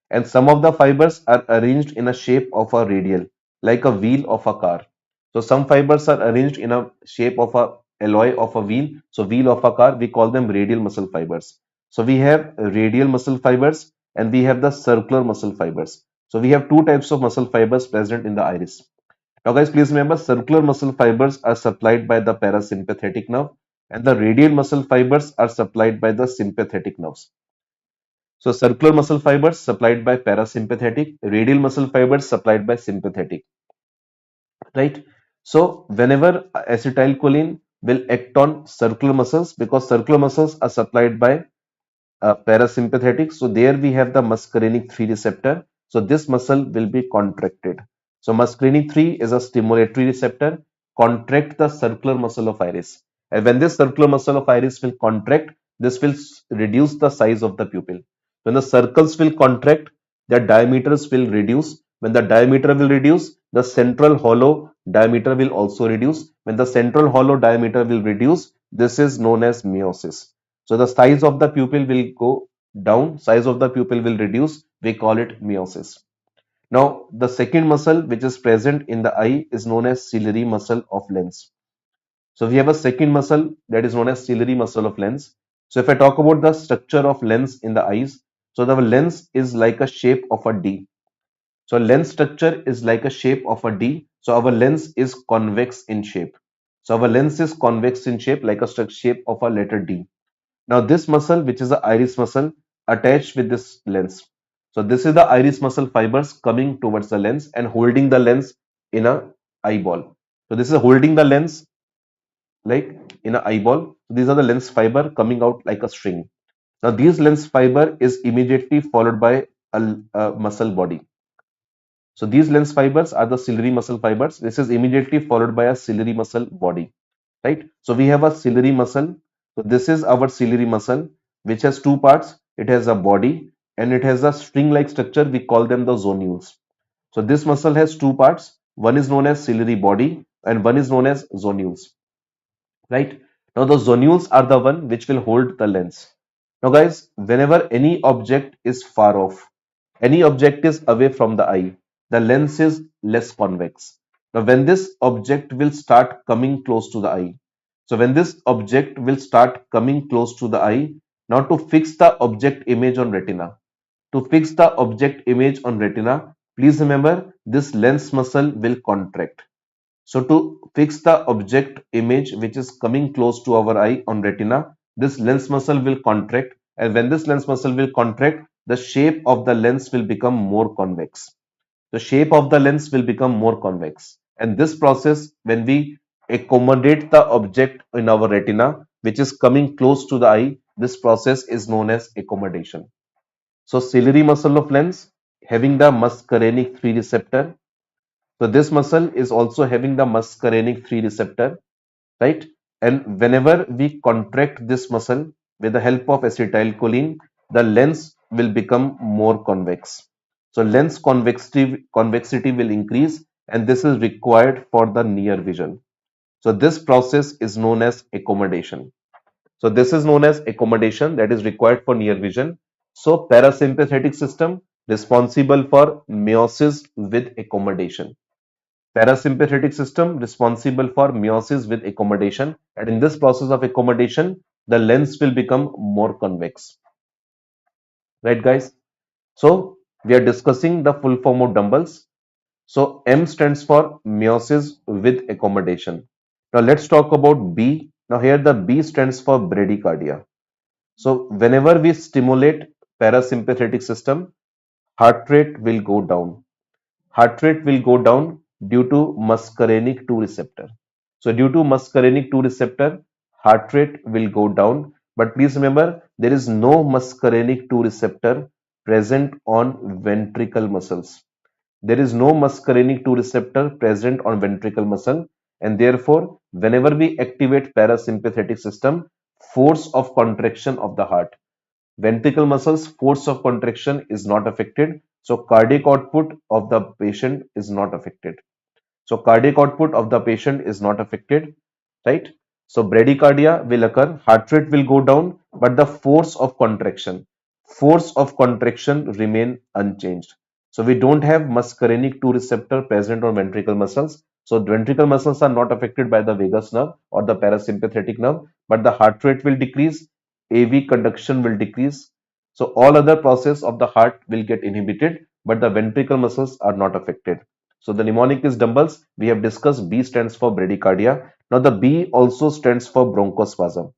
A: And some of the fibers are arranged in a shape of a radial, like a wheel of a car. So some fibers are arranged in a shape of a alloy of a wheel. So wheel of a car, we call them radial muscle fibers. So we have radial muscle fibers and we have the circular muscle fibers. So we have two types of muscle fibers present in the iris. Now guys, please remember circular muscle fibers are supplied by the parasympathetic nerve and the radial muscle fibers are supplied by the sympathetic nerves. So circular muscle fibers supplied by parasympathetic, radial muscle fibers supplied by sympathetic, right? So whenever acetylcholine will act on circular muscles because circular muscles are supplied by parasympathetic. So there we have the muscarinic 3 receptor. So this muscle will be contracted. So muscarinic 3 is a stimulatory receptor, contract the circular muscle of iris. And when this circular muscle of iris will contract, this will reduce the size of the pupil. When the circles will contract, their diameters will reduce. When the diameter will reduce, the central hollow diameter will also reduce. When the central hollow diameter will reduce, this is known as meiosis. So the size of the pupil will go down, size of the pupil will reduce. We call it meiosis. Now, the second muscle which is present in the eye is known as ciliary muscle of lens. So we have a second muscle that is known as ciliary muscle of lens. So if I talk about the structure of lens in the eyes, so the lens is like a shape of a D. So lens structure is like a shape of a D. So our lens is convex in shape. So our lens is convex in shape like a shape of a letter D. Now this muscle, which is the iris muscle, attached with this lens. So this is the iris muscle fibers coming towards the lens and holding the lens in a eyeball. So this is holding the lens like in a eyeball. So these are the lens fiber coming out like a string. Now these lens fiber is immediately followed by a muscle body. So these lens fibers are the ciliary muscle fibers. This is immediately followed by a ciliary muscle body, right? So we have a ciliary muscle. So this is our ciliary muscle, which has two parts. It has a body and it has a string-like structure. We call them the zonules. So this muscle has two parts. One is known as ciliary body and one is known as zonules, right? Now the zonules are the one which will hold the lens. Now guys, whenever any object is far off, any object is away from the eye, the lens is less convex. Now when this object will start coming close to the eye, so when this object will start coming close to the eye, now to fix the object image on retina, to fix the object image on retina, please remember this lens muscle will contract. So to fix the object image which is coming close to our eye on retina, this lens muscle will contract, and when this lens muscle will contract, the shape of the lens will become more convex. The shape of the lens will become more convex. And this process, when we accommodate the object in our retina, which is coming close to the eye, this process is known as accommodation. So ciliary muscle of lens having the muscarinic 3 receptor. So this muscle is also having the muscarinic 3 receptor, right? And whenever we contract this muscle with the help of acetylcholine, the lens will become more convex. So lens convexity will increase, and this is required for the near vision. So this process is known as accommodation. So this is known as accommodation that is required for near vision. So parasympathetic system responsible for meiosis with accommodation. Parasympathetic system responsible for meiosis with accommodation, and in this process of accommodation, the lens will become more convex. Right, guys? So we are discussing the full form of dumbbells. So M stands for meiosis with accommodation. Now let's talk about B. Now here the B stands for bradycardia. So whenever we stimulate parasympathetic system, heart rate will go down. Heart rate will go down due to muscarinic 2 receptor. So due to muscarinic 2 receptor, heart rate will go down. But please remember, there is no muscarinic 2 receptor present on ventricle muscles. There is no muscarinic 2 receptor present on ventricle muscle, and therefore, whenever we activate parasympathetic system, force of contraction of the heart, ventricle muscles force of contraction is not affected, so cardiac output of the patient is not affected. So cardiac output of the patient is not affected, right? So bradycardia will occur, heart rate will go down, but the force of contraction remain unchanged. So we don't have muscarinic 2 receptor present on ventricle muscles. So ventricle muscles are not affected by the vagus nerve or the parasympathetic nerve, but the heart rate will decrease, AV conduction will decrease. So all other process of the heart will get inhibited, but the ventricle muscles are not affected. So the mnemonic is dumbbells. We have discussed B stands for bradycardia. Now the B also stands for bronchospasm.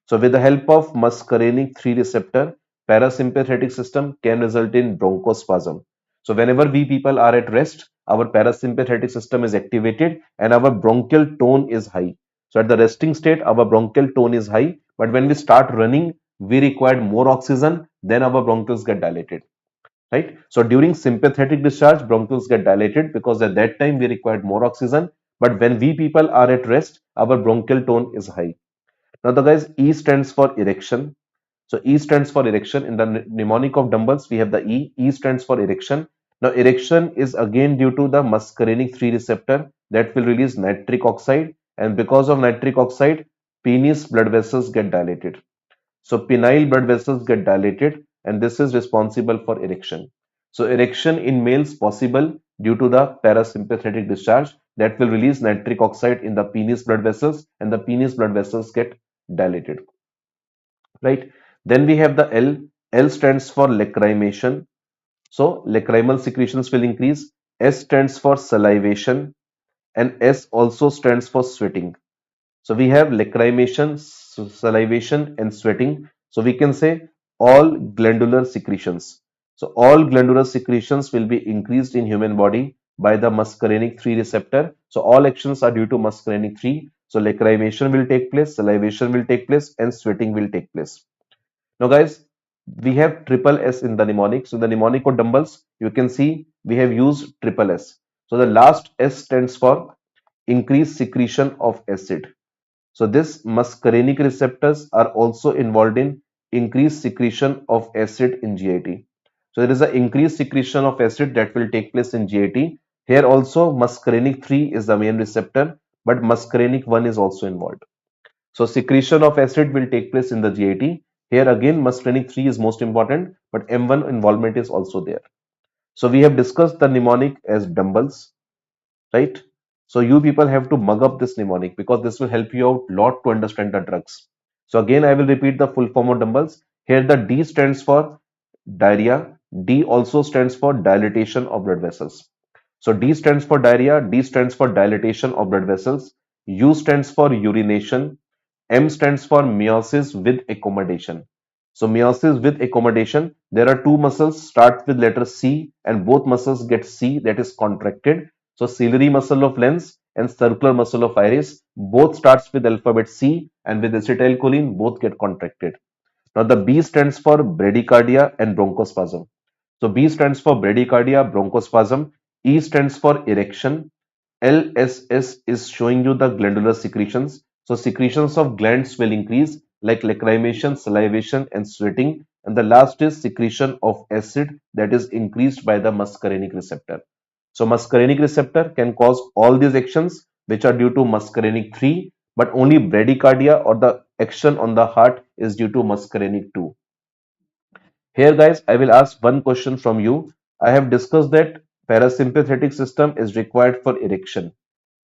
A: So with the help of muscarinic 3 receptor, parasympathetic system can result in bronchospasm. So whenever we people are at rest, our parasympathetic system is activated and our bronchial tone is high. So at the resting state, our bronchial tone is high, but when we start running, we require more oxygen, then our bronchioles get dilated, right? So during sympathetic discharge, bronchioles get dilated because at that time we required more oxygen. But when we people are at rest, our bronchial tone is high. Now the guys, E stands for erection. So E stands for erection. In the mnemonic of dumbbells, we have the E. E stands for erection. Now erection is again due to the muscarinic 3 receptor that will release nitric oxide, and because of nitric oxide, penis blood vessels get dilated. So penile blood vessels get dilated, and this is responsible for erection. So erection in males possible due to the parasympathetic discharge that will release nitric oxide in the penis blood vessels, and the penis blood vessels get dilated, right? Then we have the L. L stands for lacrimation. So lacrimal secretions will increase. S stands for salivation, and S also stands for sweating. So we have lacrimation, salivation, and sweating. So we can say all glandular secretions. So all glandular secretions will be increased in human body by the muscarinic 3 receptor. So all actions are due to muscarinic 3. So lacrimation will take place, salivation will take place, and sweating will take place. Now guys, we have triple S in the mnemonic. So the mnemonic of dumbbells, you can see we have used triple S. So the last S stands for increased secretion of acid. So this muscarinic receptors are also involved in increased secretion of acid in GIT. So there is an increased secretion of acid that will take place in GIT. Here also muscarinic 3 is the main receptor, but muscarinic 1 is also involved. So secretion of acid will take place in the GIT. Here again muscarinic 3 is most important, but M1 involvement is also there. So we have discussed the mnemonic as dumbbells, right? So you people have to mug up this mnemonic because this will help you out a lot to understand the drugs. So again, I will repeat the full form of dumbbells. Here the D stands for diarrhea. D also stands for dilatation of blood vessels. So D stands for diarrhea, D stands for dilatation of blood vessels, U stands for urination, M stands for meiosis with accommodation. So meiosis with accommodation, there are two muscles start with letter C and both muscles get C, that is contracted. So ciliary muscle of lens and circular muscle of iris both starts with alphabet C and with acetylcholine both get contracted. Now the B stands for bradycardia and bronchospasm. So B stands for bradycardia, bronchospasm. E stands for erection. LSS is showing you the glandular secretions. So secretions of glands will increase like lacrimation, salivation and sweating. And the last is secretion of acid that is increased by the muscarinic receptor. So muscarinic receptor can cause all these actions which are due to muscarinic 3, but only bradycardia or the action on the heart is due to muscarinic 2. Here guys, I will ask one question from you. I have discussed that parasympathetic system is required for erection.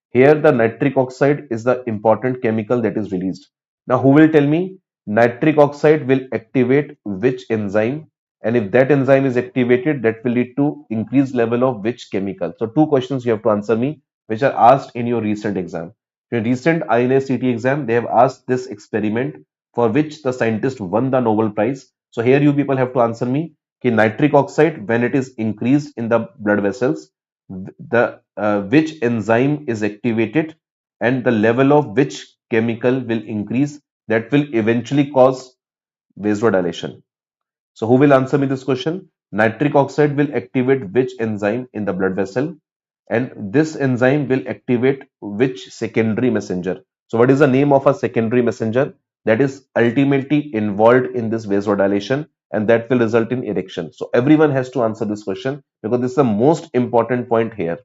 A: Here, the nitric oxide is the important chemical that is released. Now, who will tell me nitric oxide will activate which enzyme? And if that enzyme is activated, that will lead to increased level of which chemical? So, two questions you have to answer me, which are asked in your recent exam. In recent INA-CT exam, they have asked this experiment for which the scientist won the Nobel Prize. So, here you people have to answer me. Ki nitric oxide, when it is increased in the blood vessels, the which enzyme is activated and the level of which chemical will increase that will eventually cause vasodilation. So who will answer me this question? Nitric oxide will activate which enzyme in the blood vessel and this enzyme will activate which secondary messenger. So what is the name of a secondary messenger that is ultimately involved in this vasodilation and that will result in erection? So everyone has to answer this question because this is the most important point here.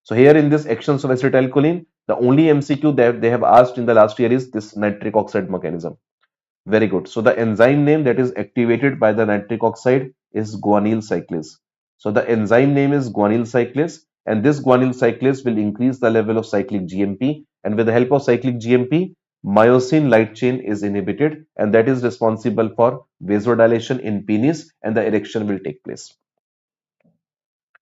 A: So here in this actions of acetylcholine, the only MCQ that they have asked in the last year is this nitric oxide mechanism. Very good. So the enzyme name that is activated by the nitric oxide is guanyl cyclase. So the enzyme name is guanyl cyclase and this guanyl cyclase will increase the level of cyclic GMP and with the help of cyclic GMP, myosin light chain is inhibited and that is responsible for vasodilation in penis and the erection will take place.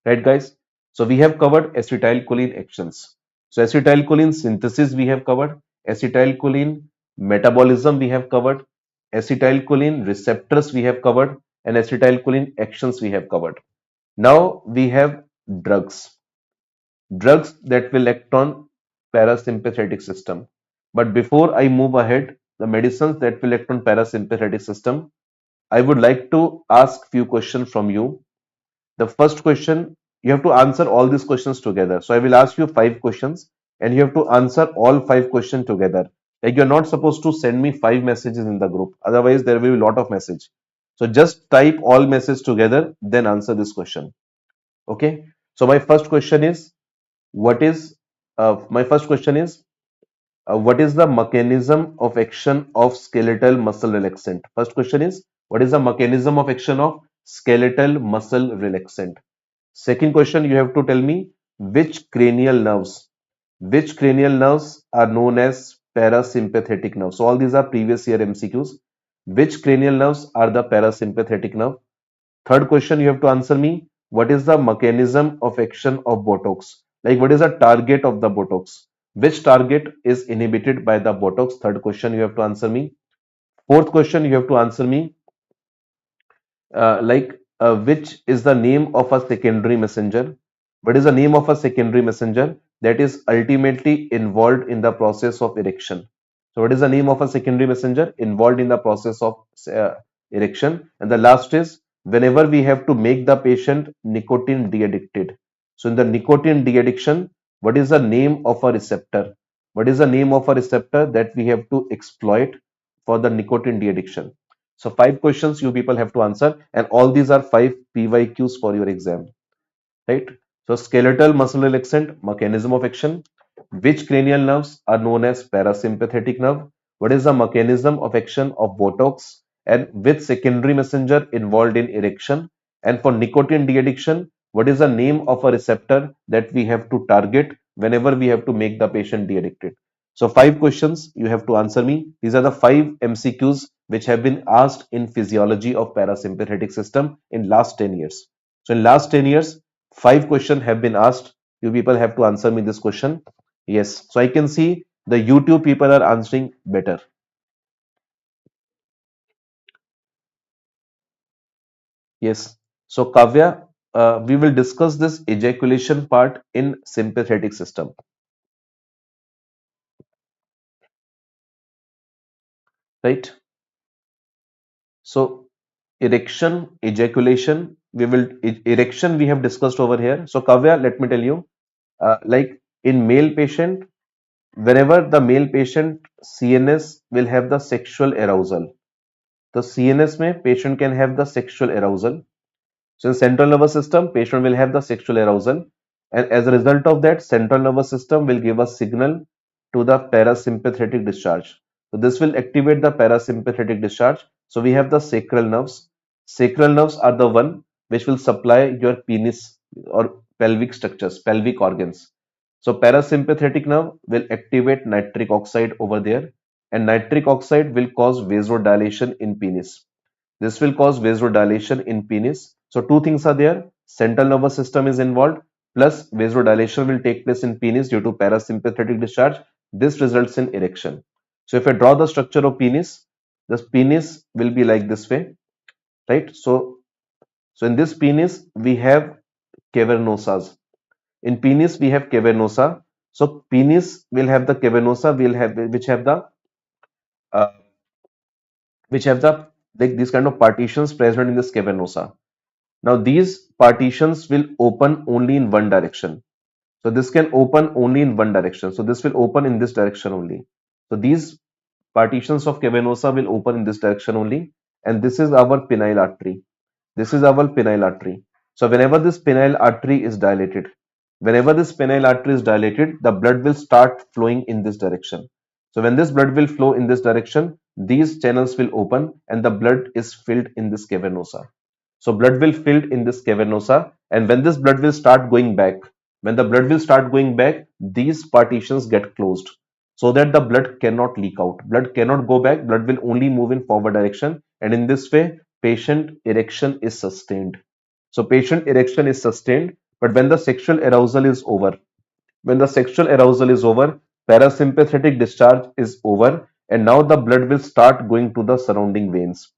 A: Right, guys? So we have covered acetylcholine actions. So acetylcholine synthesis we have covered, acetylcholine metabolism we have covered, acetylcholine receptors we have covered, and acetylcholine actions we have covered. Now we have drugs, drugs that will act on parasympathetic system. But before I move ahead, the medicines that will act on parasympathetic system, I would like to ask few questions from you. The first question, you have to answer all these questions together. So I will ask you 5 questions and you have to answer all 5 questions together. Like you're not supposed to send me 5 messages in the group. Otherwise, there will be a lot of message. So just type all messages together, then answer this question. Okay. So what is, my first question is, what is the mechanism of action of skeletal muscle relaxant? First question is, what is the mechanism of action of skeletal muscle relaxant? Second question, you have to tell me which cranial nerves are known as parasympathetic nerves. So all these are previous year MCQs. Which cranial nerves are the parasympathetic nerve? Third question, you have to answer me. What is the mechanism of action of Botox? Like what is the target of the Botox? Which target is inhibited by the Botox? Third question, you have to answer me. Fourth question, you have to answer me which is the name of a secondary messenger? What is the name of a secondary messenger that is ultimately involved in the process of erection? So, what is the name of a secondary messenger involved in the process of erection? And the last is whenever we have to make the patient nicotine de-addicted. So, in the nicotine de-addiction, what is the name of a receptor? What is the name of a receptor that we have to exploit for the nicotine de-addiction? So 5 questions you people have to answer, and all these are 5 PYQs for your exam, right? So skeletal muscle relaxant, mechanism of action. Which cranial nerves are known as parasympathetic nerve? What is the mechanism of action of Botox? And which secondary messenger involved in erection? And for nicotine de-addiction, what is the name of a receptor that we have to target whenever we have to make the patient de-addicted? So 5 questions you have to answer me. These are the 5 MCQs which have been asked in physiology of parasympathetic system in last 10 years. So in last 10 years, 5 questions have been asked You people have to answer me this question. Yes. So I can see the YouTube people are answering better. Yes. So Kavya, we will discuss this ejaculation part in sympathetic system, right? So erection, ejaculation, erection we have discussed over here. So Kavya, let me tell you, like in male patient, whenever the male patient CNS will have the sexual arousal, the CNS में patient can have the sexual arousal. So in central nervous system, patient will have the sexual arousal, and as a result of that, central nervous system will give a signal to the parasympathetic discharge. So this will activate the parasympathetic discharge. So we have the sacral nerves. Sacral nerves are the one which will supply your penis or pelvic structures, pelvic organs. So parasympathetic nerve will activate nitric oxide over there, and nitric oxide will cause vasodilation in penis. This will cause vasodilation in penis. So two things are there. Central nervous system is involved, plus vasodilation will take place in penis due to parasympathetic discharge. This results in erection. So if I draw the structure of penis, this penis will be like this way, right? So in this penis we have cavernosas. In penis we have cavernosa. So penis will have the cavernosa, will have uh, which have the like these kind of partitions present in this cavernosa. Now these partitions will open only in one direction. So this can open only in one direction. So this will open in this direction only. So these partitions of cavernosa will open in this direction only. And this is our penile artery. This is our penile artery. So whenever this penile artery is dilated, the blood will start flowing in this direction. So when this blood will flow in this direction, these channels will open and the blood is filled in this cavernosa. So blood will filled in this cavernosa, and when this blood will start going back, when the blood will start going back, these partitions get closed so that the blood cannot leak out. Blood cannot go back, blood will only move in forward direction, and in this way, patient erection is sustained. So patient erection is sustained, but when the sexual arousal is over, when the sexual arousal is over, parasympathetic discharge is over, and now the blood will start going to the surrounding veins.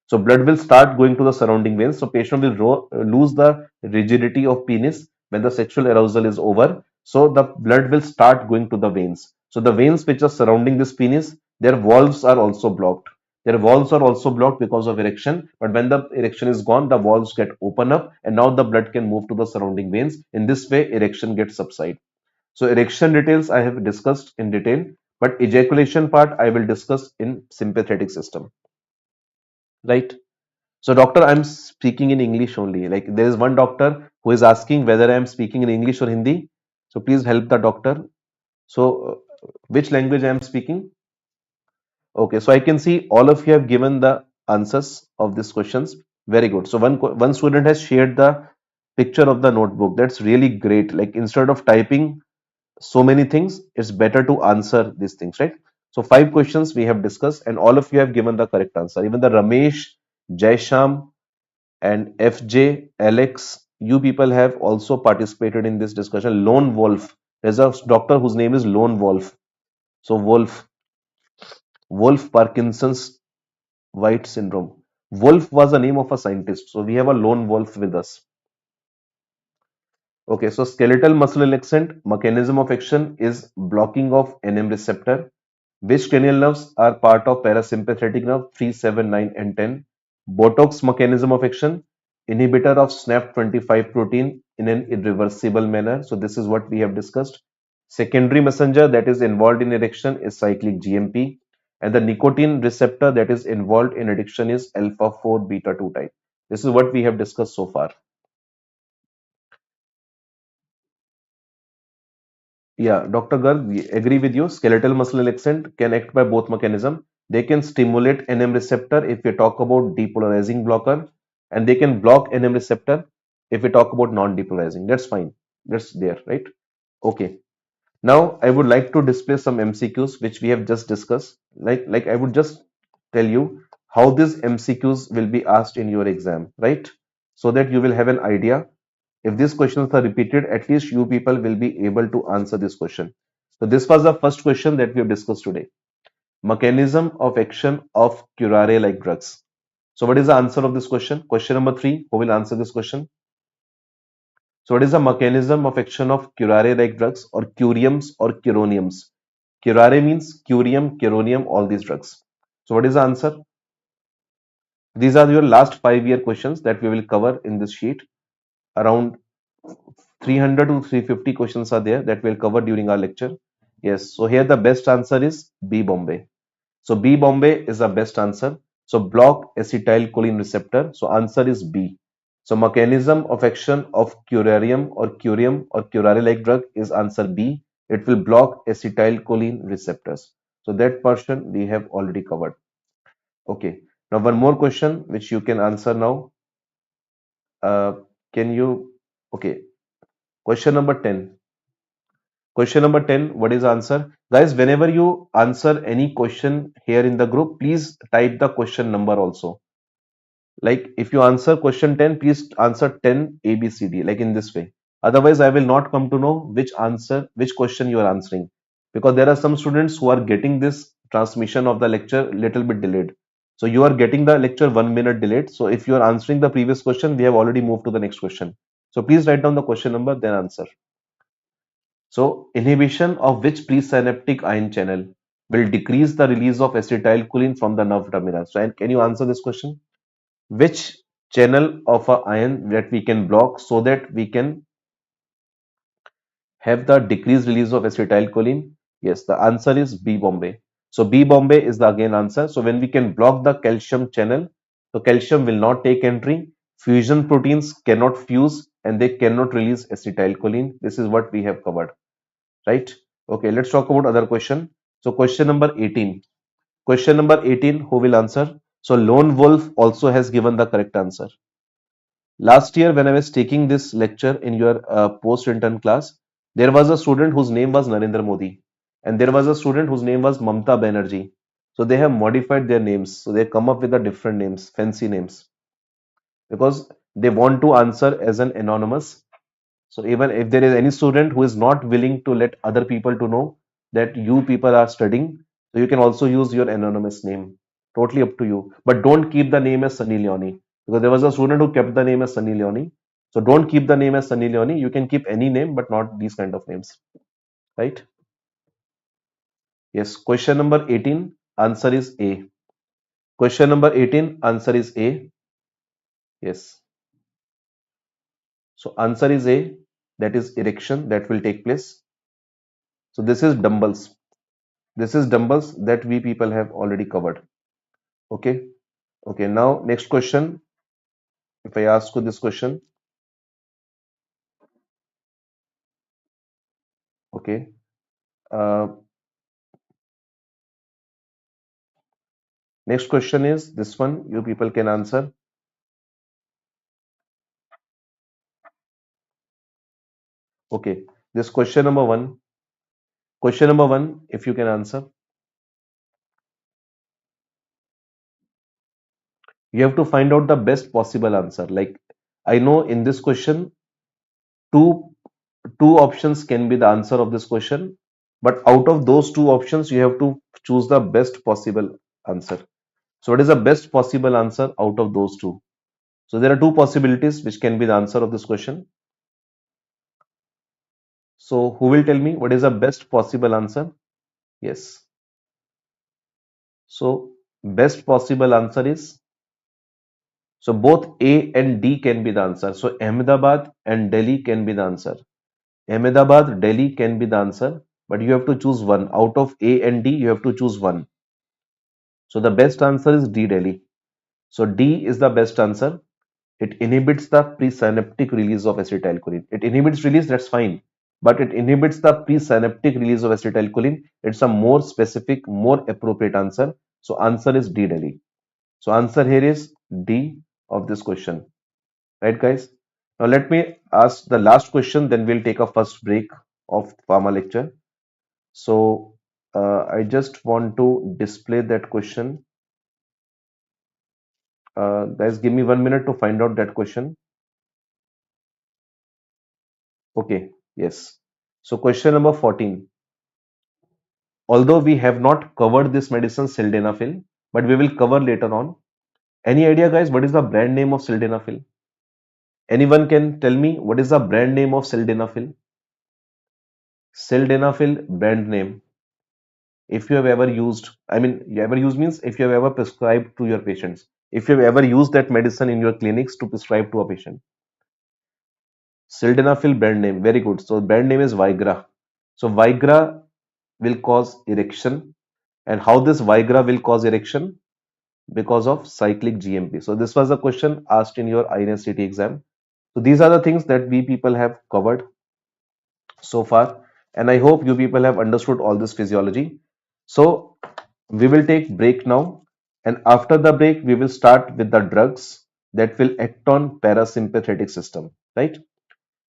A: So blood will start going to the surrounding veins. So patient will lose the rigidity of penis when the sexual arousal is over. So the blood will start going to the veins. So the veins which are surrounding this penis, their valves are also blocked. Their valves are also blocked because of erection. But when the erection is gone, the valves get open up, and now the blood can move to the surrounding veins. In this way, erection gets subside. So erection details I have discussed in detail, but ejaculation part I will discuss in sympathetic system, right? So doctor, I'm speaking in English only. Like there is one doctor who is asking whether I am speaking in English or Hindi. So please help the doctor. So which language I am speaking? Okay, so I can see all of you have given the answers of these questions. Very good. So one student has shared the picture of the notebook. That's really great. Like instead of typing so many things, it's better to answer these things, right? So five questions we have discussed, and all of you have given the correct answer. Even the Ramesh, Jaisham, and FJ, Alex, you people have also participated in this discussion. Lone Wolf, there's a doctor whose name is Lone Wolf. So Wolf Parkinson's White syndrome. Wolf was the name of a scientist. So we have a lone wolf with us. Okay, so skeletal muscle relaxant mechanism of action is blocking of NM receptor. Which cranial nerves are part of parasympathetic nerve 3, 7, 9, and 10? Botox mechanism of action, inhibitor of SNAP25 protein in an irreversible manner. So this is what we have discussed. Secondary messenger that is involved in erection is cyclic GMP, and the nicotine receptor that is involved in addiction is alpha 4 beta 2 type. This is what we have discussed so far. Yeah, Dr. Garg, we agree with you. Skeletal muscle relaxant can act by both mechanism. They can stimulate NM receptor if we talk about depolarizing blocker, and they can block NM receptor if we talk about non-depolarizing. That's fine. That's there, right? Okay. Now I would like to display some MCQs which we have just discussed. Like I would just tell you how these MCQs will be asked in your exam, right? So that you will have an idea If these questions are repeated, at least you people will be able to answer this question. So this was the first question that we have discussed today. Mechanism of action of curare like drugs. So what is the answer of this question? Question number three, who will answer this question? So what is the mechanism of action of curare like drugs or curiums or curoniums? Curare means curium, curonium, all these drugs. So what is the answer? These are your last 5 year questions that we will cover in this sheet. Around 300 to 350 questions are there that we'll cover during our lecture. Yes, so here the best answer is B Bombay. So B Bombay is the best answer. So block acetylcholine receptor. So answer is B. So mechanism of action of curarium or curium or curare-like drug is answer B. It will block acetylcholine receptors. So that portion we have already covered. Okay. Now one more question which you can answer now. Uh, can you? Okay. Question number 10. Question number 10, what is the answer? Guys, whenever you answer any question here in the group, please type the question number also. Like if you answer question 10, please answer 10 ABCD, like in this way. Otherwise, I will not come to know which question you are answering. Because there are some students who are getting this transmission of the lecture little bit delayed. So you are getting the lecture 1 minute delayed. So if you are answering the previous question, we have already moved to the next question. So please write down the question number, then answer. So, inhibition of which presynaptic ion channel will decrease the release of acetylcholine from the nerve terminal? So, and can you answer this question? Which channel of a ion that we can block so that we can have the decreased release of acetylcholine? Yes, the answer is B Bombay. So, B Bombay is the again answer. So, when we can block the calcium channel, so calcium will not take entry, fusion proteins cannot fuse and they cannot release acetylcholine. This is what we have covered. Right? Okay, let's talk about other question. So question number 18. Question number 18, who will answer? So Lone Wolf also has given the correct answer. Last year, when I was taking this lecture in your post intern class, there was a student whose name was Narendra Modi, and there was a student whose name was Mamta Banerjee. So they have modified their names. So they come up with the different names, fancy names, because they want to answer as an anonymous. So even if there is any student who is not willing to let other people to know that you people are studying, so you can also use your anonymous name. Totally up to you. But don't keep the name as Sunny Leone, because there was a student who kept the name as Sunny Leone. So don't keep the name as Sunny Leone. You can keep any name, but not these kind of names. Right? Yes. Question number 18. Answer is A. Question number 18. Answer is A. Yes. So answer is A. That is erection that will take place. So this is dumbbells. This is dumbbells that we people have already covered. Okay. Okay. Now, next question. If I ask you this question, okay. Uh, Next question is this one. You people can answer. Okay. This question number one. Question number one, if you can answer, you have to find out the best possible answer. Like I know in this question, two two options can be the answer of this question, but out of those two options, you have to choose the best possible answer. So, what is the best possible answer out of those two? So there are two possibilities which can be the answer of this question. So who will tell me what is the best possible answer? Yes. So best possible answer is, so both A and D can be the answer. So Ahmedabad and Delhi can be the answer. Ahmedabad, Delhi can be the answer, but you have to choose one. Out of A and D, you have to choose one. So the best answer is D, Delhi. So D is the best answer. It inhibits the presynaptic release of acetylcholine. It inhibits release, that's fine, but it inhibits the presynaptic release of acetylcholine. It's a more specific, more appropriate answer. So answer is D, Delhi. So answer here is D of this question. Right, guys? Now let me ask the last question, then we'll take a first break of Pharma lecture. So I just want to display that question. Guys, give me 1 minute to find out that question. Okay, yes. So question number 14. Although we have not covered this medicine sildenafil, but we will cover later on. Any idea, guys, what is the brand name of sildenafil? Anyone can tell me what is the brand name of sildenafil? Sildenafil brand name. If you have ever used, I mean, you ever used means if you have ever prescribed to your patients. If you have ever used that medicine in your clinics to prescribe to a patient. Sildenafil brand name. Very good. So brand name is Viagra. So Viagra will cause erection. And how this Viagra will cause erection? Because of cyclic GMP. So this was a question asked in your INSTT exam. So these are the things that we people have covered so far, and I hope you people have understood all this physiology. So we will take break now, and after the break we will start with the drugs that will act on parasympathetic system, right?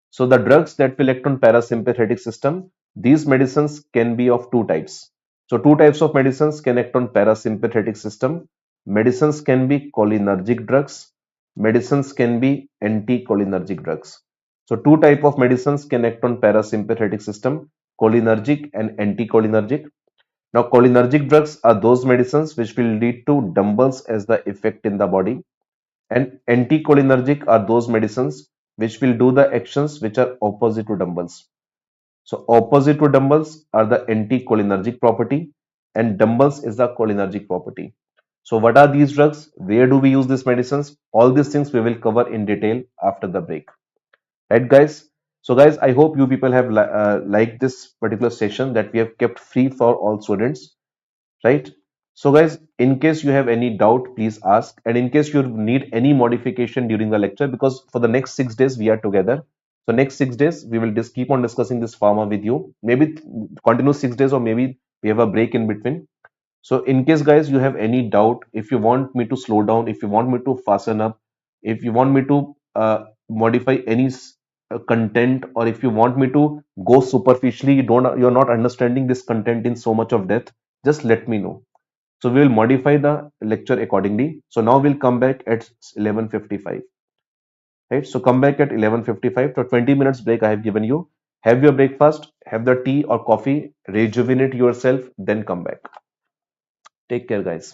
A: So the drugs that will act on parasympathetic system, these medicines can be of two types. So two types of medicines can act on parasympathetic system. Medicines can be cholinergic drugs. Medicines can be anticholinergic drugs. So two type of medicines can act on parasympathetic system, cholinergic and anticholinergic. Now cholinergic drugs are those medicines which will lead to dumbbells as the effect in the body, and anticholinergic are those medicines which will do the actions which are opposite to dumbbells. So opposite to dumbbells are the anticholinergic property, and dumbbells is the cholinergic property. So what are these drugs? Where do we use these medicines? All these things we will cover in detail after the break. Right, guys? So guys, I hope you people have liked this particular session that we have kept free for all students, right? So guys, in case you have any doubt, please ask, and in case you need any modification during the lecture, because for the next 6 days we are together. So next 6 days we will just keep on discussing this pharma with you, maybe continue 6 days, or maybe we have a break in between. So in case guys you have any doubt, if you want me to slow down, if you want me to fasten up, if you want me to modify any content, or if you want me to go superficially, you're not understanding this content in so much of depth, just let me know. So we will modify the lecture accordingly. So now we'll come back at 11:55. Right? So come back at 11:55. So 20 minutes break I have given you. Have your breakfast, have the tea or coffee, rejuvenate yourself, then come back. Take care, guys.